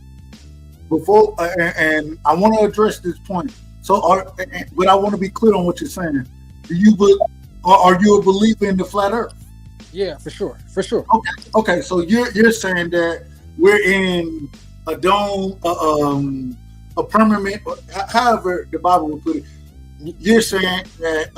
[SPEAKER 9] Before, and I want to address this point. But I want to be clear on what you're saying. Are you a believer in the flat Earth?
[SPEAKER 15] Yeah, for sure.
[SPEAKER 9] Okay. So you're saying that we're in a dome, a permanent, however the Bible would put it. You're saying that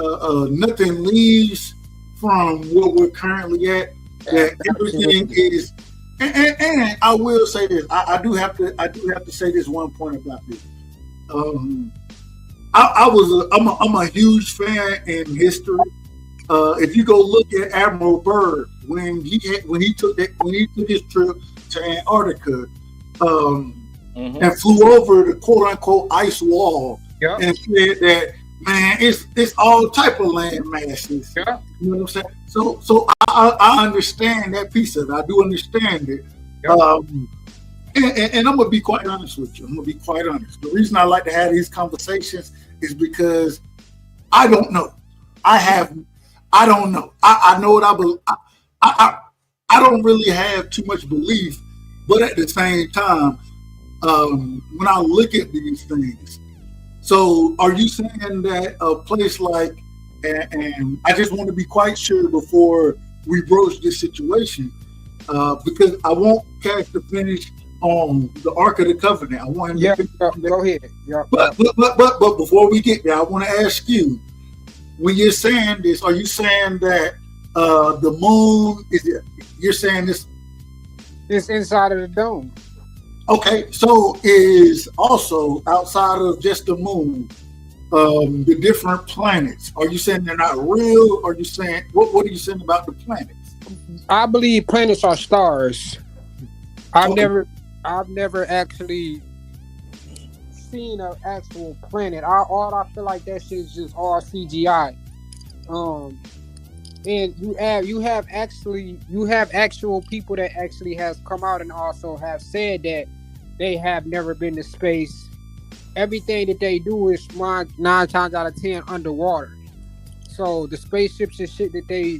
[SPEAKER 9] nothing leaves from where we're currently at. That everything is, and I will say this. I do have to say this one point about this. I'm a huge fan in history. If you go look at Admiral Byrd when he took his trip to Antarctica, and flew over the quote unquote ice wall, and said that, man, it's all type of land masses. You know what I'm saying? So I understand that piece of it. I do understand it. And I'm gonna be quite honest with you. I'm gonna be quite honest. The reason I like to have these conversations is because I don't know. I don't know. I know what I believe. I don't really have too much belief, but at the same time, when I look at these things, so are you saying that a place like, and I just want to be quite sure before we broach this situation, because I want Cash to finish on the Ark of the Covenant. I want him to finish
[SPEAKER 15] go ahead.
[SPEAKER 9] But before we get there, I want to ask you, when you're saying this, are you saying that the moon you're saying this?
[SPEAKER 15] It's inside of the dome.
[SPEAKER 9] Okay, so is also outside of just the moon, the different planets. Are you saying they're not real? Or are you saying what are you saying about the planets?
[SPEAKER 15] I believe planets are stars. I've never actually seen an actual planet. I feel like that shit is just all CGI. And you have actual people that actually has come out and also have said that they have never been to space. Everything that they do is 9 times out of 10 underwater. So the spaceships and shit that they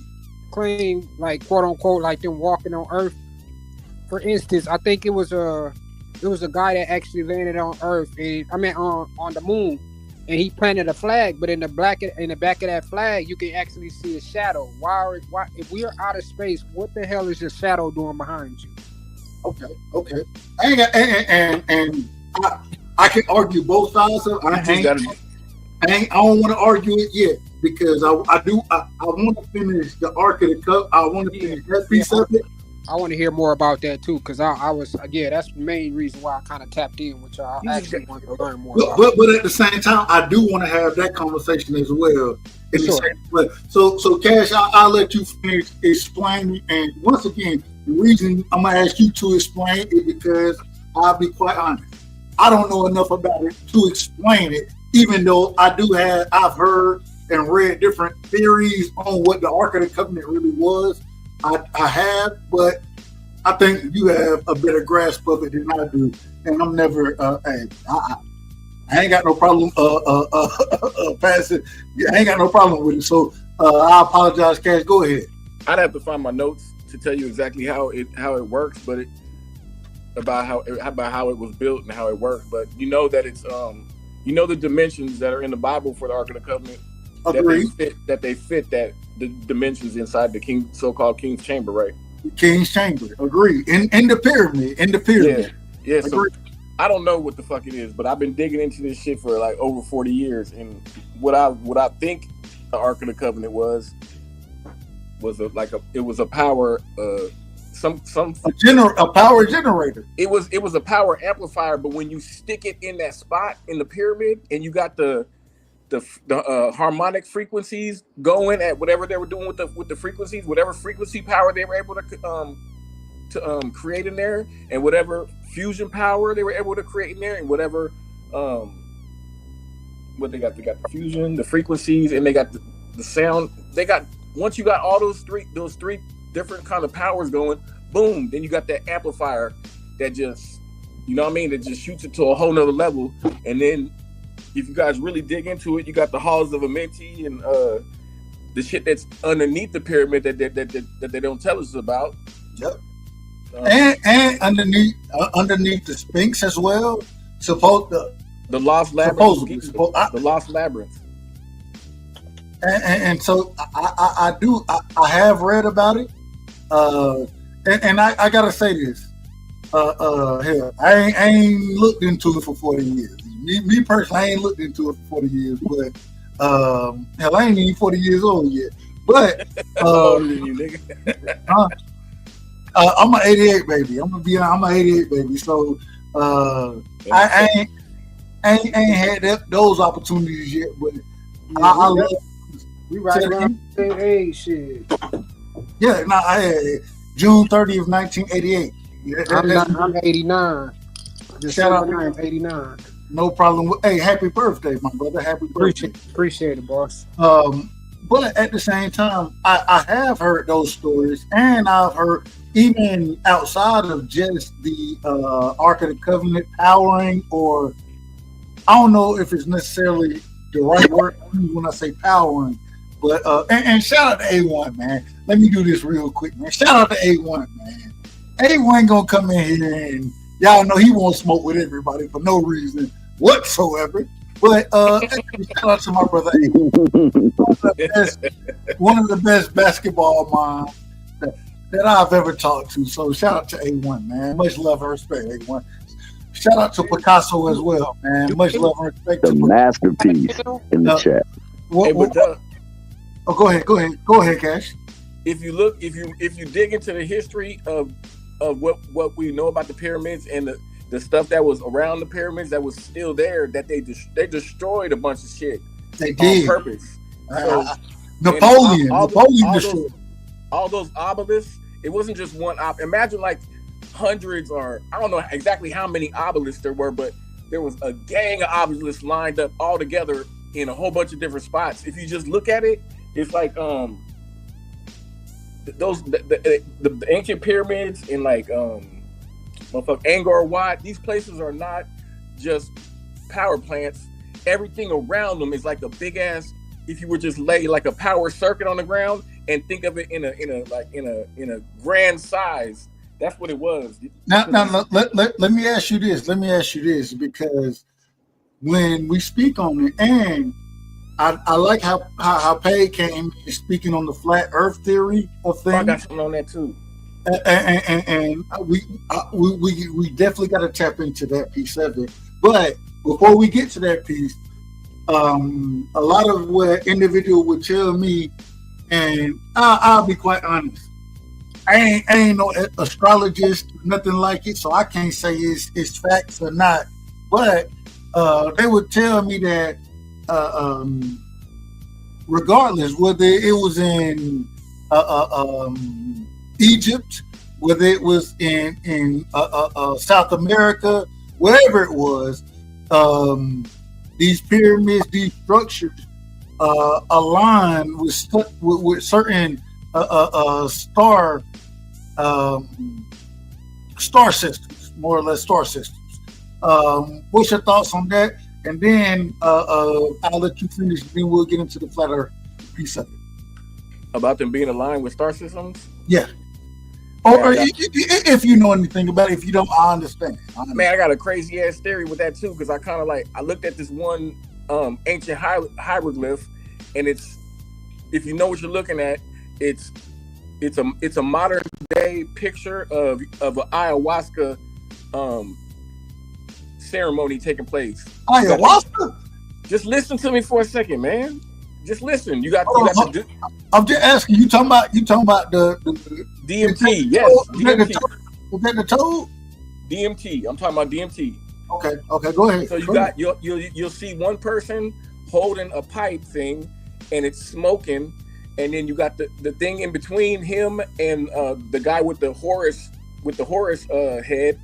[SPEAKER 15] claim, like quote unquote, like them walking on Earth. For instance, I think it was a guy that actually landed on Earth, on the moon, and he planted a flag. But in the back of that flag, you can actually see a shadow. Why? If we are out of space, what the hell is your shadow doing behind you?
[SPEAKER 9] Okay. And I can argue both sides of it. I don't want to argue it yet because I want to finish the Ark of the Cup. I want to finish that piece of it.
[SPEAKER 15] I want to hear more about that too, because that's the main reason why I kind of tapped in with y'all. I actually want to learn more.
[SPEAKER 9] But at the same time, I do want to have that conversation as well. So Cash, I'll let you finish explaining. And once again, the reason I'm gonna ask you to explain is because I'll be quite honest. I don't know enough about it to explain it, even though I've heard and read different theories on what the Ark of the Covenant really was. I have, but I think you have a better grasp of it than I do, and I'm never. I ain't got no problem passing. I ain't got no problem with it. So I apologize, Cash. Go ahead.
[SPEAKER 11] I'd have to find my notes to tell you exactly how it works, but about how it was built and how it works. But you know that it's the dimensions that are in the Bible for the Ark of the Covenant. That they fit the dimensions inside the so-called King's Chamber, right?
[SPEAKER 9] King's Chamber, agree. In the pyramid.
[SPEAKER 11] Yeah. So I don't know what the fuck it is, but I've been digging into this shit for like over 40 years, and what I think the Ark of the Covenant was a power
[SPEAKER 9] a power generator.
[SPEAKER 11] It was a power amplifier, but when you stick it in that spot in the pyramid, and you got the harmonic frequencies going at whatever they were doing with the frequencies, whatever frequency power they were able to create in there, and whatever fusion power they were able to create in there, and whatever what they got the fusion, the frequencies, and they got the sound. They got, once you got all those three different kind of powers going, boom, then you got that amplifier that just, you know what I mean, that just shoots it to a whole nother level. And then if you guys really dig into it, you got the halls of Amenti and the shit that's underneath the pyramid that they don't tell us about.
[SPEAKER 9] Yep. And underneath the Sphinx as well.
[SPEAKER 11] The Lost Labyrinth. The Lost Labyrinth.
[SPEAKER 9] And so I have read about it. And I gotta say this. hell, I ain't looked into it for 40 years. Me personally, I ain't looked into it for 40 years, but hell, I ain't even 40 years old yet. But
[SPEAKER 11] older than you, nigga.
[SPEAKER 9] I'm an 88 baby. I'm an 88 baby. So I ain't had those opportunities yet, but I love.
[SPEAKER 15] We right around the same age, shit.
[SPEAKER 9] Yeah, no, I had June 30th, 1988. Yeah,
[SPEAKER 15] I'm 89. December 9th, 89.
[SPEAKER 9] No problem. Hey, happy birthday, my brother. Happy birthday.
[SPEAKER 15] Appreciate it, boss.
[SPEAKER 9] But at the same time, I have heard those stories, and I've heard even outside of just the Ark of the Covenant powering, or I don't know if it's necessarily the right word when I say powering, but and shout out to A1, man. Let me do this real quick, man. Shout out to A1, man. A1 gonna come in here and y'all know he won't smoke with everybody for no reason whatsoever. But shout out to my brother A1. One of the best basketball minds that I've ever talked to. So shout out to A1, man. Much love and respect, A1. Shout out to Picasso as well, man. Much love and respect.
[SPEAKER 13] The masterpiece in the chat.
[SPEAKER 9] Go ahead, Cash.
[SPEAKER 11] If you dig into the history of what we know about the pyramids and the stuff that was around the pyramids that was still there, that they destroyed a bunch of shit.
[SPEAKER 9] They did
[SPEAKER 11] on purpose. So,
[SPEAKER 9] Napoleon
[SPEAKER 11] destroyed all those obelisks. It wasn't just one. Imagine like hundreds, or I don't know exactly how many obelisks there were, but there was a gang of obelisks lined up all together in a whole bunch of different spots. If you just look at it, it's like the ancient pyramids in like Angkor Wat. These places are not just power plants. Everything around them is like a big ass. If you were just lay like a power circuit on the ground and think of it in a grand size, that's what it was.
[SPEAKER 9] Now let me ask you this. Because when we speak on it, and I like how Pay came speaking on the flat Earth theory of things.
[SPEAKER 11] I got something on that too.
[SPEAKER 9] And we definitely got to tap into that piece of it. But before we get to that piece, a lot of what individual would tell me, and I'll be quite honest, I ain't no astrologist, nothing like it, so I can't say it's facts or not. But they would tell me that regardless whether it was in Egypt, whether it was in South America, wherever it was, these pyramids, these structures align with certain star systems, more or less star systems. What's your thoughts on that? And then I'll let you finish, then we'll get into the flat Earth piece of it.
[SPEAKER 11] About them being aligned with star systems?
[SPEAKER 9] Yeah. Or if you know anything about it. If you don't, I understand.
[SPEAKER 11] Man, I got a crazy ass theory with that too, because I kind of I looked at this one ancient hieroglyph, and it's, if you know what you're looking at, it's a modern day picture of an ayahuasca ceremony taking place.
[SPEAKER 9] Ayahuasca?
[SPEAKER 11] Just listen to me for a second, man. Just listen.
[SPEAKER 9] I'm just asking. You talking about the
[SPEAKER 11] DMT? Yes. DMT.
[SPEAKER 9] Was that the toad?
[SPEAKER 11] DMT. I'm talking about DMT.
[SPEAKER 9] Okay. Go ahead.
[SPEAKER 11] So you'll see one person holding a pipe thing, and it's smoking, and then you got the thing in between him and the guy with the Horus head.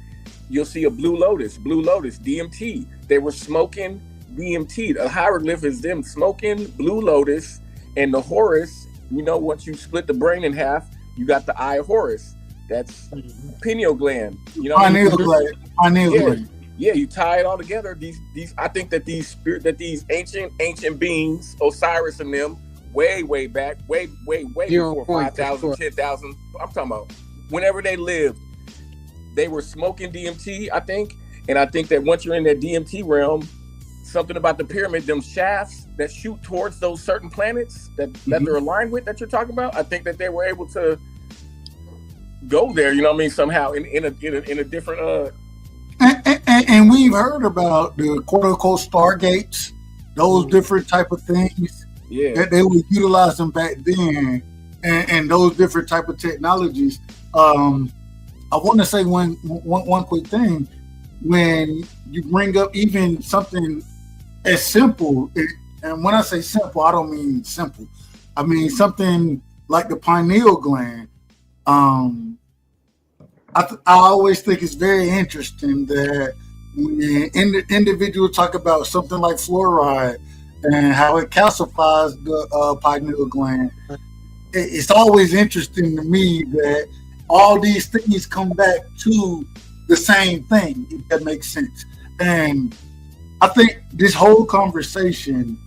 [SPEAKER 11] You'll see a blue lotus, DMT. They were smoking DMT. The hieroglyph is them smoking blue lotus, and the Horus, once you split the brain in half, you got the eye of Horus. That's pineal gland.
[SPEAKER 9] Pineal gland.
[SPEAKER 11] Yeah, you tie it all together. These I think that these ancient beings, Osiris and them, way back, way before 5,000, 10,000. I'm talking about whenever they lived, they were smoking DMT, I think. And I think that once you're in that DMT realm, something about the pyramid, them shafts that shoot towards those certain planets that they're aligned with, that you're talking about, I think that they were able to go there. You know what I mean? Somehow in a different.
[SPEAKER 9] And we've heard about the quote unquote Stargates, those different type of things.
[SPEAKER 11] Yeah,
[SPEAKER 9] that they were utilizing back then, and those different type of technologies. I want to say one quick thing. When you bring up even something as simple, and when I say simple, I don't mean simple. I mean something like the pineal gland. I always think it's very interesting that when individuals talk about something like fluoride and how it calcifies the pineal gland, it's always interesting to me that all these things come back to the same thing, if that makes sense. And I think this whole conversation,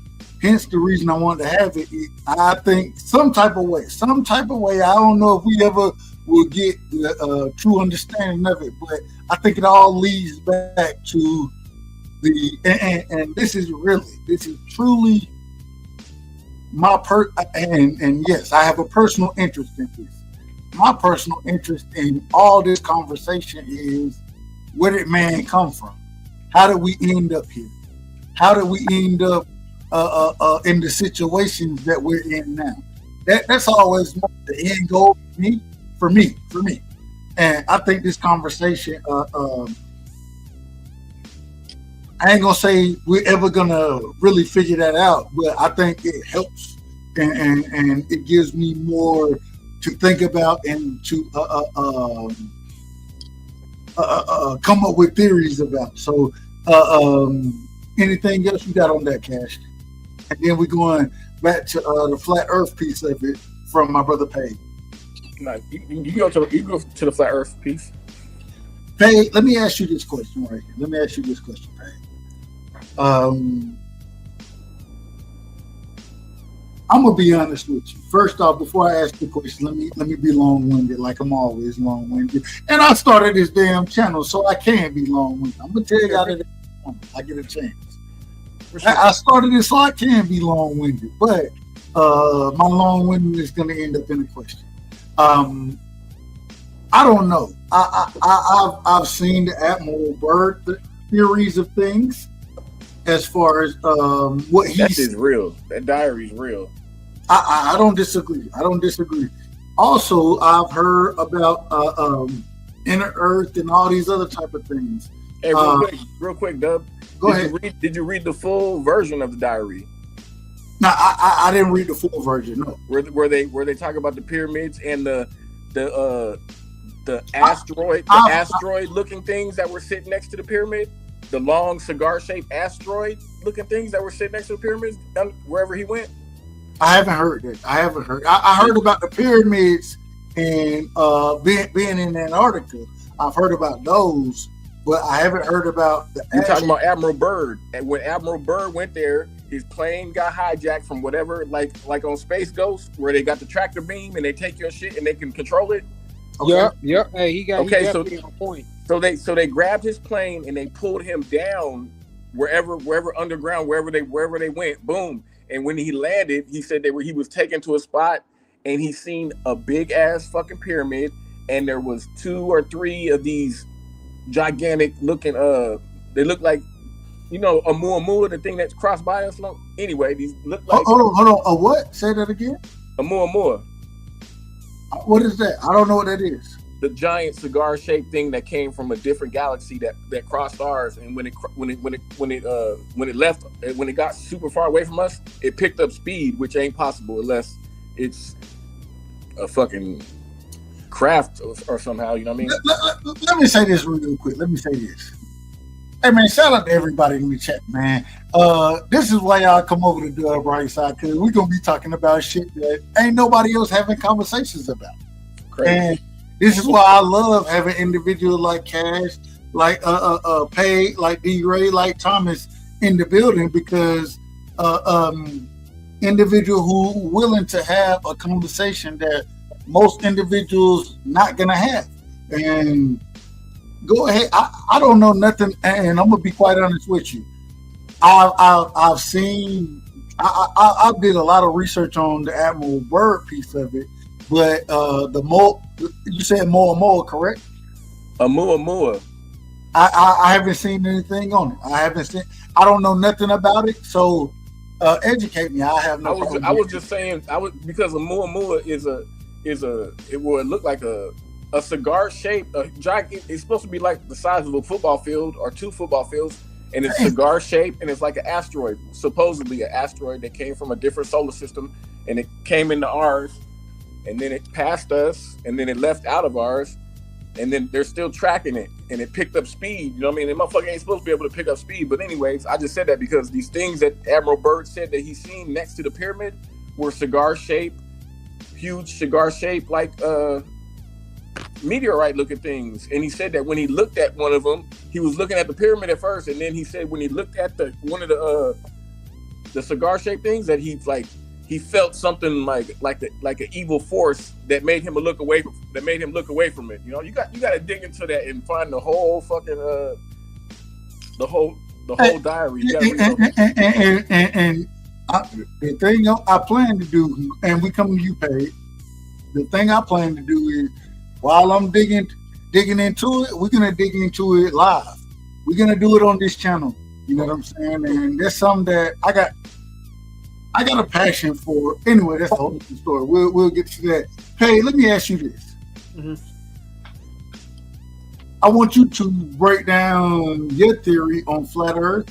[SPEAKER 9] hence the reason I wanted to have it, I think some type of way, I don't know if we ever will get the true understanding of it, but I think it all leads back to and this is truly my and yes, I have a personal interest in this. My personal interest in all this conversation is, where did man come from? How did we end up here? How did we end up in the situations that we're in now? That's always the end goal for me. And I think this conversation, I ain't gonna say we're ever gonna really figure that out, but I think it helps and it gives me more to think about and to come up with theories about. So anything else you got on that, Cash? And then we're going back to the flat earth piece of it from my brother Pay.
[SPEAKER 11] No, you go to the flat earth piece.
[SPEAKER 9] Pay, let me ask you this question right here. Pay. I'm gonna be honest with you. First off, before I ask the question, let me be long-winded, like I'm always long-winded. And I started this damn channel, so I can be long-winded. I'm gonna tell you how that I get a chance. I started it so I can be long-winded, but my long-winded is gonna end up in a question. I don't know. I've seen the Admiral Byrd theories of things as far as what he's.
[SPEAKER 11] That is real. That diary is real.
[SPEAKER 9] I don't disagree. Also, I've heard about inner Earth and all these other type of things.
[SPEAKER 11] Hey, real quick, Dub.
[SPEAKER 9] Go ahead.
[SPEAKER 11] Did you read the full version of the diary?
[SPEAKER 9] No, I didn't read the full version. No.
[SPEAKER 11] Where they talk about the pyramids and the asteroid looking things that were sitting next to the pyramid, the long cigar shaped asteroid looking things that were sitting next to the pyramids wherever he went.
[SPEAKER 9] I haven't heard that. I heard about the pyramids and being in Antarctica. I've heard about those, but I haven't heard about the.
[SPEAKER 11] You're talking about Admiral Byrd, and when Admiral Byrd went there, his plane got hijacked from whatever, like on Space Ghost, where they got the tractor beam and they take your shit and they can control it.
[SPEAKER 15] Okay. Yep. Hey, he got
[SPEAKER 11] so
[SPEAKER 15] on point.
[SPEAKER 11] So they grabbed his plane and they pulled him down wherever underground, wherever they went. Boom. And when he landed, he said he was taken to a spot and he seen a big ass fucking pyramid, and there was 2 or 3 of these gigantic looking they look like, a Muamua, the thing that's crossed by us. Anyway, these look like.
[SPEAKER 9] Hold on. A what? Say that again.
[SPEAKER 11] A Muamua.
[SPEAKER 9] What is that? I don't know what that is.
[SPEAKER 11] The giant cigar-shaped thing that came from a different galaxy that crossed ours, and when it got super far away from us, it picked up speed, which ain't possible unless it's a fucking craft or somehow. You know what I mean?
[SPEAKER 9] Let me say this real quick. Hey man, shout out to everybody in the chat, man. This is why y'all come over to the right side, because we're gonna be talking about shit that ain't nobody else having conversations about. Crazy. And this is why I love having individuals like Cash, like Pay, like D-Ray, like Thomas in the building, because individual who willing to have a conversation that most individuals not gonna have. And go ahead. I don't know nothing, and I'm gonna be quite honest with you. I've seen. I did a lot of research on the Admiral Byrd piece of it, but the more you said more, correct?
[SPEAKER 11] Oumuamua.
[SPEAKER 9] I haven't seen anything on it. I don't know nothing about it. So educate me. I have no problem.
[SPEAKER 11] I was just saying because Oumuamua it would look like a cigar shape. It's supposed to be like the size of a football field or 2 football fields, and it's cigar shaped, and it's like an asteroid, supposedly an asteroid that came from a different solar system, and it came into ours, and then it passed us, and then it left out of ours, and then they're still tracking it, and it picked up speed. You know what I mean? The motherfucker ain't supposed to be able to pick up speed. But anyways, I just said that because these things that Admiral Byrd said that he seen next to the pyramid were cigar shaped, huge cigar shaped, like meteorite looking things. And he said that when he looked at one of them, he was looking at the pyramid at first, and then he said when he looked at one of the cigar shaped things that he felt something like an evil force that made him look away from it. You know, you got to dig into that and find the whole fucking the whole diary. You
[SPEAKER 9] and the thing I plan to do, and we come to you, Paige. The thing I plan to do is, while I'm digging into it, we're gonna dig into it live. We're gonna do it on this channel. You know what I'm saying? And that's something that I got a passion for. Anyway, that's the whole story. We'll get to that. Hey, let me ask you this.
[SPEAKER 3] Mm-hmm.
[SPEAKER 9] I want you to break down your theory on flat Earth.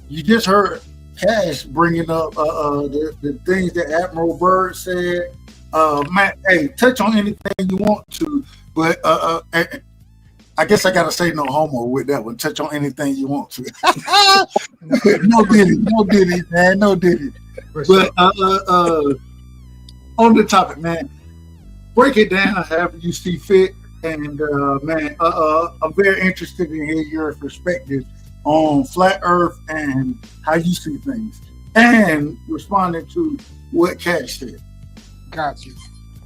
[SPEAKER 9] You just heard Cash bringing up the things that Admiral Byrd said. Matt, hey, touch on anything you want to, but I guess I gotta say no homo with that one. Touch on anything you want to. No diddy, man, no diddy. But on the topic, man, break it down however you see fit. And man, I'm very interested in hearing your perspective on flat Earth and how you see things, and responding to what Cash said.
[SPEAKER 15] Got you.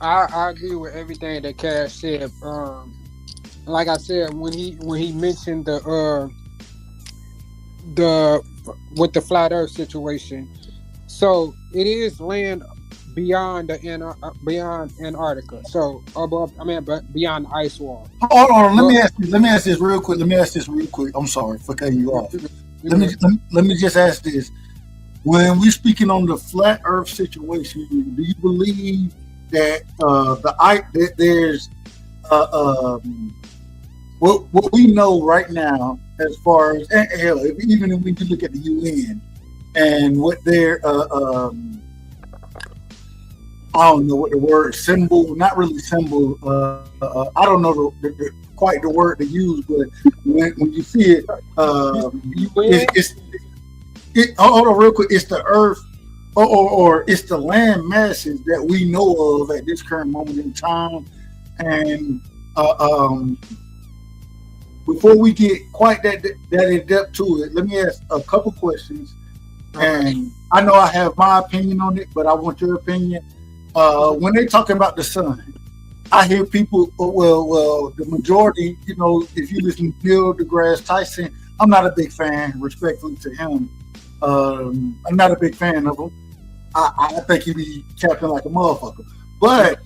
[SPEAKER 15] I agree with everything that Cash said. Like I said, when he mentioned the with the flat Earth situation, so it is land beyond beyond Antarctica. So but beyond the ice wall.
[SPEAKER 9] Hold on, let me ask this real quick. I'm sorry for cutting you off. Let me just ask this. When we're speaking on the flat Earth situation, do you believe that that there's what we know right now, as far as hell, even if we do look at the UN and what their I don't know what the word symbol, not really symbol. I don't know quite the word to use, but when you see it, hold on real quick. It's the Earth, or it's the land masses that we know of at this current moment in time. And before we get quite that in depth to it, let me ask a couple questions. And I know I have my opinion on it, but I want your opinion. When they're talking about the sun, I hear people, well, the majority, you know, if you listen to Neil deGrasse Tyson, I'm not a big fan, respectfully to him. I'm not a big fan of him. I think he be capping like a motherfucker. But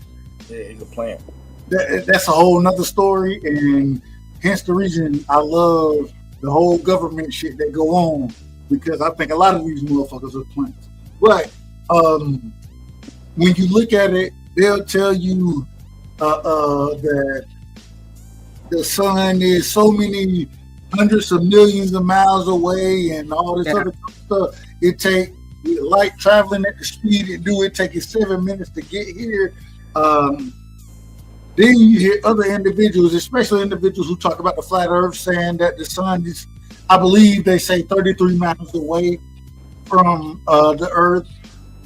[SPEAKER 11] yeah, he's a plant.
[SPEAKER 9] That's a whole nother story, and hence the reason I love the whole government shit that go on, because I think a lot of these motherfuckers are plants. But when you look at it, they'll tell you that the sun is so many hundreds of millions of miles away and all this other stuff. It take light traveling at the speed it take it 7 minutes to get here. Then you hear other individuals, especially individuals who talk about the flat Earth, saying that the sun is, I believe they say 33 miles away from the Earth.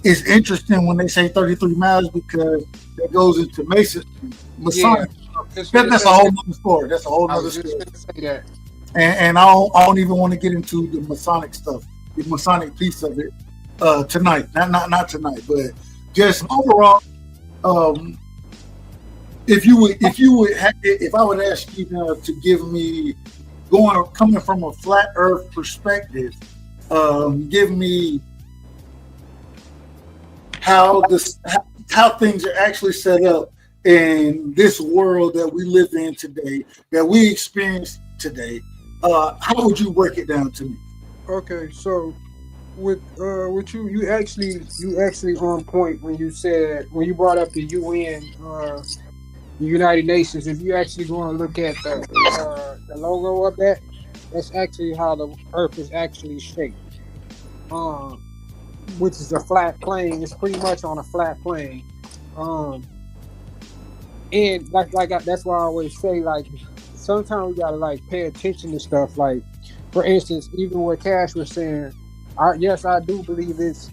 [SPEAKER 9] It's interesting when they say 33 miles because that goes into Masonic. Yeah. That's a whole nother story. That's a whole nother story. And I don't even want to get into the Masonic stuff, the Masonic piece of it tonight. Not tonight, but just overall. If I would ask you to give me, coming from a flat Earth perspective, give me how how things are actually set up in this world that we live in today, that we experience today, how would you break it down to me?
[SPEAKER 15] Okay, so with you actually on point when you brought up the UN, the United Nations. If you actually go and look at the logo of that, that's actually how the Earth is actually shaped. Which is a flat plane. It's pretty much on a flat plane. And that's why I always say, like, sometimes we gotta like pay attention to stuff. Like, for instance, even what Cash was saying, yes, I do believe it's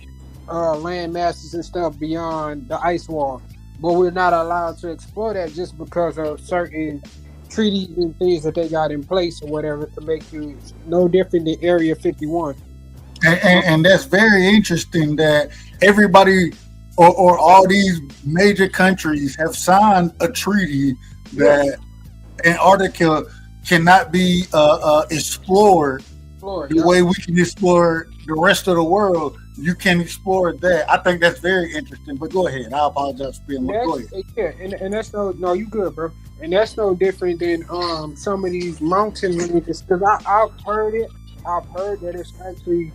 [SPEAKER 15] land masses and stuff beyond the ice wall, but we're not allowed to explore that just because of certain treaties and things that they got in place or whatever to make you no different than Area 51.
[SPEAKER 9] And that's very interesting that everybody or all these major countries have signed a treaty that Antarctica cannot be explored the way we can explore the rest of the world. You can explore that. I think that's very interesting. But go ahead. I apologize for being late. Go ahead.
[SPEAKER 15] Yeah, and that's no, you good, bro. And that's no different than some of these mountain ranges. Because I've heard it. I've heard that it's actually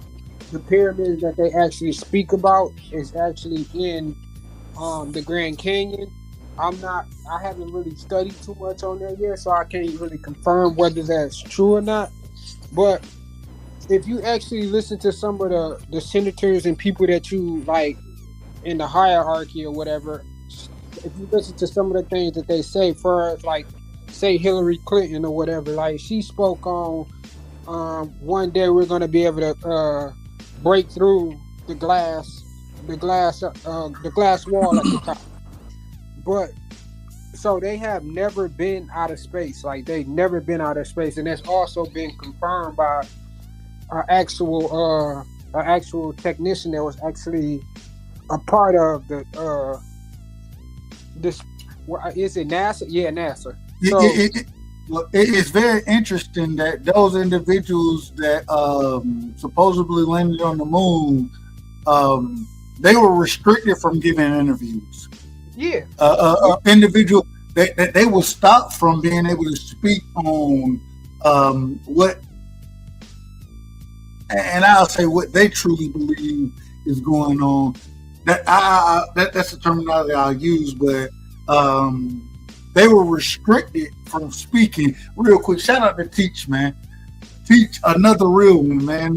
[SPEAKER 15] the pyramids that they actually speak about is actually in the Grand Canyon. I haven't really studied too much on that yet, so I can't really confirm whether that's true or not. But if you actually listen to some of the senators and people that you like in the hierarchy or whatever, if you listen to some of the things that they say, for like, say Hillary Clinton or whatever, like she spoke on one day we're going to be able to break through the glass wall at the top. But so they have never been out of space. Like, they've never been out of space, and that's also been confirmed by an actual technician that was actually a part of the this. Is it NASA? Yeah, NASA. So,
[SPEAKER 9] it's very interesting that those individuals that supposedly landed on the moon, they were restricted from giving interviews.
[SPEAKER 15] Yeah.
[SPEAKER 9] Individual they were stopped from being able to speak on what, and I'll say what they truly believe is going on. That's the terminology I'll use, but they were restricted from speaking. Real quick, shout out to Teach, man. Teach, another real one, man.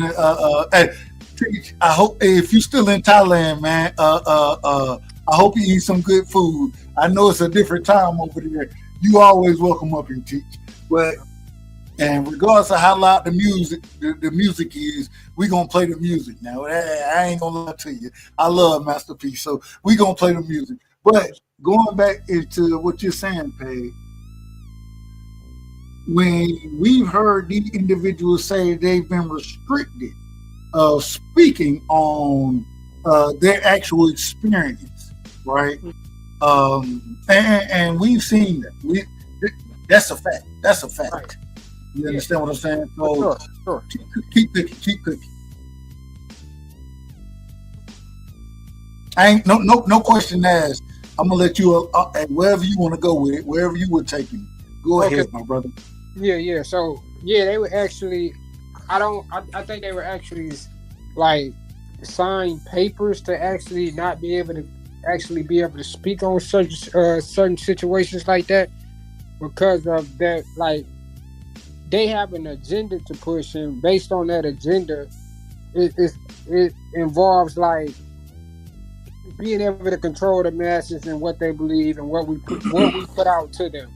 [SPEAKER 9] Teach, I hope if you're still in Thailand, man, I hope you eat some good food. I know it's a different time over there. You always welcome up and Teach. But and regardless of how loud the music is, we gonna play the music now. I ain't gonna lie to you. I love Masterpiece, so we gonna play the music. But going back into what you're saying, Pay, when we've heard these individuals say they've been restricted of speaking on their actual experience, right? And we've seen that. That's a fact. That's a fact. Right. You understand what I'm saying? So
[SPEAKER 15] sure.
[SPEAKER 9] Keep cooking. I ain't no question asked. I'm gonna let you wherever you want to go with it, wherever you would take me. Go ahead, my brother.
[SPEAKER 15] Yeah. So they were actually. I think they were actually like sign papers to actually not be able to speak on certain situations like that because of that. Like, they have an agenda to push, and based on that agenda, it involves like being able to control the masses and what they believe and what we put out to them.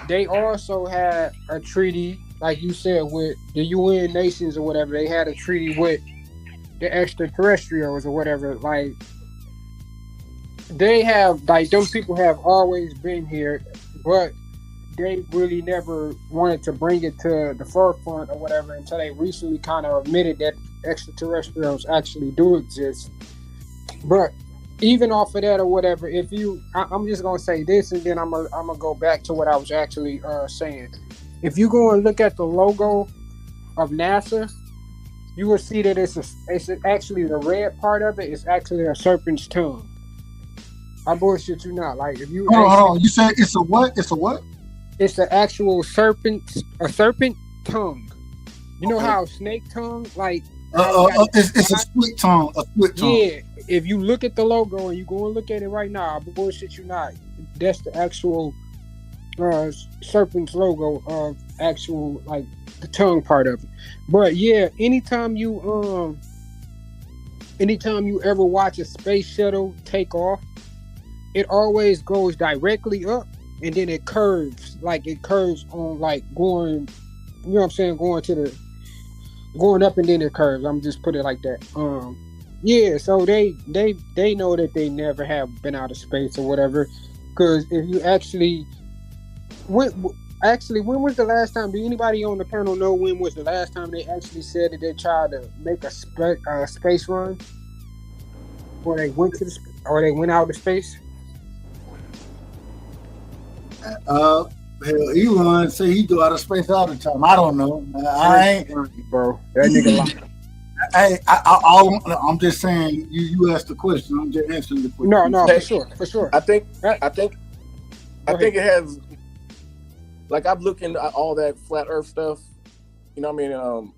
[SPEAKER 15] They also had a treaty, like you said, with the UN nations or whatever. They had a treaty with the extraterrestrials or whatever. Like, they have, like, those people have always been here, but they really never wanted to bring it to the forefront or whatever until they recently kind of admitted that extraterrestrials actually do exist. But even off of that or whatever, I'm just gonna say this, and then I'm gonna go back to what I was actually saying. If you go and look at the logo of NASA, you will see that it's actually the red part of it is actually a serpent's tongue. I bullshit you not. Like if you
[SPEAKER 9] hold on. You said it's a what? It's a what?
[SPEAKER 15] It's the actual serpent tongue. You know how snake tongue, like
[SPEAKER 9] it's a split tongue. A split tongue.
[SPEAKER 15] Yeah. If you look at the logo and you go and look at it right now, I bullshit you not. That's the actual serpent's logo of actual like the tongue part of it. But yeah, anytime you ever watch a space shuttle take off, it always goes directly up and then it curves. Like it curves on like going, you know what I'm saying, going up and then it curves. I'm just put it like that. Yeah, so they know that they never have been out of space or whatever. Because if you when was the last time? Do anybody on the panel know when was the last time they actually said that they tried to make a space run, or they went out of space?
[SPEAKER 9] Hell, Elon say he go out of space all the time. I don't know. I ain't,
[SPEAKER 15] bro. That nigga lying.
[SPEAKER 9] I'm just saying. You asked the question. I'm just answering the question.
[SPEAKER 15] No, for sure.
[SPEAKER 11] I think it has. Like I've looked into all that flat Earth stuff. You know what I mean?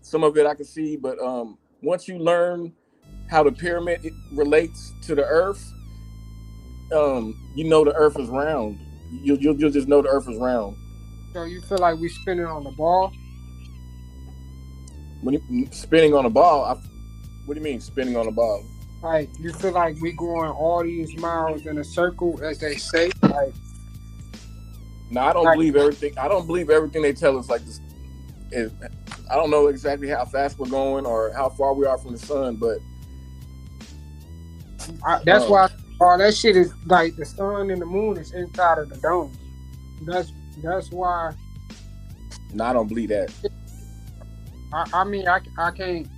[SPEAKER 11] Some of it I can see, but once you learn how the pyramid relates to the Earth, you know the Earth is round. You'll just know the Earth is round.
[SPEAKER 15] So you feel like we spinning on the ball?
[SPEAKER 11] When you spinning on a ball, what do you mean spinning on a ball?
[SPEAKER 15] Like you feel like we going all these miles in a circle, as they say? Like,
[SPEAKER 11] no, I don't believe everything. I don't believe everything they tell us. Like this, I don't know exactly how fast we're going or how far we are from the sun, but
[SPEAKER 15] that's why all that shit is like the sun and the moon is inside of the dome. That's why.
[SPEAKER 11] No, I don't believe that.
[SPEAKER 15] I mean, I can't.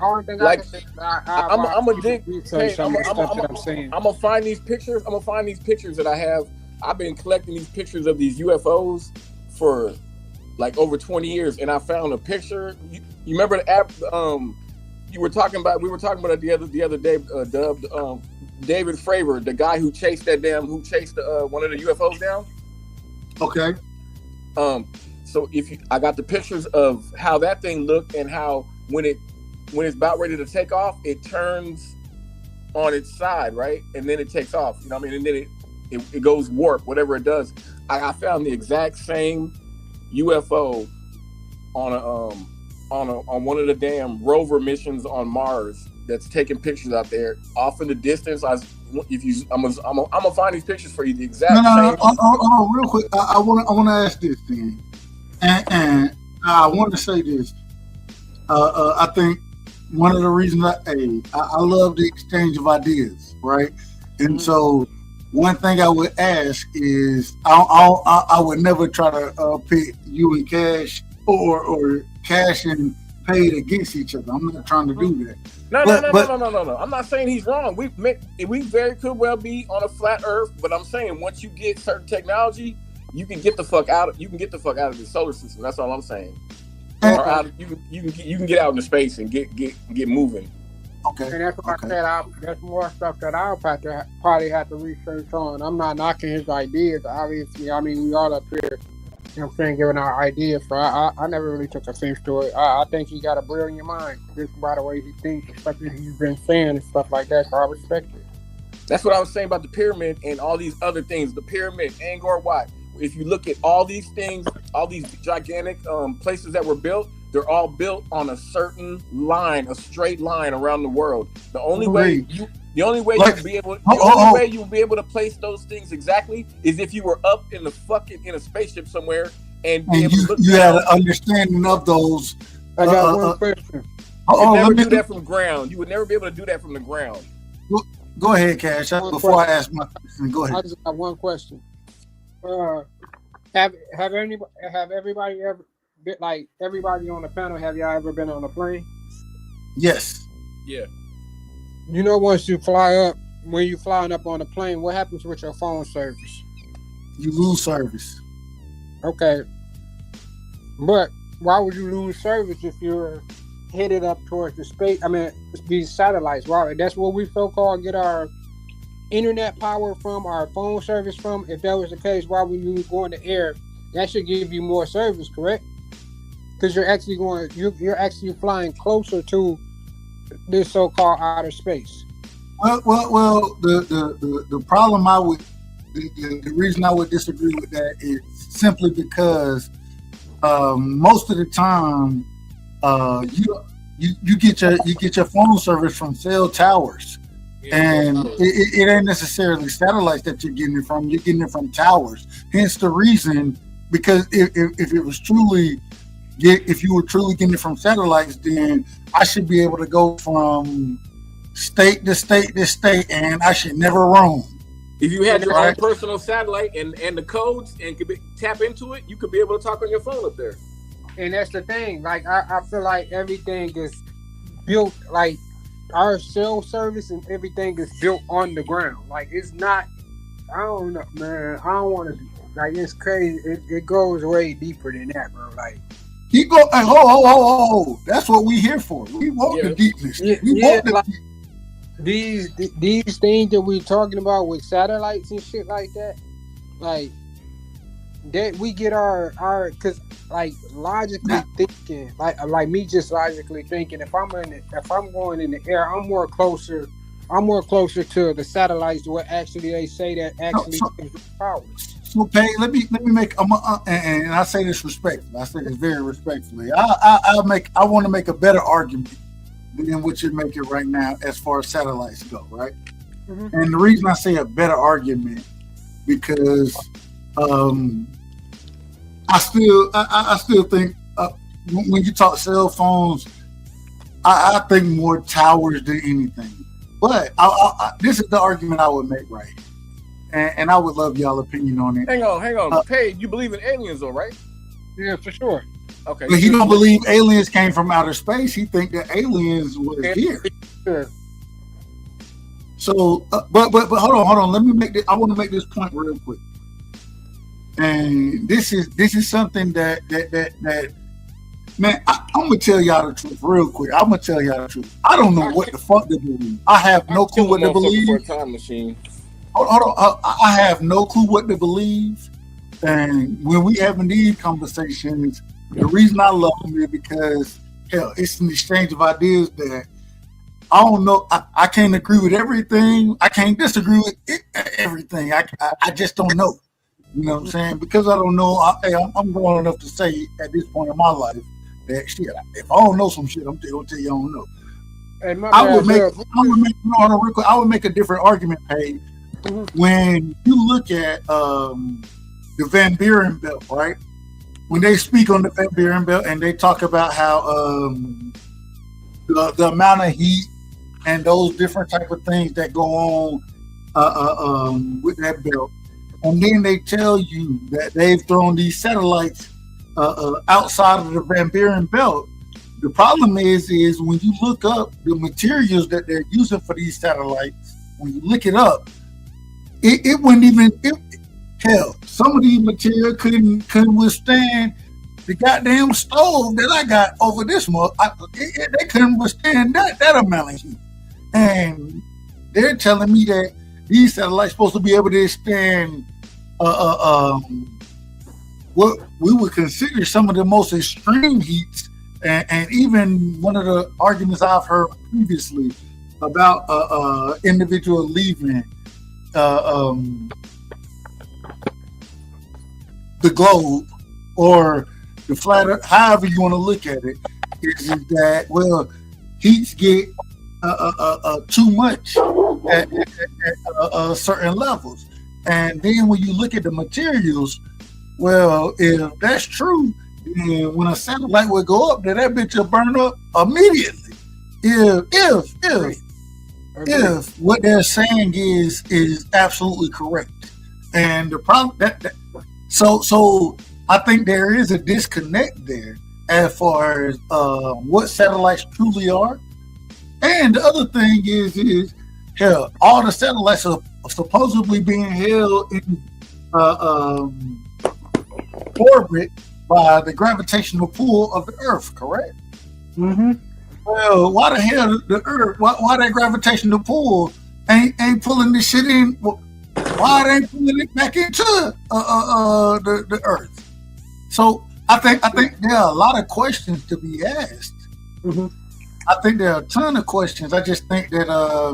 [SPEAKER 15] Only thing
[SPEAKER 11] like,
[SPEAKER 15] I can say is
[SPEAKER 11] I'm gonna dig.
[SPEAKER 15] I'm
[SPEAKER 11] gonna find these pictures. I'm gonna find these pictures that I have. I've been collecting these pictures of these UFOs for like over 20 years, and I found a picture. You remember the app? We were talking about it the other day. Dubbed David Fravor, the guy who chased one of the UFOs down.
[SPEAKER 9] Okay.
[SPEAKER 11] So I got the pictures of how that thing looked and how when it's about ready to take off, it turns on its side, right, and then it takes off. You know what I mean? And then it goes warp, whatever it does. I found the exact same UFO on one of the damn rover missions on Mars that's taking pictures out there off in the distance. I'm gonna find these pictures for you. The exact same.
[SPEAKER 9] No, real quick. I want to ask this thing, and I want to say this. I think one of the reasons I love the exchange of ideas, right? And so one thing I would ask is I would never try to pit you and Cash or Cash and Paid against each other. I'm not trying to do that.
[SPEAKER 11] No. I'm not saying he's wrong. We very could well be on a flat Earth, but I'm saying once you get certain technology, you can get the fuck out of the solar system. That's all I'm saying. Or you can get out into space and get moving.
[SPEAKER 9] Okay.
[SPEAKER 15] And that's what I said. That's more stuff that I'll probably have to research on. I'm not knocking his ideas. Obviously, I mean we all up here. You know what I'm saying, giving our ideas for. I never really took offense to it. I think he got a brilliant mind just by the way he thinks, and stuff that he's been saying and stuff like that. So I respect it.
[SPEAKER 11] That's what I was saying about the pyramid and all these other things. The pyramid, Angkor Wat. If you look at all these things, all these gigantic places that were built, they're all built on a certain line, a straight line around the world. The only way you'll be able to place those things exactly is if you were up in a spaceship somewhere and
[SPEAKER 9] you had an understanding of those.
[SPEAKER 15] I got one question.
[SPEAKER 11] Do that from ground. You would never be able to do that from the ground.
[SPEAKER 9] Go ahead, Cash. Before I ask my question, go ahead.
[SPEAKER 15] I just got one question. Have everybody ever been, like everybody on the panel? Have y'all ever been on a plane?
[SPEAKER 9] Yes.
[SPEAKER 11] Yeah.
[SPEAKER 15] You know, once you fly up, when you're flying up on a plane, what happens with your phone service?
[SPEAKER 9] You lose service.
[SPEAKER 15] Okay. But why would you lose service if you're headed up towards the space? I mean, these satellites. Wow, that's what we so-called get our internet power from, our phone service from, if that was the case, why when you go in the air, that should give you more service, correct? Because you're actually flying closer to this so-called outer space.
[SPEAKER 9] Well. The problem the reason I would disagree with that is simply because most of the time you get your phone service from cell towers. And it ain't necessarily satellites that you're getting it from. You're getting it from towers. Hence the reason, because if you were truly getting it from satellites, then I should be able to go from state to state to state, and I should never roam.
[SPEAKER 11] If you had your own personal satellite and the codes and could tap into it, you could be able to talk on your phone up there.
[SPEAKER 15] And that's the thing. Like I feel like everything is built, like our cell service and everything is built on the ground. Like it's not. I don't know, man. I don't want to. Like it's crazy. It goes way deeper than that, bro. Like
[SPEAKER 9] he go. Oh! That's what we here for. We want the deepness. We want the
[SPEAKER 15] these things that we're talking about with satellites and shit like that, like that we get our because like logically thinking, like me just logically thinking, if I'm going in the air, I'm more closer to the satellites where actually they say that actually power.
[SPEAKER 9] So, Pay, let me make. And I say this respectfully. I say this very respectfully. I want to make a better argument than what you're making right now as far as satellites go, right? Mm-hmm. And the reason I say a better argument because I still think when you talk cell phones, I think more towers than anything. But this is the argument I would make right here. And I would love y'all opinion on it.
[SPEAKER 11] Hang on. Hey, you believe in aliens though, right?
[SPEAKER 15] Yeah, for sure.
[SPEAKER 11] Okay.
[SPEAKER 9] But he don't believe aliens came from outer space. He think that aliens was here.
[SPEAKER 15] Sure.
[SPEAKER 9] So, but hold on. Let me make this. I want to make this point real quick. And this is something that man, I'm gonna tell y'all the truth real quick. I'm gonna tell y'all the truth. I don't know what the fuck to believe. I have no clue what to believe.
[SPEAKER 11] For a time machine.
[SPEAKER 9] Hold on. I have no clue what to believe. And when we having these conversations, the reason I love them is because hell, it's an exchange of ideas that I don't know. I can't agree with everything. I can't disagree with everything. I just don't know. You know what I'm saying? Because I don't know. I'm grown enough to say at this point in my life that shit. If I don't know some shit, I'm gonna tell you I don't know.
[SPEAKER 15] And
[SPEAKER 9] I would make a different argument, Paige. Mm-hmm. When you look at the Van Buren Belt, right? When they speak on the Van Buren Belt and they talk about how the amount of heat and those different type of things that go on with that belt, and then they tell you that they've thrown these satellites outside of the Van Buren Belt. The problem is when you look up the materials that they're using for these satellites, when you look it up, it wouldn't even. Hell, some of these material couldn't withstand the goddamn stove that I got over this month. They couldn't withstand that amount of heat. And they're telling me that these satellites supposed to be able to withstand what we would consider some of the most extreme heats. And even one of the arguments I've heard previously about individual leaving the globe or the flat earth, however you want to look at it, is that, well, heats get too much at certain levels. And then when you look at the materials, well, if that's true, then when a satellite would go up there, that bitch will burn up immediately. If what they're saying is absolutely correct. And the problem so I think there is a disconnect there as far as what satellites truly are. And the other thing is hell, all the satellites are supposedly being held in orbit by the gravitational pull of the Earth, correct?
[SPEAKER 15] Mm-hmm.
[SPEAKER 9] Well, why the hell the Earth? Why that gravitational pull ain't pulling this shit in? Why they ain't pulling it back into the earth? So I think there are a lot of questions to be asked.
[SPEAKER 15] Mm-hmm.
[SPEAKER 9] I think there are a ton of questions. I just think that I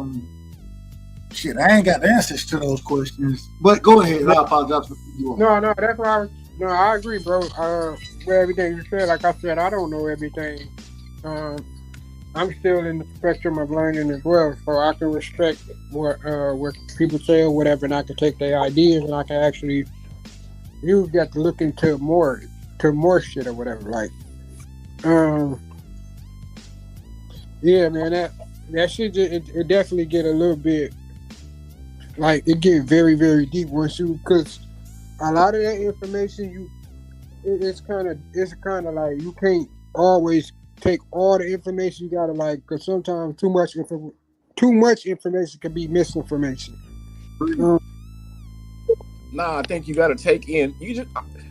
[SPEAKER 9] ain't got the answers to those questions. But go ahead. I apologize for you.
[SPEAKER 15] No, that's why I agree, bro. With everything you said, like I said, I don't know everything. I'm still in the spectrum of learning as well, so I can respect what people say or whatever, and I can take their ideas and I can actually use that to look into more shit or whatever. Like, yeah, man, that shit it definitely get a little bit like it get very, very deep once you, because a lot of that information it's kind of like you can't always take all the information. You gotta because sometimes too much information can be misinformation.
[SPEAKER 11] Nah, I think you got to take in.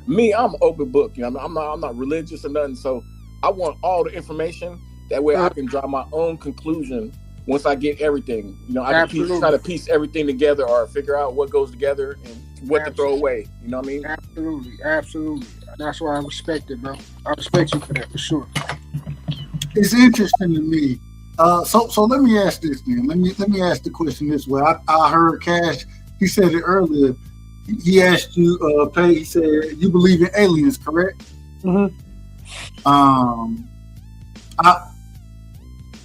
[SPEAKER 11] I'm an open book. You know, I'm not religious or nothing. So I want all the information. That way, I can draw my own conclusion once I get everything. You know, I can try to piece everything together or figure out what goes together and what to throw away. You know what I mean?
[SPEAKER 15] Absolutely. That's why I respect it, bro. I respect you for that for sure.
[SPEAKER 9] It's interesting to me. So let me ask this then. Let me ask the question this way. I heard Cash. He said it earlier. He asked you, Pay. He said you believe in aliens, correct?
[SPEAKER 15] Mm-hmm.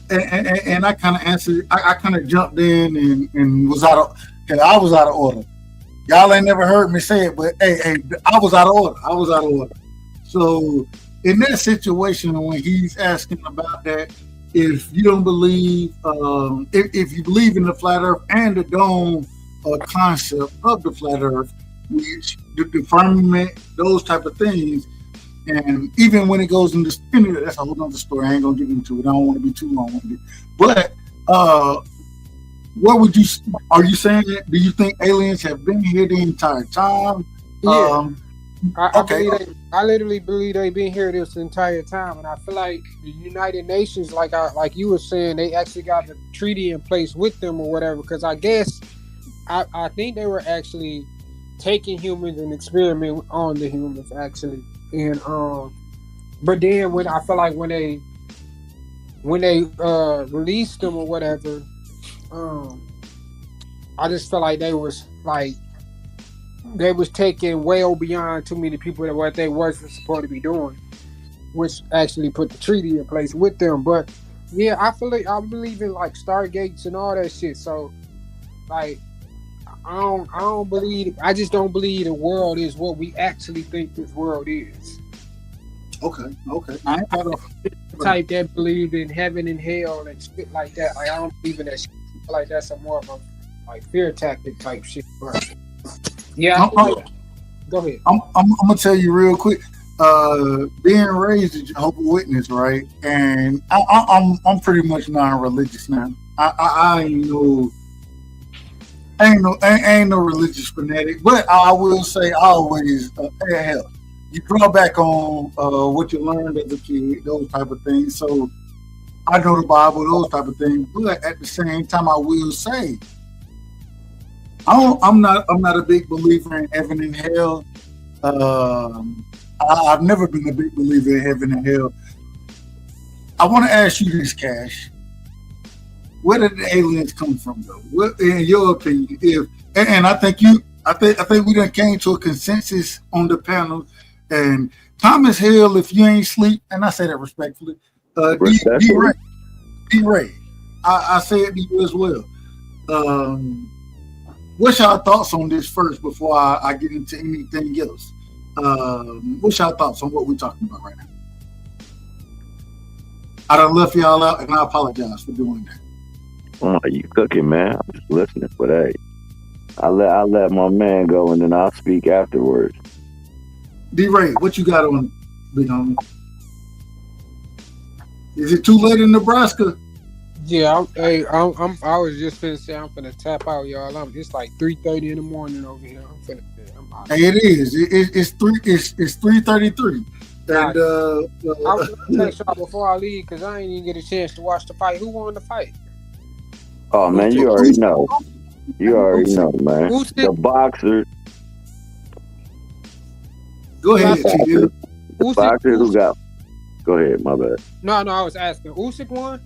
[SPEAKER 9] And I kind of answered. I kind of jumped in and was out of. I was out of order. Y'all ain't never heard me say it, but hey, I was out of order. So in that situation, when he's asking about that, if you don't believe, if you believe in the flat Earth and the dome concept of the flat Earth, which the firmament, those type of things, and even when it goes into anyway, that's a whole other story. I ain't gonna get into it. I don't want to be too long-winded. But what would you? Are you saying that? Do you think aliens have been here the entire time?
[SPEAKER 15] Yeah. I literally believe they've been here this entire time, and I feel like the United Nations, like you were saying, they actually got a treaty in place with them or whatever. Because I guess I think they were actually taking humans and experimenting on the humans actually, and but then when I feel like when they released them or whatever, I just felt like they was taking well beyond too many people that what they wasn't supposed to be doing, which actually put the treaty in place with them. But yeah, I believe in like stargates and all that shit. So like I just don't believe the world is what we actually think this world is.
[SPEAKER 9] Okay.
[SPEAKER 15] I ain't the type that believed in heaven and hell and shit like that. Like I don't believe in that shit. I feel like that's a more of a like fear tactic type shit. But yeah, go ahead.
[SPEAKER 9] I'm gonna tell you real quick. Being raised a Jehovah's Witness, right? And I'm pretty much non-religious now. I ain't no religious fanatic, but I will say I always hell. You draw back on what you learned as a kid, those type of things. So I know the Bible, those type of things. But at the same time, I will say I'm not a big believer in heaven and hell. I've never been a big believer in heaven and hell. I want to ask you this, Cash. Where did the aliens come from, though? What, in your opinion, and I think we done came to a consensus on the panel. And Thomas Hill, if you ain't sleep, and I say that respectfully, D-Ray, I say it to you as well. What's your thoughts on this first before I get into anything else? What's your thoughts on what we're talking about right now? I done left y'all out, and I apologize for doing that.
[SPEAKER 13] Oh, you cooking, man? I'm just listening, but hey, I let my man go, and then I'll speak afterwards.
[SPEAKER 9] D-Ray, what you got on big homie? Is it too late in Nebraska?
[SPEAKER 15] Yeah, I was just finna say I'm finna tap out, y'all. It's like 3:30 in the morning over here. I'm out.
[SPEAKER 9] Hey, it is. It's 3:33. And
[SPEAKER 15] I was gonna text y'all before I leave because I ain't even get a chance to watch the fight. Who won the fight?
[SPEAKER 13] Oh man, you already know. You already know, man.
[SPEAKER 15] Usyk.
[SPEAKER 13] The boxer.
[SPEAKER 9] Go ahead,
[SPEAKER 13] The
[SPEAKER 9] T.
[SPEAKER 13] boxer who got. Go ahead, my bad.
[SPEAKER 15] No, I was asking. Usyk won?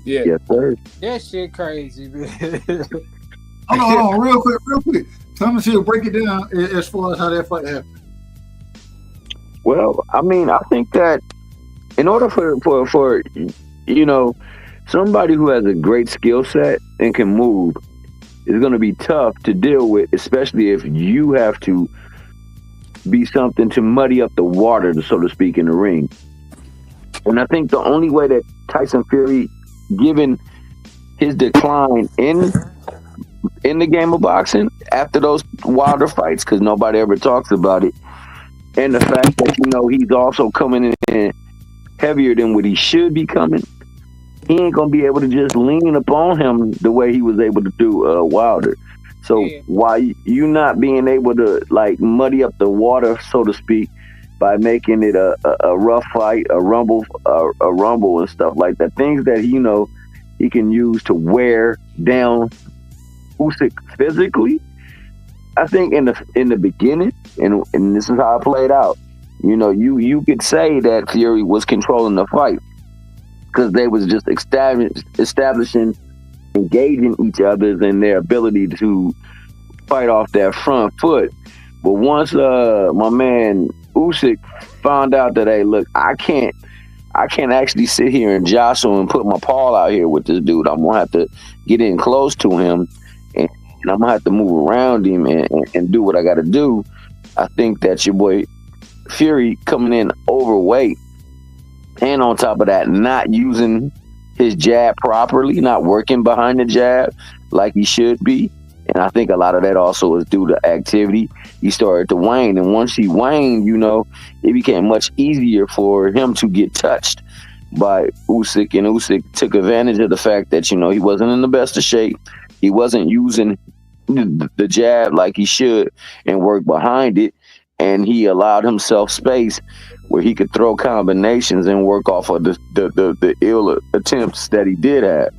[SPEAKER 11] Yeah.
[SPEAKER 13] Yes, sir.
[SPEAKER 15] That shit crazy, man.
[SPEAKER 9] Hold on, real quick. Thomas here, break it down as far as how that fight happened.
[SPEAKER 13] Well, I mean, I think that in order for you know, somebody who has a great skill set and can move is going to be tough to deal with, especially if you have to be something to muddy up the water, so to speak, in the ring. And I think the only way that Tyson Fury, given his decline in the game of boxing after those Wilder fights, because nobody ever talks about it, and the fact that he's also coming in heavier than what he should be coming, he ain't gonna be able to just lean upon him the way he was able to do Wilder. So while you not being able to like muddy up the water, so to speak, by making it a rough fight, a rumble and stuff like that, things that he can use to wear down Usyk physically. I think in the beginning, and this is how it played out. You could say that Fury was controlling the fight because they was just establishing, engaging each other in their ability to fight off that front foot. But once my man Usyk found out that, hey, look, I can't actually sit here and jostle and put my paw out here with this dude. I'm gonna have to get in close to him, and I'm gonna have to move around him and do what I got to do. I think that your boy Fury coming in overweight, and on top of that, not using his jab properly, not working behind the jab like he should be. And I think a lot of that also is due to activity. He started to wane, and once he waned, it became much easier for him to get touched by Usyk, and Usyk took advantage of the fact that, he wasn't in the best of shape. He wasn't using the jab like he should and work behind it, and he allowed himself space where he could throw combinations and work off of the ill attempts that he did have.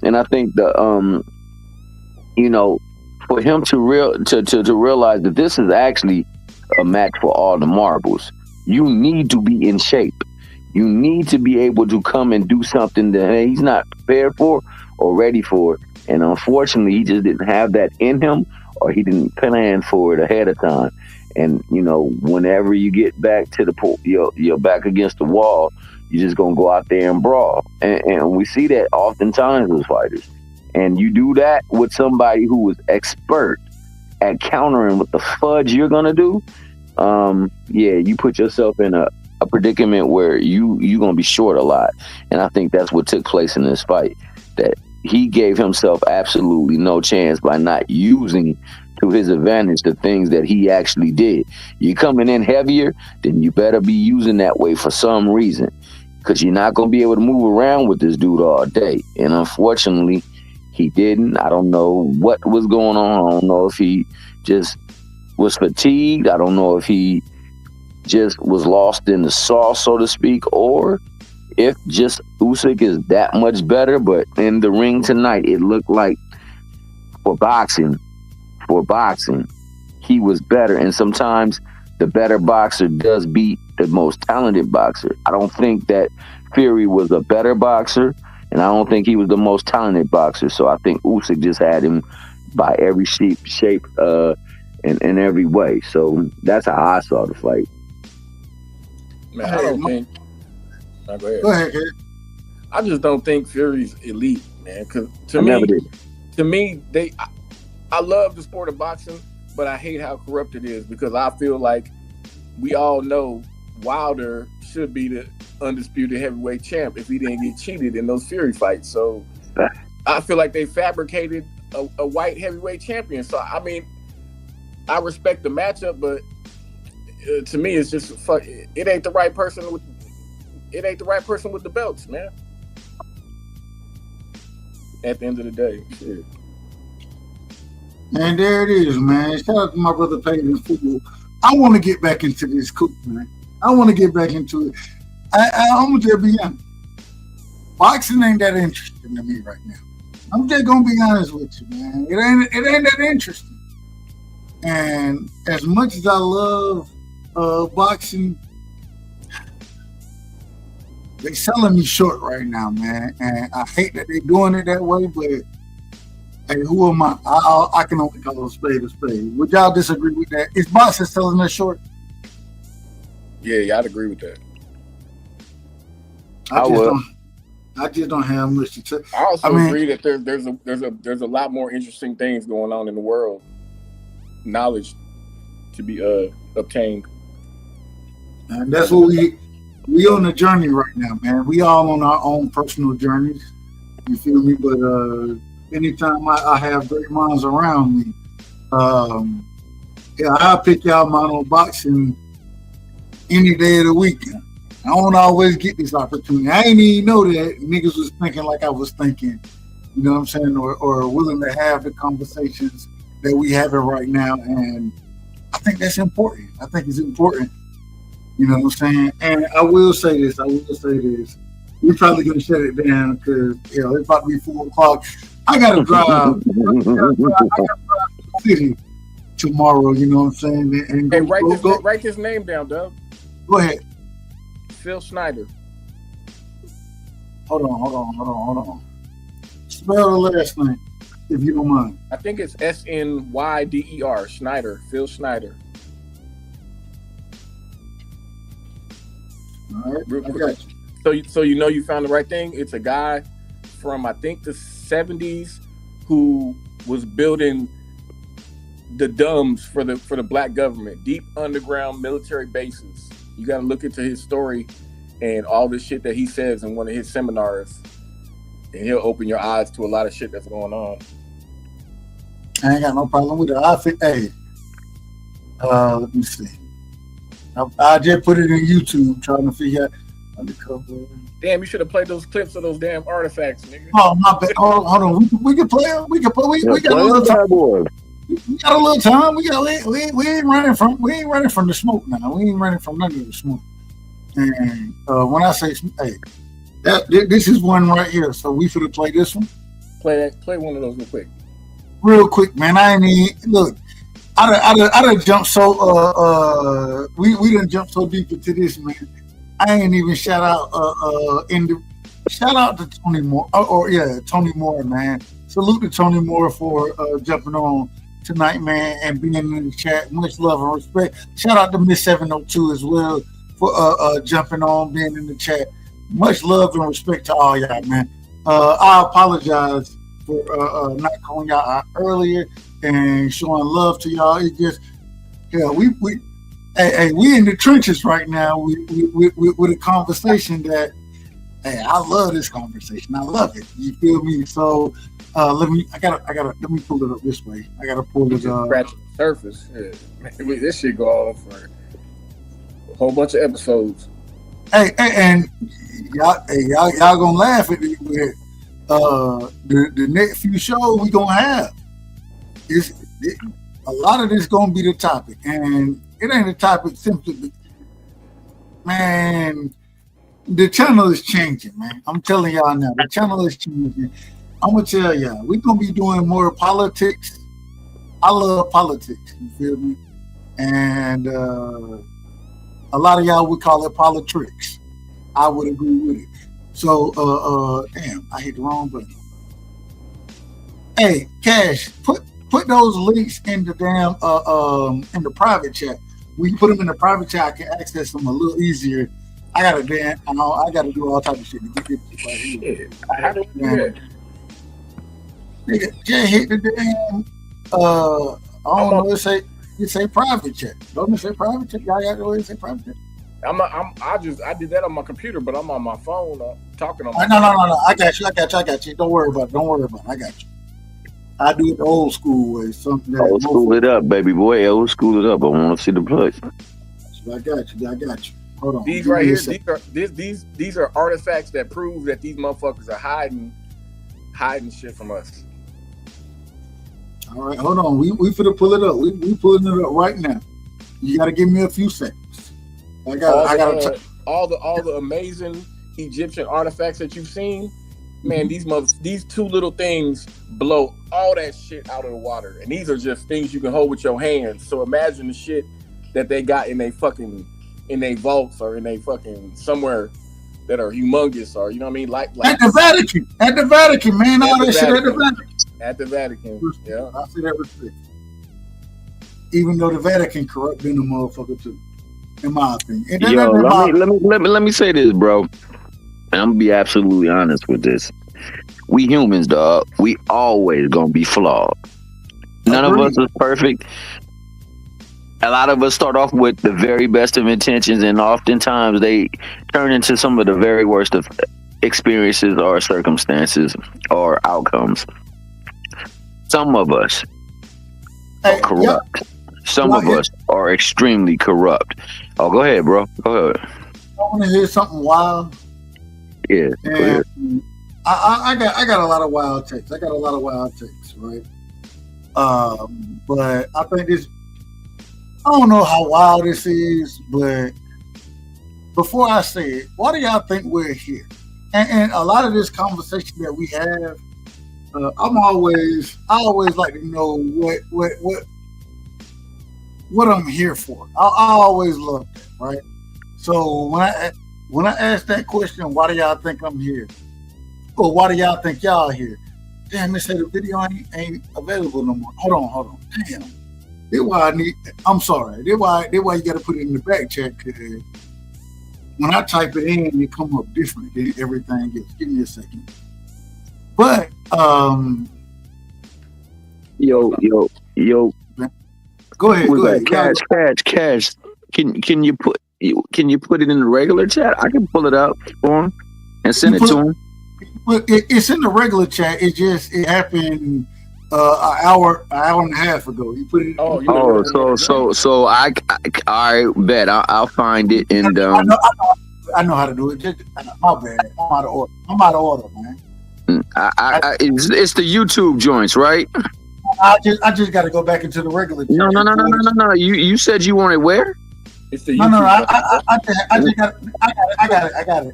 [SPEAKER 13] And I think for him to realize that this is actually a match for all the marbles, you need to be in shape. You need to be able to come and do something that he's not prepared for or ready for. And unfortunately, he just didn't have that in him, or he didn't plan for it ahead of time. And, whenever you get back to you're back against the wall, you're just going to go out there and brawl. And we see that oftentimes with fighters. And you do that with somebody who is expert at countering what the fudge you're going to do. You put yourself in a predicament where you're going to be short a lot. And I think that's what took place in this fight, that he gave himself absolutely no chance by not using to his advantage the things that he actually did. You're coming in heavier, then you better be using that way for some reason, because you're not going to be able to move around with this dude all day. And unfortunately, he didn't. I don't know what was going on. I don't know if he just was fatigued. I don't know if he just was lost in the sauce, so to speak, or if just Usyk is that much better. But in the ring tonight, it looked like for boxing, he was better. And sometimes the better boxer does beat the most talented boxer. I don't think that Fury was a better boxer, and I don't think he was the most talented boxer. So I think Usyk just had him by every shape in every way. So that's how I saw the fight.
[SPEAKER 11] Man, I don't think. No,
[SPEAKER 9] go ahead, kid.
[SPEAKER 11] I just don't think Fury's elite, man. Because to me, I love the sport of boxing, but I hate how corrupt it is, because I feel like we all know Wilder should be the undisputed heavyweight champ if he didn't get cheated in those Fury fights. So I feel like they fabricated a white heavyweight champion. So I mean, I respect the matchup, but to me, it's just it ain't the right person with the belts, man. At the end of the day, shit.
[SPEAKER 9] And there it is, man. Shout out to my brother Peyton in football. I want to get back into this cook, man. I want to get back into it. I'm gonna just be honest. Boxing ain't that interesting to me right now. I'm just gonna be honest with you, man. It ain't that interesting. And as much as I love boxing, they selling me short right now, man. And I hate that they're doing it that way, but hey, who am I? I can only call a spade a spade. Would y'all disagree with that? Is boxing selling us short?
[SPEAKER 11] Yeah, I'd agree with that.
[SPEAKER 9] I just don't have much to say.
[SPEAKER 11] I also agree that there's a lot more interesting things going on in the world, knowledge to be obtained.
[SPEAKER 9] And that's what we on the journey right now, man. We all on our own personal journeys. You feel me? But anytime I have great minds around me, I'll pick y'all mind on boxing any day of the weekend. I don't always get this opportunity. I ain't even know that niggas was thinking like I was thinking, you know what I'm saying, or willing to have the conversations that we having right now. And I think that's important. I think it's important. You know what I'm saying? And I will say this. We're probably going to shut it down because, it's about to be 4 o'clock. I got to drive. I got to drive to the city tomorrow, you know what I'm saying? And
[SPEAKER 11] hey, write this name down, Doug.
[SPEAKER 9] Go ahead.
[SPEAKER 11] Phil Schneider.
[SPEAKER 9] Hold on. Spell the last name, if you don't mind.
[SPEAKER 11] I think it's Snyder. Schneider. Phil Schneider.
[SPEAKER 9] All right, I got you.
[SPEAKER 11] So you know you found the right thing. It's a guy from I think the 70s who was building the DUMBs for the black government, deep underground military bases. You got to look into his story and all the shit that he says in one of his seminars, and he'll open your eyes to a lot of shit that's going on.
[SPEAKER 9] I ain't got no problem with it. Let me see. I just put it in YouTube trying to figure out undercover.
[SPEAKER 11] Damn, you should have played those clips of those damn artifacts, nigga.
[SPEAKER 9] Oh, my bad. Hold on. We can play them. We got a little time. We got a little time. We ain't running from the smoke now. We ain't running from none of the smoke. And when I say, this is one right here. So we should have played this one.
[SPEAKER 11] Play one of those
[SPEAKER 9] real quick, man. I ain't even look. I done jumped so we done jumped so deep into this, man. I ain't even shout out to Tony Moore. Tony Moore, man. Salute to Tony Moore for jumping on tonight, man, and being in the chat. Much love and respect. Shout out to Miss 702 as well for jumping on, being in the chat. Much love and respect to all y'all, man. I apologize for not calling y'all out earlier and showing love to y'all. It just, we in the trenches right now with a conversation that, I love this conversation. I love it. You feel me? So let me pull it up this way. I gotta pull it up.
[SPEAKER 11] Scratch the surface. Yeah. This shit go on for a whole bunch of episodes.
[SPEAKER 9] And y'all gonna laugh at me with the next few shows we gonna have. A lot of this gonna be the topic, and it ain't a topic simply, man. The channel is changing, man. I'm telling y'all now, the channel is changing. I'm gonna tell y'all, we're gonna be doing more politics. I love politics, you feel me? And a lot of y'all would call it politics. I would agree with it. So, damn, I hit the wrong button. Hey, Cash, put those links in the damn in the private chat. We put them in the private chat. I can access them a little easier. I gotta do all type of shit to get this right here.
[SPEAKER 11] How do we do that?
[SPEAKER 9] Nigga, just hit the damn. I don't know. It say private chat. Don't it say private chat? Y'all got to say private chat.
[SPEAKER 11] I did that on my computer, but I'm on my phone talking on my
[SPEAKER 9] phone. No. I got you. Don't worry about it. I got you. I do it the old school way.
[SPEAKER 13] Old school it up, baby boy. Old school it up. I want to see the plug.
[SPEAKER 9] I got you. Hold on.
[SPEAKER 11] These right here, these are artifacts that prove that these motherfuckers are hiding shit from us.
[SPEAKER 9] All right, hold on. We finna pull it up. We pulling it up right now. You gotta give me a few seconds. I got
[SPEAKER 11] all the amazing Egyptian artifacts that you've seen. man, these two little things blow all that shit out of the water, and these are just things you can hold with your hands. So imagine the shit that they got in they vaults or in they fucking somewhere that are humongous, or you know what I mean, like
[SPEAKER 9] at the Vatican, man, all that shit at the Vatican.
[SPEAKER 11] At the Vatican, yeah.
[SPEAKER 9] I see that respect. Even though the Vatican corrupt in the motherfucker too, in my opinion.
[SPEAKER 13] Yo, let me say this, bro. And I'm gonna be absolutely honest with this. We humans, dog. We always gonna be flawed. None of us is perfect. A lot of us start off with the very best of intentions, and oftentimes they turn into some of the very worst of experiences or circumstances or outcomes. Some of us are corrupt. Yep. Some of us are extremely corrupt. Oh, go ahead, bro. Go ahead.
[SPEAKER 9] I want to hear something wild.
[SPEAKER 13] Yeah.
[SPEAKER 9] And I got a lot of wild takes. Right? But I think this. I don't know how wild this is, but before I say it, why do y'all think we're here? And a lot of this conversation that we have, I always like to know what I'm here for. I always love that, right? So when I ask that question, why do y'all think I'm here? Or why do y'all think y'all here? Damn, they say the video ain't available no more. Hold on. Damn. I'm sorry. That's why you got to put it in the back chat, because when I type it in, it come up different than everything else. Give me a second. But
[SPEAKER 13] yo.
[SPEAKER 9] Go ahead.
[SPEAKER 13] Cash. Can you put it in the regular chat? I can pull it up for him and send it to him.
[SPEAKER 9] It's in the regular chat. It happened an hour and a half ago. You put it.
[SPEAKER 13] So I bet I'll find it and
[SPEAKER 9] I know how to do it. My bad. I'm out of order, man.
[SPEAKER 13] It's the YouTube joints, right?
[SPEAKER 9] I just got to go back into the regular chat.
[SPEAKER 13] No. You said you wanted where?
[SPEAKER 11] It's the YouTube. No.
[SPEAKER 9] I got it.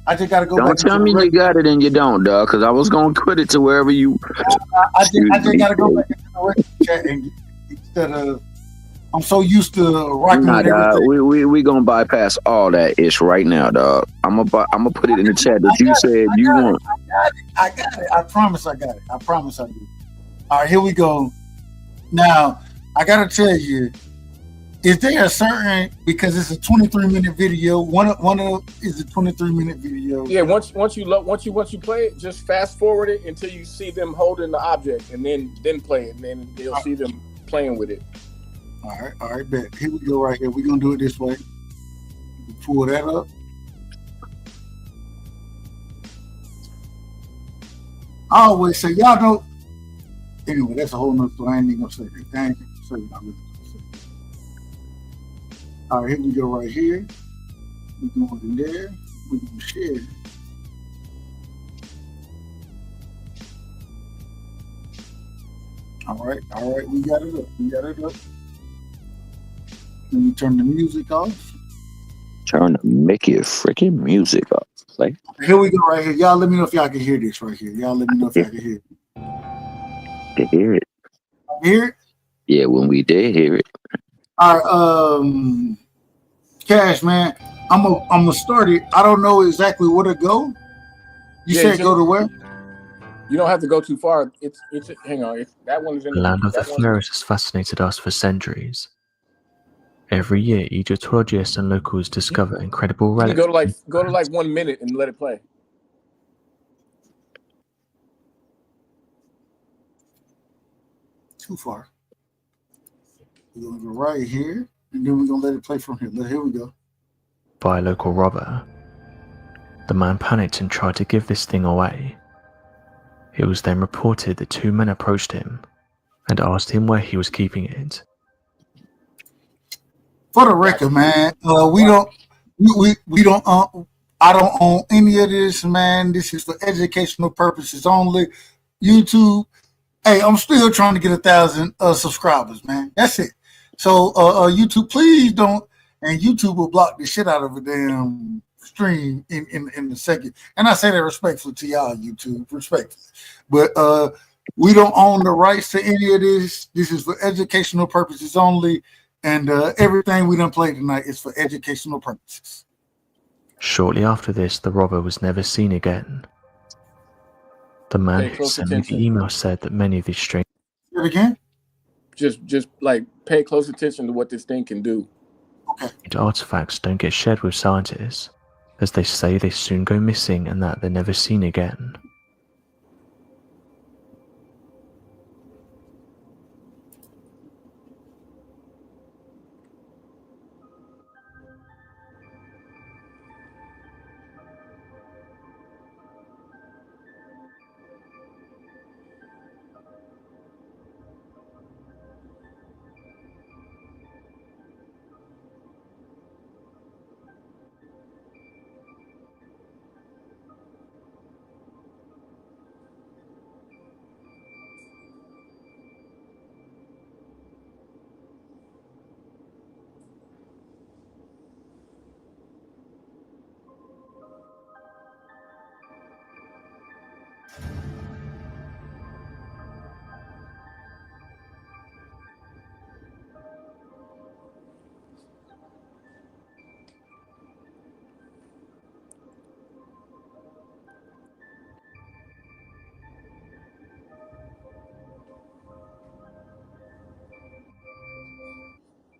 [SPEAKER 9] I just got to go.
[SPEAKER 13] Don't tell me you got it and you don't, dog. Because I was gonna quit it to wherever you.
[SPEAKER 9] I just got to go back into the regular chat and instead of. I'm so used to rocking with everything.
[SPEAKER 13] We gonna bypass all that ish right now, dog. I'm gonna put it in the chat that you said you want.
[SPEAKER 9] I got it. I promise I got it. I promise I do. All right, here we go. Now I gotta tell you, is there a certain, because it's a 23-minute video? One of is a 23-minute video.
[SPEAKER 11] Yeah. Once you play it, just fast forward it until you see them holding the object, and then play it, and then you'll see them playing with it.
[SPEAKER 9] All right, bet. Here we go right here. We're going to do it this way. Pull that up. I always say, y'all know. Anyway, that's a whole nother story. I ain't even going to say that. I ain't going to say what I really going to say. All right, here we go right here. We're going in there. We're going to share. All right. We got it up. Let me turn the music off.
[SPEAKER 13] Turn the Mickey freaking music off. Like,
[SPEAKER 9] here we go right here. Y'all let me know if y'all can hear this right here. Y'all let me know if y'all can hear it.
[SPEAKER 13] Can hear it.
[SPEAKER 9] Hear it?
[SPEAKER 13] Yeah, when we did hear it.
[SPEAKER 9] All right, Cash, man. I'm gonna start it. I don't know exactly where to go. You said go to where?
[SPEAKER 11] You don't have to go too far. It's hang on. That one is in
[SPEAKER 16] the land of the pharaohs has fascinated us for centuries. Every year, Egyptologists and locals discover incredible relics.
[SPEAKER 11] You go to like 1 minute and let it play.
[SPEAKER 9] Too far. We're gonna go right here, and then we're gonna let it play from here. Here we go.
[SPEAKER 16] By a local robber. The man panicked and tried to give this thing away. It was then reported that two men approached him and asked him where he was keeping it.
[SPEAKER 9] For the record, man, we don't. I don't own any of this, man. This is for educational purposes only. YouTube. Hey, I'm still trying to get 1,000 subscribers, man. That's it. So, YouTube, please don't. And YouTube will block the shit out of a damn stream in the second. And I say that respectfully to y'all, YouTube, respectfully. But we don't own the rights to any of this. This is for educational purposes only. And everything we done played tonight is for educational purposes.
[SPEAKER 16] Shortly after this, the robber was never seen again. The man who sent me the email said that many of these strange...
[SPEAKER 9] Say it again?
[SPEAKER 11] Just like pay close attention to what this thing can do.
[SPEAKER 9] Okay.
[SPEAKER 16] Artifacts don't get shared with scientists, as they say they soon go missing and that they're never seen again.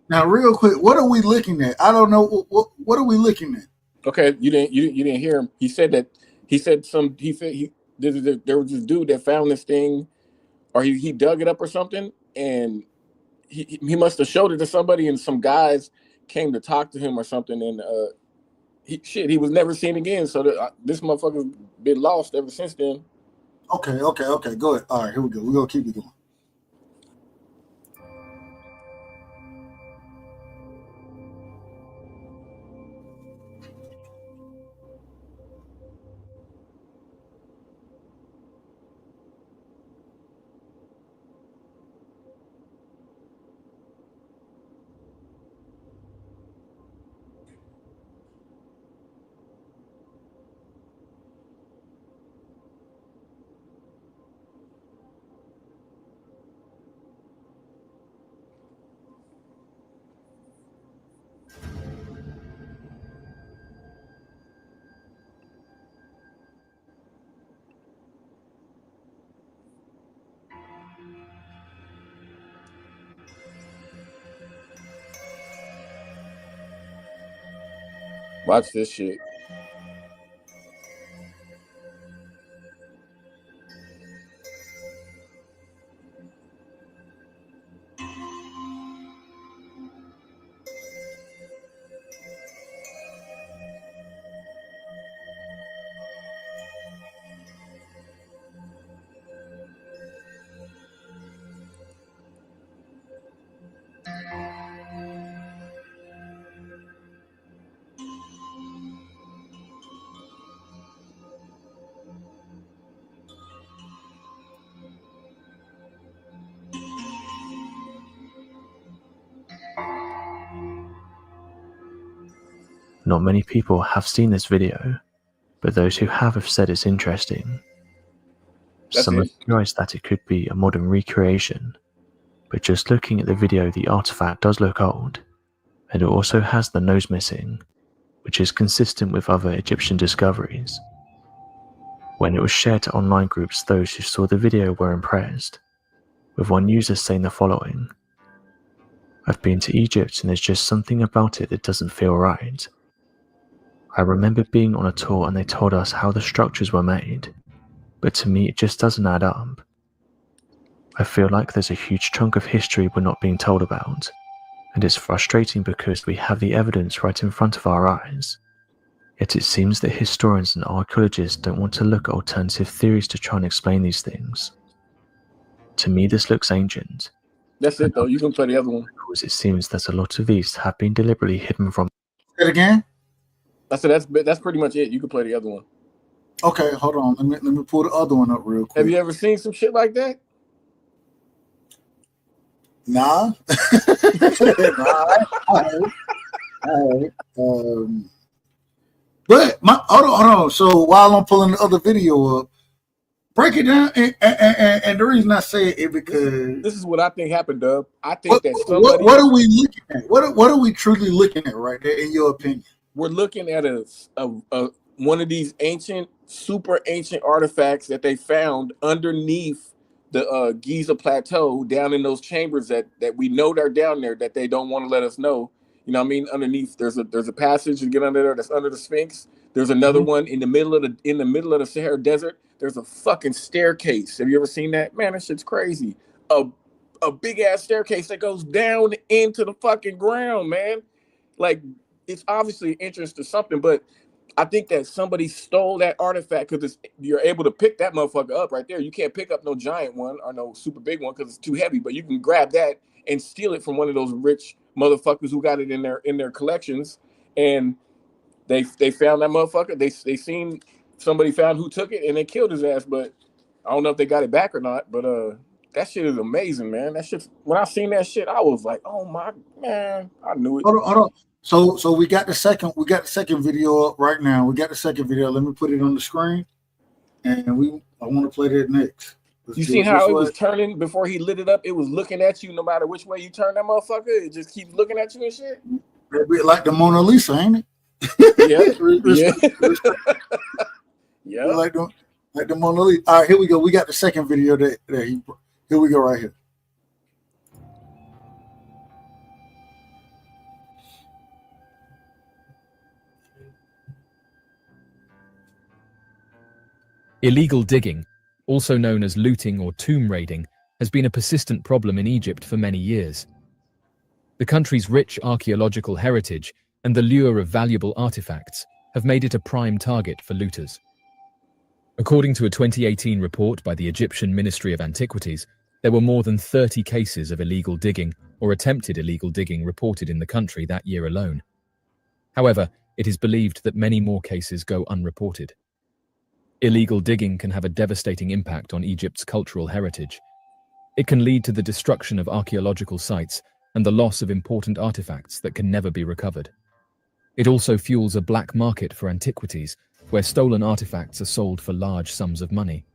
[SPEAKER 9] Now, real quick, what are we looking at? I don't know. What are we looking at?
[SPEAKER 11] Okay, you didn't hear him. He said there was this dude that found this thing, or he dug it up or something, and he must have showed it to somebody, and some guys came to talk to him or something, and he was never seen again. So this motherfucker's been lost ever since then.
[SPEAKER 9] Okay. Go ahead. All right, here we go. We're gonna keep it going.
[SPEAKER 11] Watch this shit.
[SPEAKER 16] Not many people have seen this video, but those who have said it's interesting. Some have theorized that it could be a modern recreation, but just looking at the video, the artifact does look old, and it also has the nose missing, which is consistent with other Egyptian discoveries. When it was shared to online groups, those who saw the video were impressed, with one user saying the following: "I've been to Egypt and there's just something about it that doesn't feel right. I remember being on a tour and they told us how the structures were made, but to me it just doesn't add up. I feel like there's a huge chunk of history we're not being told about, and it's frustrating because we have the evidence right in front of our eyes. Yet it seems that historians and archaeologists don't want to look at alternative theories to try and explain these things. To me this looks ancient.
[SPEAKER 11] That's it though, you can play the other one.
[SPEAKER 16] Because it seems that a lot of these have been deliberately hidden from..."
[SPEAKER 9] Say it again?
[SPEAKER 11] I said that's pretty much it. You can play the other one.
[SPEAKER 9] Okay, hold on. Let me pull the other one up real quick.
[SPEAKER 11] Have you ever seen some shit like that?
[SPEAKER 9] Nah. All right. But hold on. So while I'm pulling the other video up, break it down. And the reason I say it because
[SPEAKER 11] this is what I think happened, Dub. I think that somebody.
[SPEAKER 9] What are we looking at? What are we truly looking at right there, in your opinion?
[SPEAKER 11] We're looking at a one of these super ancient artifacts that they found underneath the Giza Plateau, down in those chambers that we know they're down there, that they don't want to let us know. You know what I mean? Underneath, there's a passage to get under there that's under the Sphinx. There's another one in the middle of the Sahara Desert. There's a fucking staircase. Have you ever seen that? Man, that shit's crazy. A big ass staircase that goes down into the fucking ground, man. Like, it's obviously an interest to something, but I think that somebody stole that artifact because you're able to pick that motherfucker up right there. You can't pick up no giant one or no super big one because it's too heavy, but you can grab that and steal it from one of those rich motherfuckers who got it in their collections. And they found that motherfucker. They seen somebody found who took it and they killed his ass. But I don't know if they got it back or not. But that shit is amazing, man. That shit. When I seen that shit, I was like, oh my man, I knew it.
[SPEAKER 9] Hold on. So we got the second video up right now. We got the second video. Let me put it on the screen, and I want to play that next.
[SPEAKER 11] You seen how it was turning before he lit it up? It was looking at you no matter which way you turn that motherfucker. It just keeps looking at you and shit.
[SPEAKER 9] A bit like the Mona Lisa, ain't it?
[SPEAKER 11] Yeah.
[SPEAKER 9] Like the Mona Lisa. All right, here we go. We got the second video here we go right here.
[SPEAKER 17] Illegal digging, also known as looting or tomb raiding, has been a persistent problem in Egypt for many years. The country's rich archaeological heritage and the lure of valuable artifacts have made it a prime target for looters. According to a 2018 report by the Egyptian Ministry of Antiquities, there were more than 30 cases of illegal digging or attempted illegal digging reported in the country that year alone. However, it is believed that many more cases go unreported. Illegal digging can have a devastating impact on Egypt's cultural heritage. It can lead to the destruction of archaeological sites and the loss of important artifacts that can never be recovered. It also fuels a black market for antiquities, where stolen artifacts are sold for large sums of money.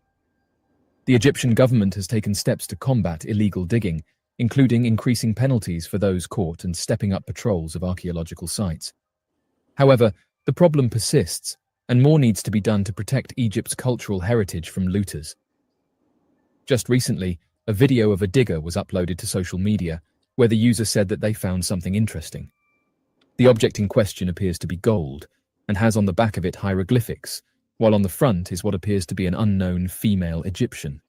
[SPEAKER 17] The Egyptian government has taken steps to combat illegal digging, including increasing penalties for those caught and stepping up patrols of archaeological sites. However, the problem persists, and more needs to be done to protect Egypt's cultural heritage from looters. Just recently, a video of a digger was uploaded to social media, where the user said that they found something interesting. The object in question appears to be gold, and has on the back of it hieroglyphics, while on the front is what appears to be an unknown female Egyptian.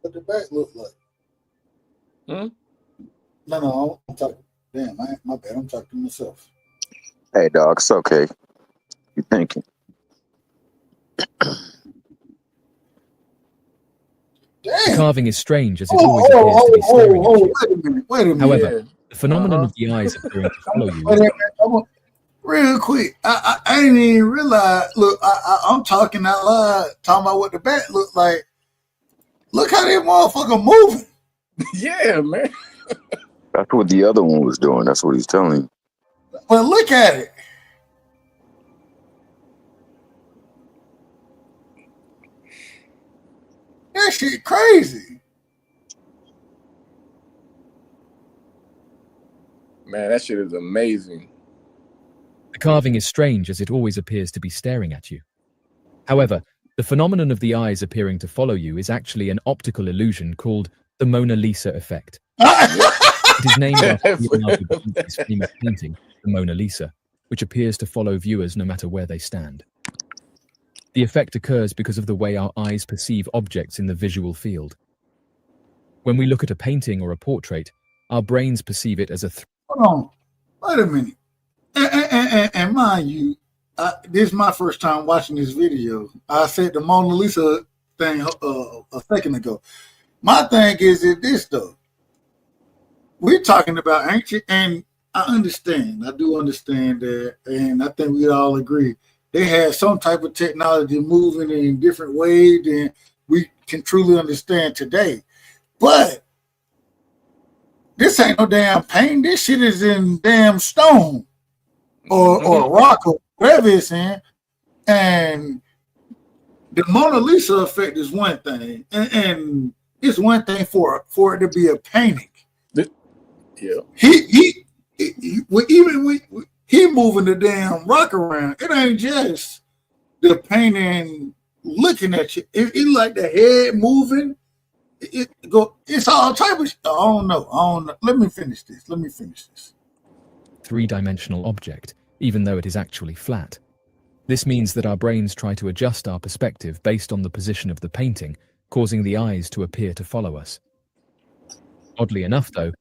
[SPEAKER 9] What the back look like? No, I'm talking. Damn, my bad. I'm talking to myself.
[SPEAKER 13] Hey, dog, it's okay. You thinking?
[SPEAKER 17] The carving is strange, as it always appears to be staring at you.
[SPEAKER 9] Wait a minute.
[SPEAKER 17] However, the phenomenon of the eyes appearing to follow you.
[SPEAKER 9] Real quick, I didn't even realize. Look, I'm talking out loud, talking about what the back looked like. Look how that motherfucker moving.
[SPEAKER 11] Yeah, man.
[SPEAKER 13] That's what the other one was doing. That's what he's telling you.
[SPEAKER 9] But look at it. That shit crazy.
[SPEAKER 11] Man, that shit is amazing.
[SPEAKER 17] The carving is strange, as it always appears to be staring at you. However, the phenomenon of the eyes appearing to follow you is actually an optical illusion called the Mona Lisa effect. It is named after Leonardo da Vinci's famous painting, the Mona Lisa, which appears to follow viewers no matter where they stand. The effect occurs because of the way our eyes perceive objects in the visual field. When we look at a painting or a portrait, our brains perceive it as a
[SPEAKER 9] Hold on. Wait a minute. And mind you, this is my first time watching this video. I said the Mona Lisa thing a second ago. My thing is this though. We're talking about ancient, and I understand. I do understand that, and I think we all agree they had some type of technology moving in different ways than we can truly understand today. But this ain't no damn paint. This shit is in damn stone or rock or whatever it's in. And the Mona Lisa effect is one thing, and it's one thing for it to be a painting.
[SPEAKER 11] Yeah.
[SPEAKER 9] He moving the damn rock around. It ain't just the painting looking at you. It like the head moving. It's all type of shit. I don't know. Let me finish this.
[SPEAKER 17] 3-dimensional object, even though it is actually flat. This means that our brains try to adjust our perspective based on the position of the painting, causing the eyes to appear to follow us. Oddly enough, though,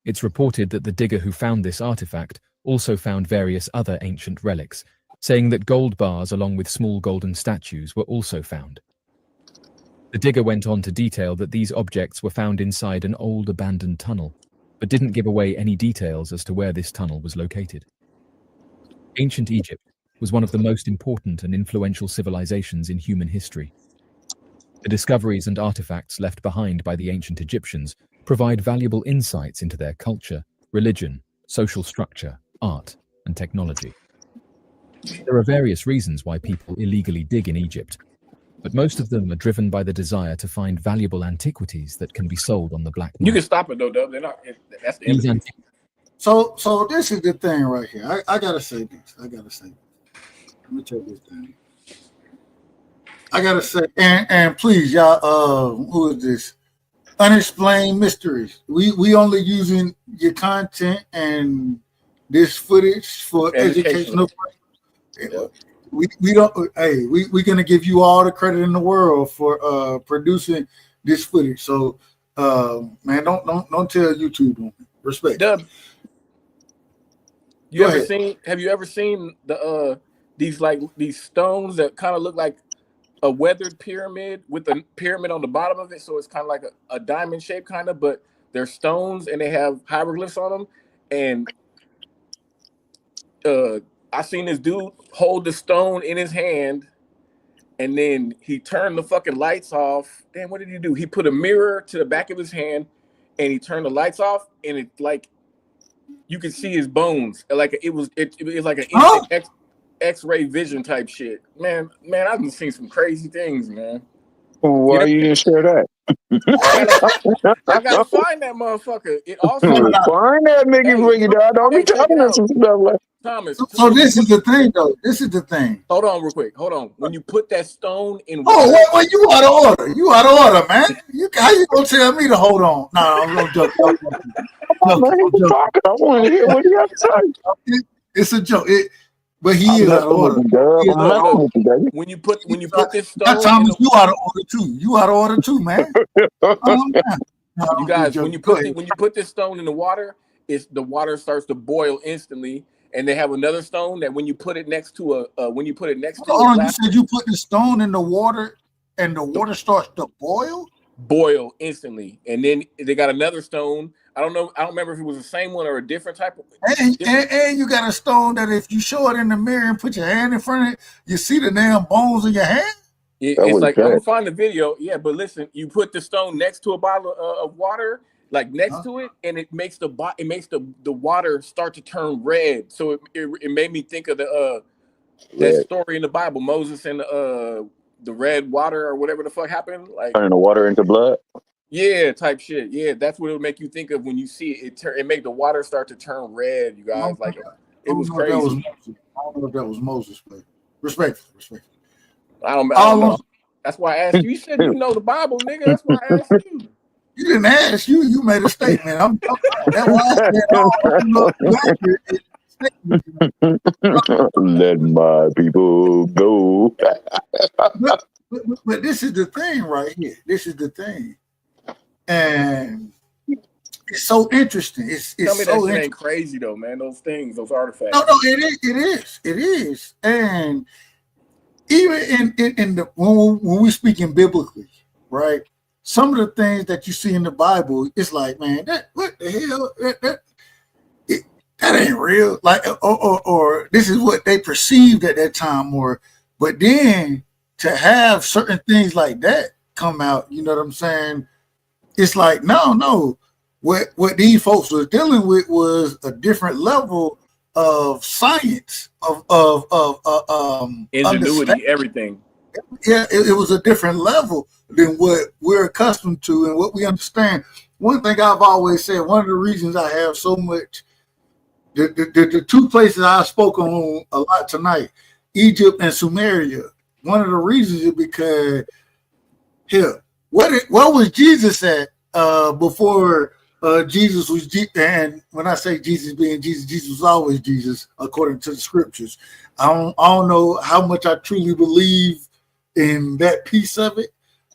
[SPEAKER 17] it's reported that the digger who found this artifact also found various other ancient relics, saying that gold bars along with small golden statues were also found. The digger went on to detail that these objects were found inside an old abandoned tunnel, but didn't give away any details as to where this tunnel was located. Ancient Egypt was one of the most important and influential civilizations in human history. The discoveries and artifacts left behind by the ancient Egyptians provide valuable insights into their culture, religion, social structure, art, and technology. There are various reasons why people illegally dig in Egypt, but most of them are driven by the desire to find valuable antiquities that can be sold on the black market.
[SPEAKER 11] You can stop it though, Dub. They're not. That's the end.
[SPEAKER 9] So this is the thing right here. I gotta say this. Let me tell this thing. I gotta say, and please, y'all, who is this? Unexplained Mysteries. We only using your content and this footage for educational purposes. We don't. Hey, we're gonna give you all the credit in the world for producing this footage. So, man, don't tell YouTube on me. Respect.
[SPEAKER 11] Dub, have you ever seen the these stones that kind of look like a weathered pyramid with a pyramid on the bottom of it? So it's kind of like a diamond shape, kind of, but they're stones and they have hieroglyphs on them. And I seen this dude hold the stone in his hand, and then he turned the fucking lights off. Damn, what did he do? He put a mirror to the back of his hand, and he turned the lights off, and it like you could see his bones. Like it was like an X-ray vision type shit. Man, I've seen some crazy things, man.
[SPEAKER 18] Why you didn't share that?
[SPEAKER 11] I gotta find that motherfucker. It also
[SPEAKER 18] find that nigga, bring it down. Don't be talking about some stuff like
[SPEAKER 11] Thomas.
[SPEAKER 9] So this is the thing, though. This is the thing.
[SPEAKER 11] Hold on, real quick. Hold on. When you put that stone in,
[SPEAKER 9] wait, you out of order. You out of order, man. How you gonna tell me to hold on? No, I'm gonna joke.
[SPEAKER 18] I want to hear what you have to say.
[SPEAKER 9] It's a joke. But he is out of order.
[SPEAKER 11] When you put this stone,
[SPEAKER 9] Thomas, you out of order too. You out of order too, man.
[SPEAKER 11] You guys, when you put this stone in the water, the water starts to boil instantly. And they have another stone that when you put it next to
[SPEAKER 9] you said you put the stone in the water and the water starts to boil
[SPEAKER 11] instantly. And then they got another stone. I don't remember if it was the same one or a different type of.
[SPEAKER 9] And you got a stone that if you show it in the mirror and put your hand in front of it, you see the damn bones in your hand.
[SPEAKER 11] It's like, I'm gonna find the video. Yeah, but listen, you put the stone next to a bottle of water, like next to it, and it makes the water start to turn red. So it made me think of that story in the Bible, Moses and the red water or whatever the fuck happened, like
[SPEAKER 18] turning the water into blood.
[SPEAKER 11] Yeah, type shit. Yeah, that's what it would make you think of when you see it. It make the water start to turn red. You guys, like it was crazy.
[SPEAKER 9] I don't know if that was Moses, but respectful.
[SPEAKER 11] I don't know. That's why I asked you. You said you know the Bible, nigga. That's why I asked you.
[SPEAKER 9] You didn't ask. You made a statement. That's why I said,
[SPEAKER 18] let my people go.
[SPEAKER 9] But this is the thing right here. This is the thing. And it's so interesting. It's
[SPEAKER 11] Tell me
[SPEAKER 9] so
[SPEAKER 11] that shit ain't crazy though, man. Those things, those artifacts.
[SPEAKER 9] No, it is. And even in the when we're speaking biblically, right? Some of the things that you see in the Bible, it's like, man, what the hell? that ain't real. Like, or this is what they perceived at that time, but then to have certain things like that come out, you know what I'm saying? It's like, no. What these folks was dealing with was a different level of science, of
[SPEAKER 11] ingenuity, everything.
[SPEAKER 9] Yeah, it was a different level than what we're accustomed to and what we understand. One thing I've always said, one of the reasons I have so much, the two places I spoke on a lot tonight, Egypt and Sumeria. One of the reasons is because here, what was Jesus at before Jesus was and when I say Jesus being Jesus, Jesus was always Jesus according to the scriptures. I don't know how much I truly believe in that piece of it,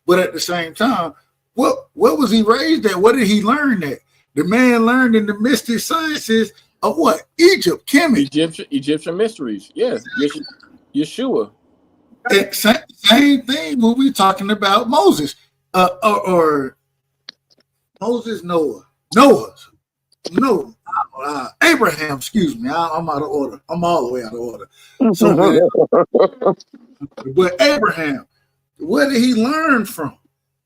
[SPEAKER 9] but at the same time, what was he raised at? What did he learn at? The man learned in the mystic sciences of what? Egypt, Kemet.
[SPEAKER 11] Egyptian mysteries. Yes, Yeshua.
[SPEAKER 9] Same thing when we talking about Moses, or Moses, Noah, Abraham. Excuse me, I'm out of order. I'm all the way out of order. So, but Abraham, where did he learn from?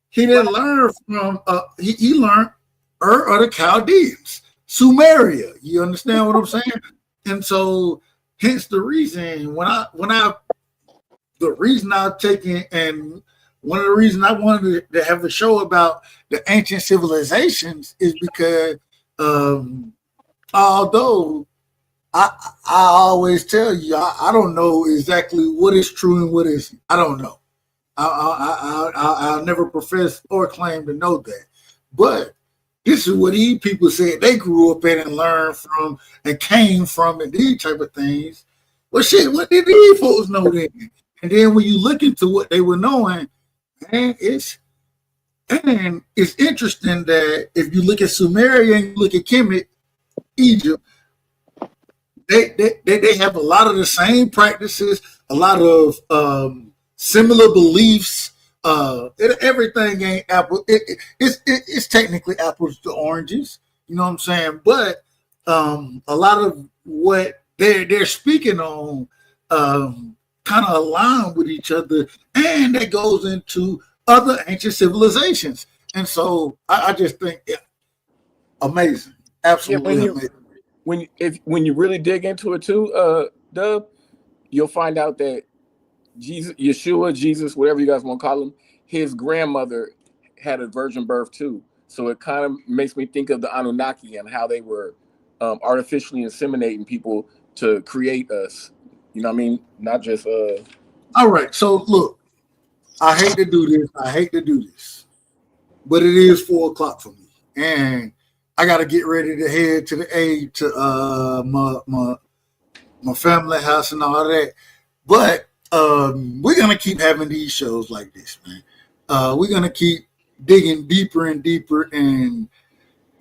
[SPEAKER 9] He didn't learn from. He learned Ur of the Chaldeans, Sumeria. You understand what I'm saying? And so, hence the reason the reason I've taken, and one of the reasons I wanted to have a show about the ancient civilizations is because although I always tell you I don't know exactly what is true and what isn't. I don't know. I'll never profess or claim to know that. But this is what these people said they grew up in and learned from and came from and these type of things. Well, shit, what did these folks know then? And then when you look into what they were knowing, man, it's interesting that if you look at Sumeria and you look at Kemet, Egypt, they have a lot of the same practices, a lot of similar beliefs. Everything ain't apple. It's technically apples to oranges. You know what I'm saying? But a lot of what they're speaking on kind of align with each other, and that goes into other ancient civilizations. And so I just think, amazing, absolutely amazing.
[SPEAKER 11] When you really dig into it too, Dub, you'll find out that Jesus, whatever you guys want to call him, his grandmother had a virgin birth too. So it kind of makes me think of the Anunnaki and how they were artificially inseminating people to create us. You know what I mean? Not just
[SPEAKER 9] All right. So look, I hate to do this, but it is 4:00 for me, and I got to get ready to head to the aid to my family house and all that. But we're gonna keep having these shows like this, man. We're gonna keep digging deeper and deeper, and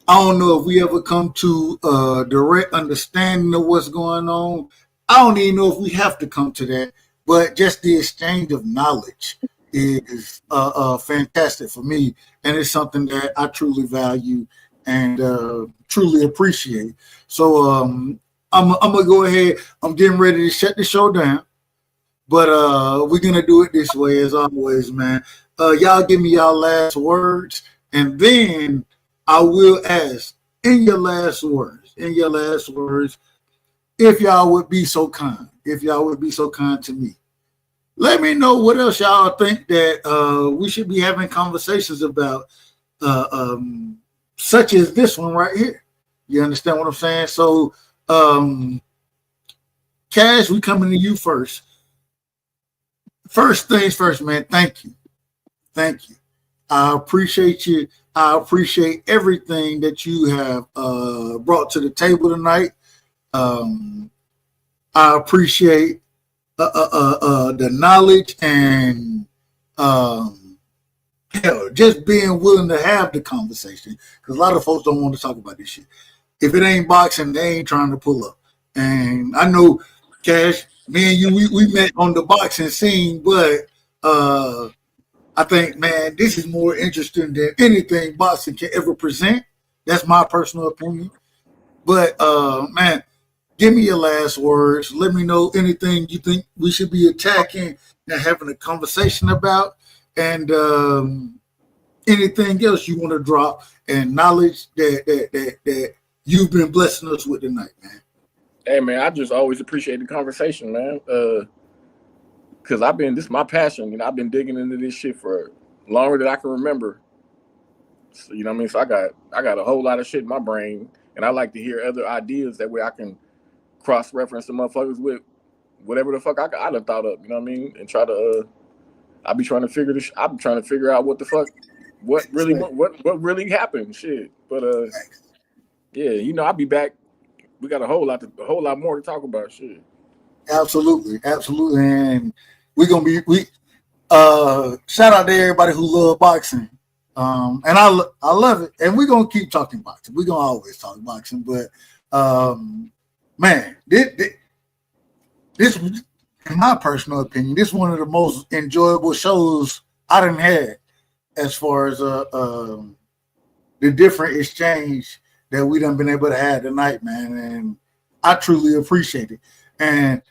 [SPEAKER 9] I don't know if we ever come to a direct understanding of what's going on. I don't even know if we have to come to that, but just the exchange of knowledge is fantastic for me, and it's something that I truly value and truly appreciate. So I'm gonna go ahead. I'm getting ready to shut the show down, but we're gonna do it this way as always, man. Y'all give me y'all last words, and then I will ask in your last words, if y'all would be so kind, to me. Let me know what else y'all think that we should be having conversations about, such as this one right here. You understand what I'm saying? So, Cash, we coming to you first. First things first, man. Thank you. I appreciate you. I appreciate everything that you have brought to the table tonight. I appreciate the knowledge and just being willing to have the conversation, because a lot of folks don't want to talk about this shit. If it ain't boxing, they ain't trying to pull up. And I know, Cash, me and you, we met on the boxing scene, but I think, man, this is more interesting than anything boxing can ever present. That's my personal opinion. But man, give me your last words. Let me know anything you think we should be attacking and having a conversation about, and anything else you want to drop and knowledge that you've been blessing us with tonight, man.
[SPEAKER 11] Hey man, I just always appreciate the conversation, man. Cause this is my passion. You know, I've been digging into this shit for longer than I can remember. So, you know what I mean? So I got a whole lot of shit in my brain, and I like to hear other ideas. That way I can cross-reference the motherfuckers with whatever the fuck I done thought up. You know what I mean? And try to I be trying to figure this. I'm trying to figure out what the fuck, what really happened. Shit. But yeah, you know, I'll be back. We got a whole lot more to talk about. Shit.
[SPEAKER 9] Absolutely, and we're gonna be shout out to everybody who love boxing. And I love it, and we're gonna keep talking boxing. We're gonna always talk boxing, but man, this, in my personal opinion, this is one of the most enjoyable shows I done had, as far as the different exchange that we done been able to have tonight, man, and I truly appreciate it. And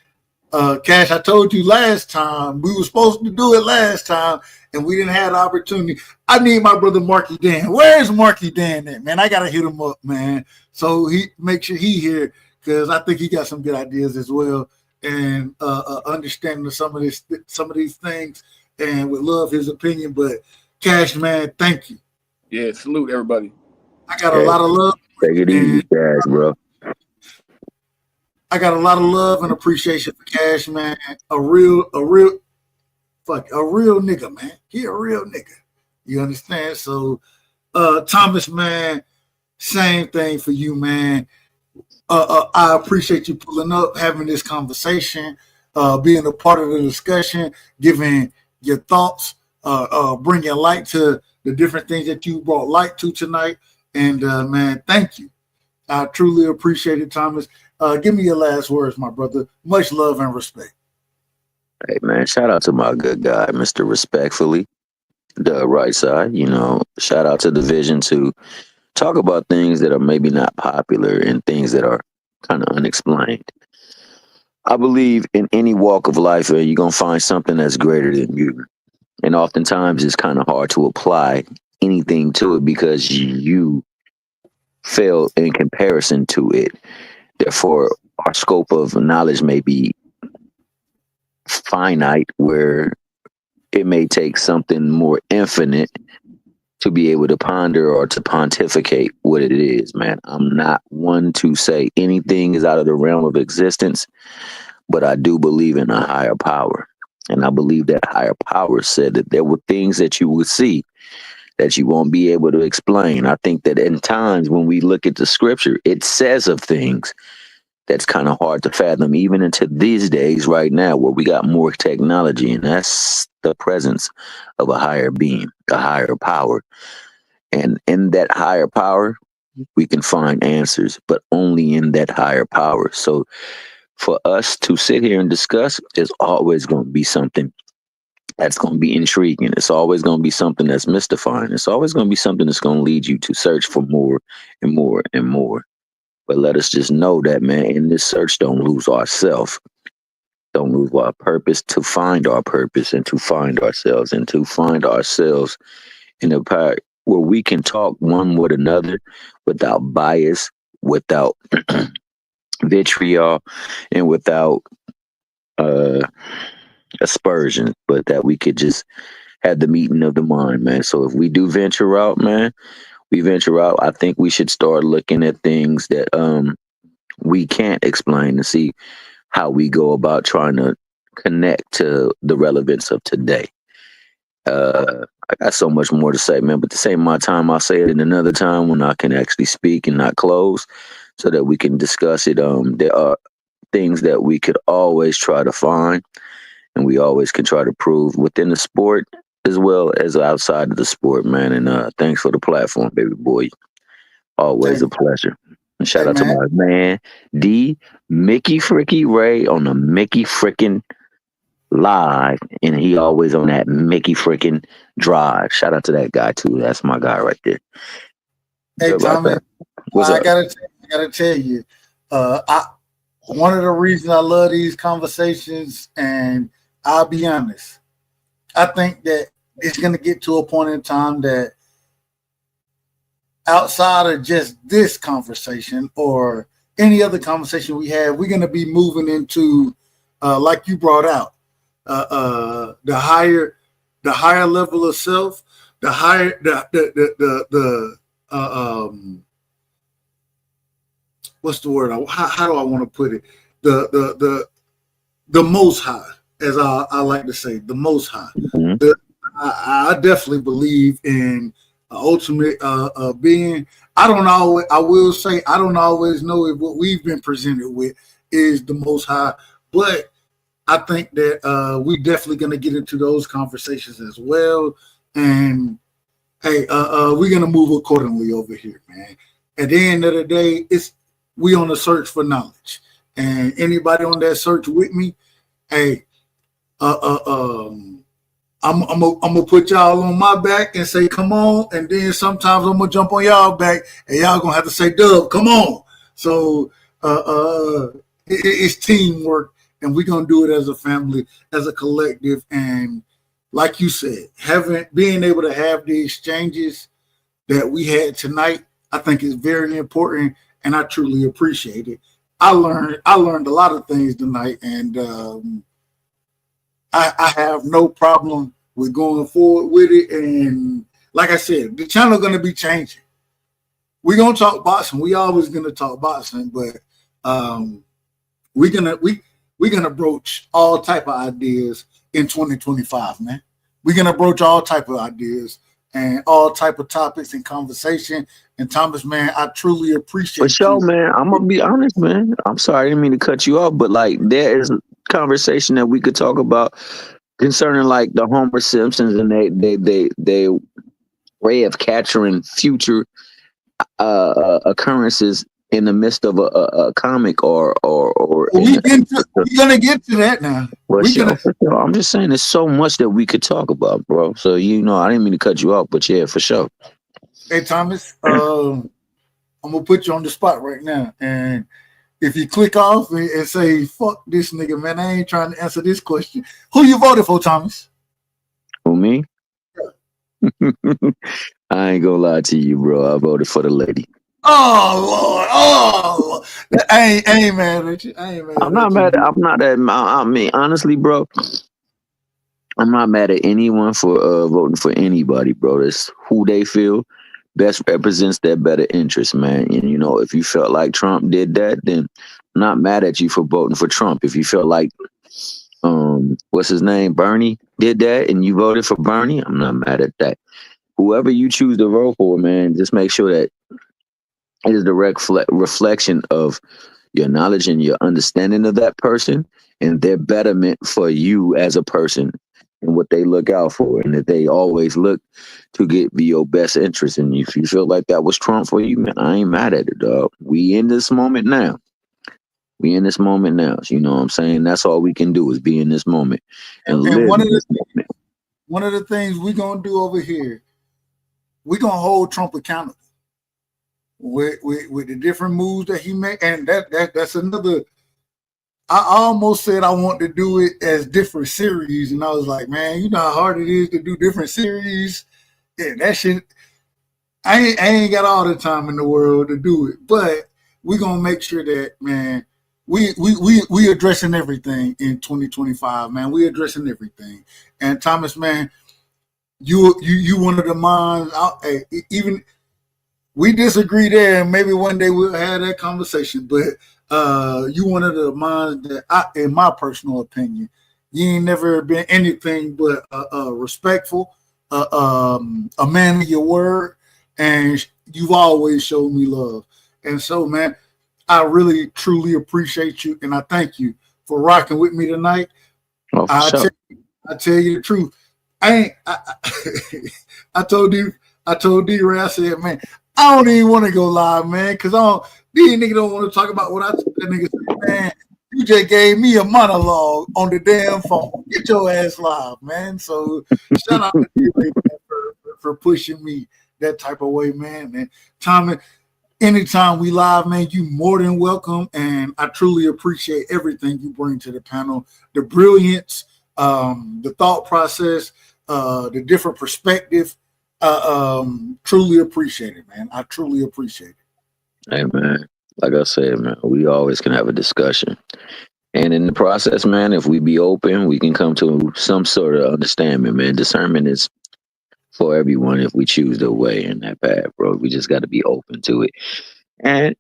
[SPEAKER 9] Cash, I told you last time, we were supposed to do it last time, and we didn't have the opportunity. I need my brother Marky Dan. Where's Marky Dan at, man? I got to hit him up, man. So he make sure he here, because I think he got some good ideas as well, and understanding of some of these things, and would love his opinion. But Cash, man, thank you.
[SPEAKER 11] Yeah, salute everybody.
[SPEAKER 9] I got a lot of love.
[SPEAKER 13] Take it easy, Cash, bro.
[SPEAKER 9] I got a lot of love and appreciation for Cash, man. A real nigga, man. He a real nigga. You understand? So, Thomas, man, same thing for you, man. I appreciate you pulling up, having this conversation, being a part of the discussion, giving your thoughts, bringing light to the different things that you brought light to tonight. And, man, thank you. I truly appreciate it, Thomas. Give me your last words, my brother. Much love and respect.
[SPEAKER 13] Hey, man, shout out to my good guy, Mr. Respectfully, the right side. You know, shout out to the vision to talk about things that are maybe not popular and things that are kind of unexplained. I believe in any walk of life, you're going to find something that's greater than you. And oftentimes it's kind of hard to apply anything to it because you fail in comparison to it. Therefore, our scope of knowledge may be finite, where it may take something more infinite to be able to ponder or to pontificate what it is, man. I'm not one to say anything is out of the realm of existence, but I do believe in a higher power. And I believe that higher power said that there were things that you would see that you won't be able to explain. I think that in times when we look at the scripture, it says of things that's kind of hard to fathom, even into these days right now where we got more technology, and that's the presence of a higher being, a higher power. And in that higher power, we can find answers, but only in that higher power. So for us to sit here and discuss is always going to be something that's going to be intriguing. It's always going to be something that's mystifying. It's always going to be something that's going to lead you to search for more and more and more. But let us just know that, man, in this search, don't lose ourselves. Don't lose our purpose, to find our purpose and to find ourselves, and to find ourselves in a part where we can talk one with another without bias, without vitriol, and without aspersion, but that we could just have the meeting of the mind, man. So if we do venture out, man, we venture out. I think we should start looking at things that we can't explain and see how we go about trying to connect to the relevance of today. I got so much more to say, man, but to save my time, I'll say it in another time when I can actually speak and not close, so that we can discuss it. There are things that we could always try to find, and we always can try to prove within the sport as well as outside of the sport, man. And thanks for the platform, baby boy. Always a pleasure. And shout out to my man, D. Mickey Fricky Ray on the Mickey Frickin' Live. And he always on that Mickey Frickin' Drive. Shout out to that guy, too. That's my guy right there.
[SPEAKER 9] Hey, Thomas,
[SPEAKER 13] What's up?
[SPEAKER 9] I gotta gotta tell you, one of the reasons I love these conversations, and I'll be honest, I think that it's gonna get to a point in time that outside of just this conversation or any other conversation we have, we're gonna be moving into, like you brought out, the higher level of self, the higher what's the word? How do I want to put it? The most high, as I like to say, the most high.
[SPEAKER 13] Mm-hmm.
[SPEAKER 9] I definitely believe in ultimate being. I will say I don't always know if what we've been presented with is the most high, but I think that we definitely going to get into those conversations as well. And hey, we're going to move accordingly over here, man. At the end of the day, we on a search for knowledge, and anybody on that search with me, hey, I'm gonna put y'all on my back and say, come on. And then sometimes I'm gonna jump on y'all back and y'all gonna have to say, Dub, come on. So it's teamwork, and we're gonna do it as a family, as a collective. And like you said, being able to have the exchanges that we had tonight, I think is very important, and I truly appreciate it. I learned a lot of things tonight, and I have no problem with going forward with it. And like I said, the channel going to be changing. We're going to talk boxing. We always going to talk boxing, but we're going to broach all type of ideas in 2025, man. We're going to broach all type of ideas and all type of topics and conversation. And Thomas, man, I truly appreciate
[SPEAKER 13] For sure,
[SPEAKER 9] you.
[SPEAKER 13] man. I'm gonna be honest, man. I'm sorry, I didn't mean to cut you off, but like there is conversation that we could talk about concerning like the Homer Simpsons and they way of capturing future occurrences in the midst of a comic or
[SPEAKER 9] we're gonna get to that now.
[SPEAKER 13] For sure. I'm just saying there's so much that we could talk about, bro. So I didn't mean to cut you off, but yeah, for sure.
[SPEAKER 9] Hey Thomas, I'm gonna put you on the spot right now, and if you click off and say "fuck this nigga," man, I ain't trying to answer this question. Who you voted for, Thomas?
[SPEAKER 13] Who, me? I ain't gonna lie to you, bro. I voted for the lady.
[SPEAKER 9] Oh Lord, I ain't mad at you.
[SPEAKER 13] I'm not mad. I mean, honestly, bro, I'm not mad at anyone for voting for anybody, bro. That's who they feel best represents their better interest, man. And if you felt like Trump did that, then I'm not mad at you for voting for Trump. If you felt like what's his name, Bernie did that, and you voted for Bernie, I'm not mad at that. Whoever you choose to vote for, man, just make sure that it is the reflection of your knowledge and your understanding of that person and their betterment for you as a person and what they look out for, and that they always look to be your best interest. And if you feel like that was Trump for you, man, I ain't mad at it, dog. We in this moment now. So, you know what I'm saying? That's all we can do is be in this moment and live
[SPEAKER 9] one
[SPEAKER 13] in this moment.
[SPEAKER 9] One of the things we're gonna do over here, we're gonna hold Trump accountable with the different moves that he made, and that's another. I almost said I want to do it as different series, and I was like, man, you know how hard it is to do different series. Yeah, that shit. I ain't got all the time in the world to do it, but we're gonna make sure that, man, we addressing everything in 2025, man. We addressing everything. And Thomas, man, you one of the minds out. Even we disagree there, and maybe one day we'll have that conversation. But you one of the minds that, in my personal opinion, you ain't never been anything but respectful, a man of your word, and you've always showed me love. And so, man, I really truly appreciate you, and I thank you for rocking with me tonight.
[SPEAKER 13] Oh,
[SPEAKER 9] I tell you the truth. I told D-Ray, I said, man, I don't even want to go live, man, because these niggas don't want to talk about what I told that nigga said, man. You just gave me a monologue on the damn phone. Get your ass live, man. So shout out to D-Ray for pushing me that type of way, man. And Tommy, anytime we live, man, you more than welcome. And I truly appreciate everything you bring to the panel, the brilliance, the thought process, the different perspective. Truly appreciate it, man. I truly appreciate it.
[SPEAKER 13] Hey, man, like I said, man, we always can have a discussion. And in the process, man, if we be open, we can come to some sort of understanding, man. Discernment is for everyone if we choose the way in that path, bro. We just got to be open to it. And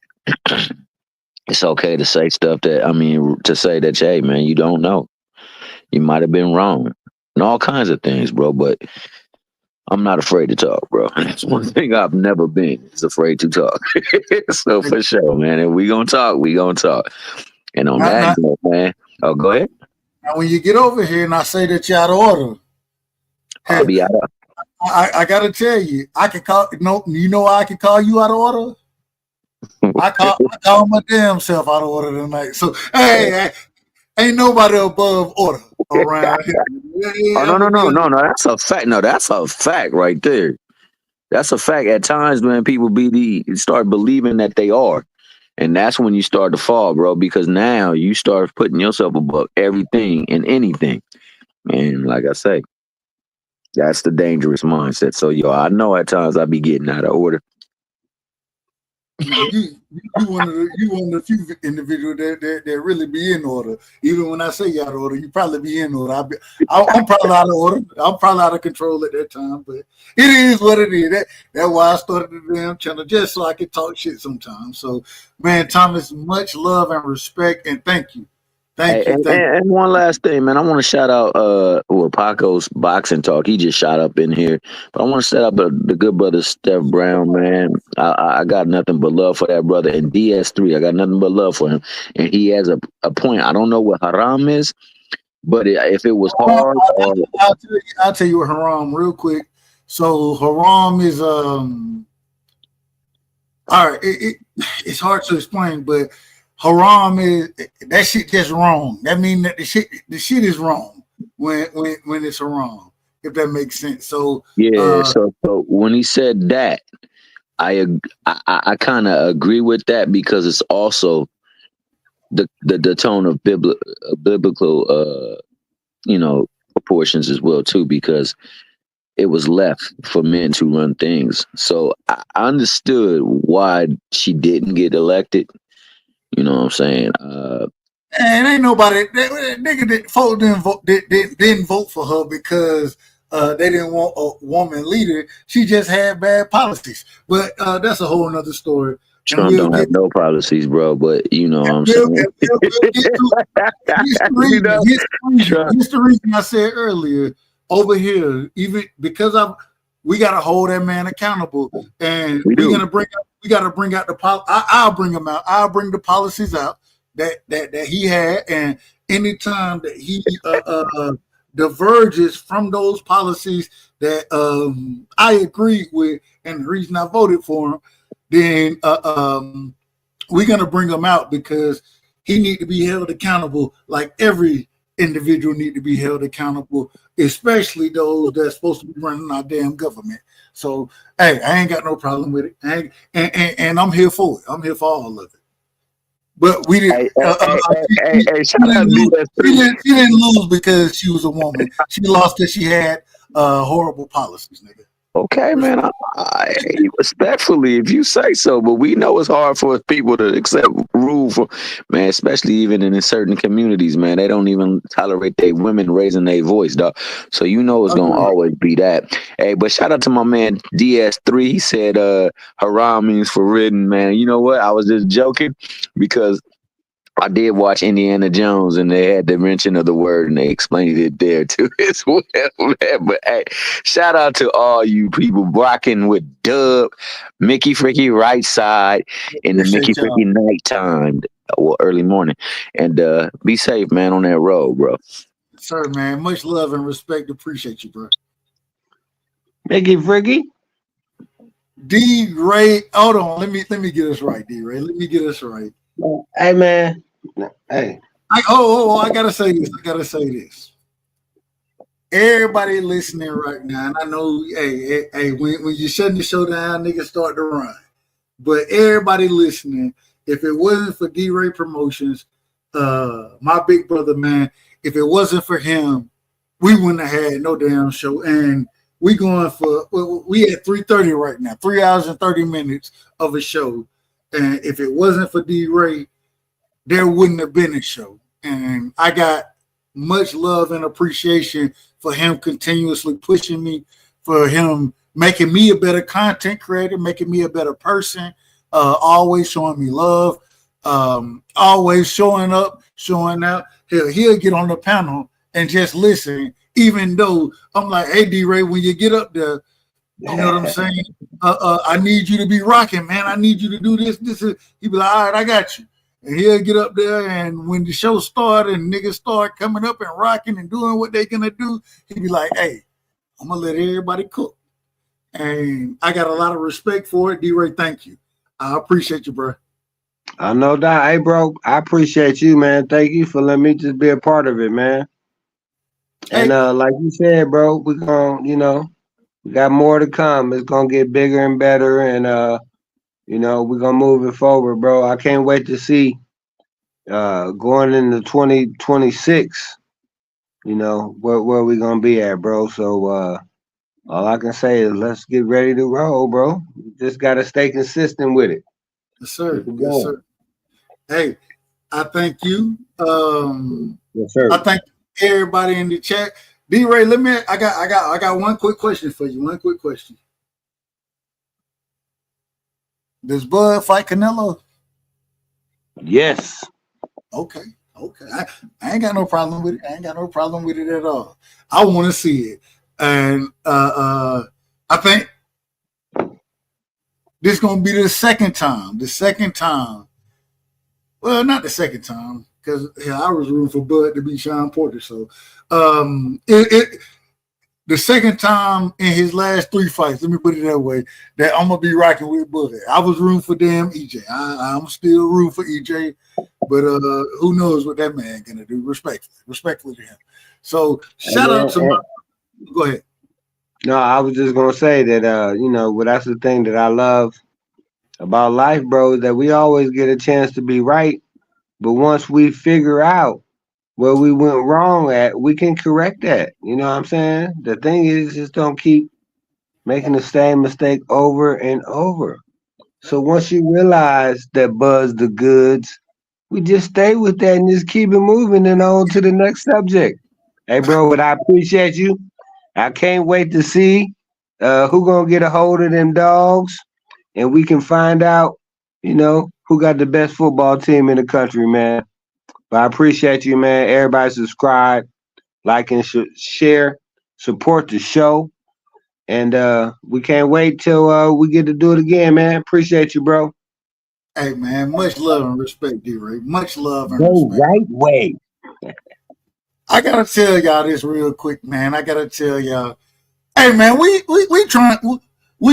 [SPEAKER 13] it's okay to say stuff to say that, hey, man, you don't know. You might have been wrong. And all kinds of things, bro. But I'm not afraid to talk, bro. That's one thing I've never been. Is afraid to talk. So for sure, man. If we gonna talk, we gonna talk. And on that note, man. Oh, go ahead.
[SPEAKER 9] Now, when you get over here and I say that you're out of order,
[SPEAKER 13] I'll be out of.
[SPEAKER 9] I gotta tell you, I can call. No, you know why I can call you out of order. I call my damn self out of order tonight. So hey, ain't nobody above order around here.
[SPEAKER 13] Oh no. That's a fact. No, that's a fact right there. That's a fact. At times, man, people start believing that they are. And that's when you start to fall, bro, because now you start putting yourself above everything and anything. And like I say, that's the dangerous mindset. So, I know at times I be getting out of order.
[SPEAKER 9] You one of the few individuals that really be in order. Even when I say you out of order, you probably be in order. I'm probably out of order. I'm probably out of control at that time, but it is what it is. That's why I started the damn channel, just so I could talk shit sometimes. So, man, Thomas, much love and respect, and thank you. Thank you.
[SPEAKER 13] And one last thing, man. I want to shout out Paco's Boxing Talk. He just shot up in here. But I want to shout out the good brother Steph Brown, man. I got nothing but love for that brother. And DS3, I got nothing but love for him. And he has a point. I don't know what haram is, but if it was hard,
[SPEAKER 9] I'll tell you what haram real quick. So haram is all right. It's hard to explain, but haram is that shit just wrong. That means that the shit is wrong when it's haram, if that makes sense. So
[SPEAKER 13] so when he said that, I kind of agree with that because it's also the tone of biblical proportions as well too, because it was left for men to run things. So I understood why she didn't get elected. You know what I'm saying?
[SPEAKER 9] And ain't nobody didn't vote for her because they didn't want a woman leader. She just had bad policies. But that's a whole nother story.
[SPEAKER 13] Trump don't have no policies, bro. But you know what I'm saying.
[SPEAKER 9] Here's the reason I said earlier. Over here, even because we got to hold that man accountable, and we got to bring out the I'll bring them out. I'll bring the policies out that he had, and anytime that he diverges from those policies that I agree with, and the reason I voted for him, then we're gonna bring him out because he need to be held accountable, like every individual need to be held accountable, especially those that's supposed to be running our damn government. So, hey, I ain't got no problem with it, and I'm here for it. I'm here for all of it. But we didn't. She didn't lose because she was a woman. She lost because she had horrible policies, nigga.
[SPEAKER 13] Okay, man. I respectfully, if you say so, but we know it's hard for people to accept rule for, man, especially even in certain communities, man. They don't even tolerate their women raising their voice, dog. So you know it's gonna always be that. Hey, but shout out to my man DS3. He said haram means forbidden, man. You know what? I was just joking because I did watch Indiana Jones, and they had the mention of the word, and they explained it there too as well, man. But hey, shout out to all you people rocking with Dub, Mickey Fricky right side in the Mickey Fricky nighttime or early morning, and be safe, man, on that road, bro.
[SPEAKER 9] Sir, man, much love and respect. Appreciate you, bro.
[SPEAKER 10] Mickey Fricky.
[SPEAKER 9] D Ray, hold on. Let me get us right, D Ray. Let me get us right.
[SPEAKER 10] Hey, man. Hey.
[SPEAKER 9] I gotta say this. Everybody listening right now, and I know, hey, when you're shutting the show down, niggas start to run. But everybody listening, if it wasn't for D-Ray Promotions, my big brother, man, if it wasn't for him, we wouldn't have had no damn show. And we at 3:30 right now, 3 hours and 30 minutes of a show. And if it wasn't for D-Ray, there wouldn't have been a show. And I got much love and appreciation for him continuously pushing me, for him making me a better content creator, making me a better person, always showing me love, always showing up, showing out. He'll get on the panel and just listen, even though I'm like, hey, D-Ray, when you get up there, you know what I'm saying? I need you to be rocking, man. I need you to do this. He'll be like, all right, I got you. And he'll get up there, and when the show started and niggas start coming up and rocking and doing what they're going to do, he'll be like, hey, I'm going to let everybody cook. And I got a lot of respect for it. D-Ray, thank you. I appreciate you, bro.
[SPEAKER 10] I know that. Hey, bro, I appreciate you, man. Thank you for letting me just be a part of it, man. And like you said, bro, we're going to, we got more to come. It's going to get bigger and better. And, we're going to move it forward, bro. I can't wait to see going into 2026, where we're going to be at, bro. So all I can say is let's get ready to roll, bro. You just got to stay consistent with it.
[SPEAKER 9] Yes, sir. Yes, sir. Hey, I thank you.
[SPEAKER 10] Yes, sir.
[SPEAKER 9] I thank everybody in the chat. D-Ray, I got one quick question for you. One quick question. Does Bud fight Canelo?
[SPEAKER 10] Yes.
[SPEAKER 9] Okay. I ain't got no problem with it. I ain't got no problem with it at all. I want to see it. And I think this is going to be the second time. Well, not the second time, because I was rooting for Bud to beat Sean Porter. So the second time in his last 3 fights, let me put it that way, that I'm going to be rocking with Bud. I was rooting for damn EJ. I'm still rooting for EJ, but who knows what that man going to do, respectfully to him. So shout out to go ahead.
[SPEAKER 10] No, I was just going to say that, well, that's the thing that I love about life, bro, that we always get a chance to be right. But once we figure out where we went wrong at, we can correct that. You know what I'm saying? The thing is, just don't keep making the same mistake over and over. So once you realize that Buzz the goods, we just stay with that and just keep it moving and on to the next subject. Hey, bro, but I appreciate you. I can't wait to see who gonna get a hold of them dogs, and we can find out, who got the best football team in the country, man. But I appreciate you, man. Everybody subscribe, like, and share, support the show. And we can't wait till we get to do it again, man. Appreciate you, bro.
[SPEAKER 9] Hey, man, much love and respect, D-Ray. Much love and
[SPEAKER 10] Go
[SPEAKER 9] respect.
[SPEAKER 10] right way.
[SPEAKER 9] I got to tell y'all this real quick, man. I got to tell y'all, hey, man, we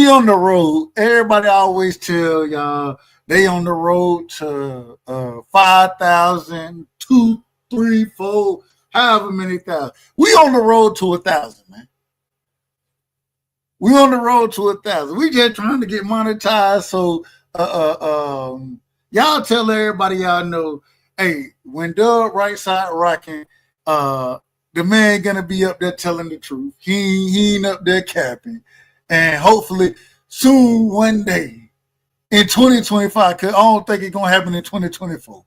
[SPEAKER 9] on the road. Everybody always tell y'all they on the road to 5,000, 2, 3, 4, however many thousand. We on the road to 1,000, man. We on the road to 1,000. We just trying to get monetized. So y'all tell everybody y'all know, hey, when Doug right side rocking, the man gonna be up there telling the truth. He ain't up there capping. And hopefully soon one day in 2025, because I don't think it's gonna happen in 2024.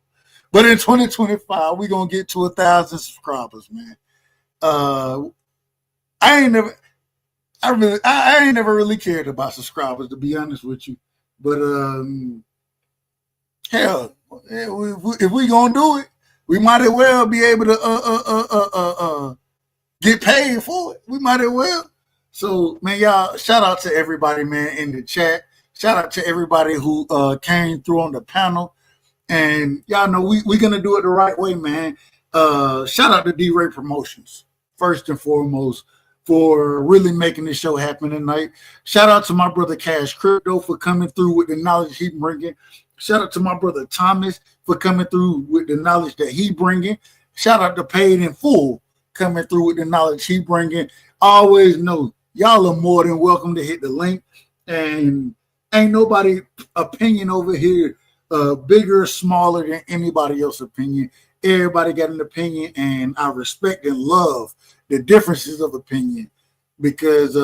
[SPEAKER 9] But in 2025, we're gonna get to 1,000 subscribers, man. I ain't never really cared about subscribers, to be honest with you. But hell, if we gonna do it, we might as well be able to get paid for it. We might as well. So, man, y'all, shout out to everybody, man, in the chat. Shout out to everybody who came through on the panel. And y'all know we're going to do it the right way, man. Shout out to D-Ray Promotions, first and foremost, for really making this show happen tonight. Shout out to my brother Cash Crypto for coming through with the knowledge he bringing. Shout out to my brother Thomas for coming through with the knowledge that he bringing. Shout out to Paid in Full coming through with the knowledge he bringing. Always know y'all are more than welcome to hit the link and Ain't nobody opinion over here bigger or smaller than anybody else's opinion. Everybody got an opinion, and I respect and love the differences of opinion, because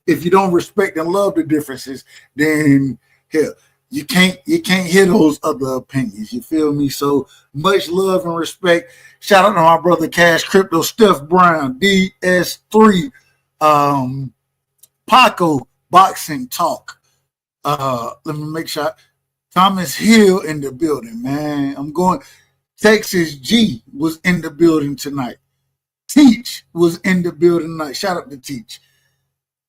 [SPEAKER 9] if you don't respect and love the differences, then hell, you can't hear those other opinions. You feel me? So much love and respect. Shout out to my brother Cash Crypto, Steph Brown, DS3, Paco, Boxing Talk. Let me make sure. Thomas Hill in the building, man. I'm going. Texas G was in the building tonight. Teach was in the building tonight. Shout out to Teach.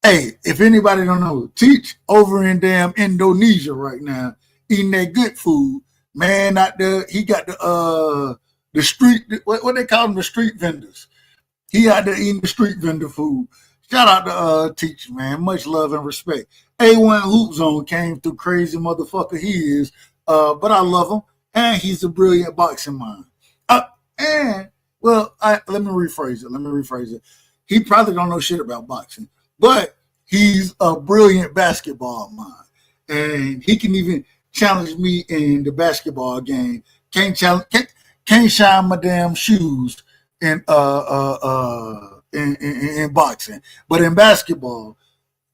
[SPEAKER 9] Hey, if anybody don't know, Teach over in damn Indonesia right now, eating that good food. Man, out there, he got the street, what they call them, the street vendors. He out there eating the street vendor food. Shout out to Teach, man. Much love and respect. A1 Hoop Zone came through, crazy motherfucker he is. But I love him. And he's a brilliant boxing mind. Let me rephrase it. He probably don't know shit about boxing, but he's a brilliant basketball mind. And he can even challenge me in the basketball game. Can't shine my damn shoes in boxing. But in basketball,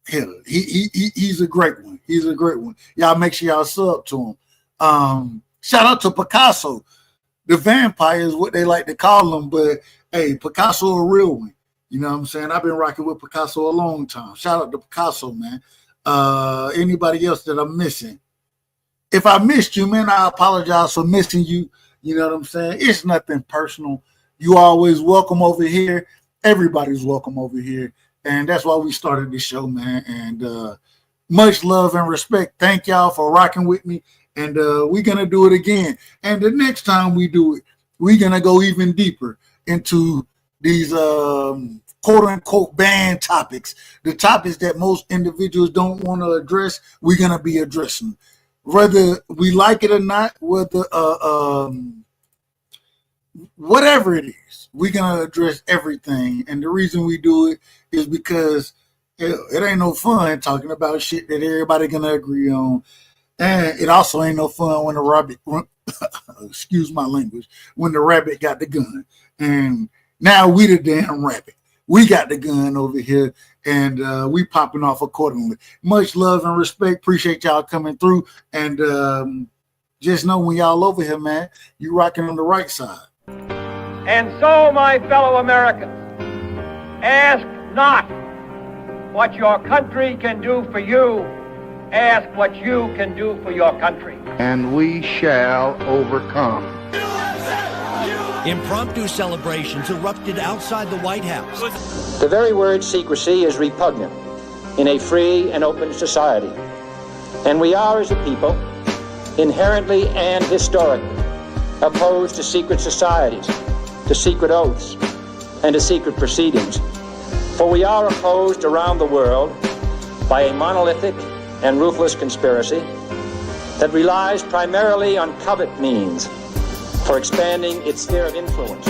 [SPEAKER 9] hell, he's a great one. He's a great one. Y'all make sure y'all sub to him. Shout out to Picasso. The vampire is what they like to call him, but hey, Picasso a real one. You know what I'm saying? I've been rocking with Picasso a long time. Shout out to Picasso, man. Anybody else that I'm missing? If I missed you, man, I apologize for missing you. You know what I'm saying? It's nothing personal. You always welcome over here. Everybody's welcome over here. And that's why we started this show, man. And much love and respect. Thank y'all for rocking with me. And we're going to do it again. And the next time we do it, we're going to go even deeper into these quote-unquote banned topics. The topics that most individuals don't want to address, we're going to be addressing. Whether we like it or not, whether whatever it is, we're going to address everything. And the reason we do it is because it ain't no fun talking about shit that everybody going to agree on. And it also ain't no fun when the rabbit, excuse my language, when the rabbit got the gun. And now we the damn rabbit. We got the gun over here, and we popping off accordingly. Much love and respect. Appreciate y'all coming through. And just know when y'all over here, man, you rocking on the right side.
[SPEAKER 19] And so, my fellow Americans, ask not what your country can do for you. Ask what you can do for your country.
[SPEAKER 7] And we shall overcome.
[SPEAKER 8] Impromptu celebrations erupted outside the White House.
[SPEAKER 6] The very word secrecy is repugnant in a free and open society. And we are, as a people, inherently and historically opposed to secret societies, to secret oaths, and to secret proceedings. For we are opposed around the world by a monolithic and ruthless conspiracy that relies primarily on covert means for expanding its sphere of influence.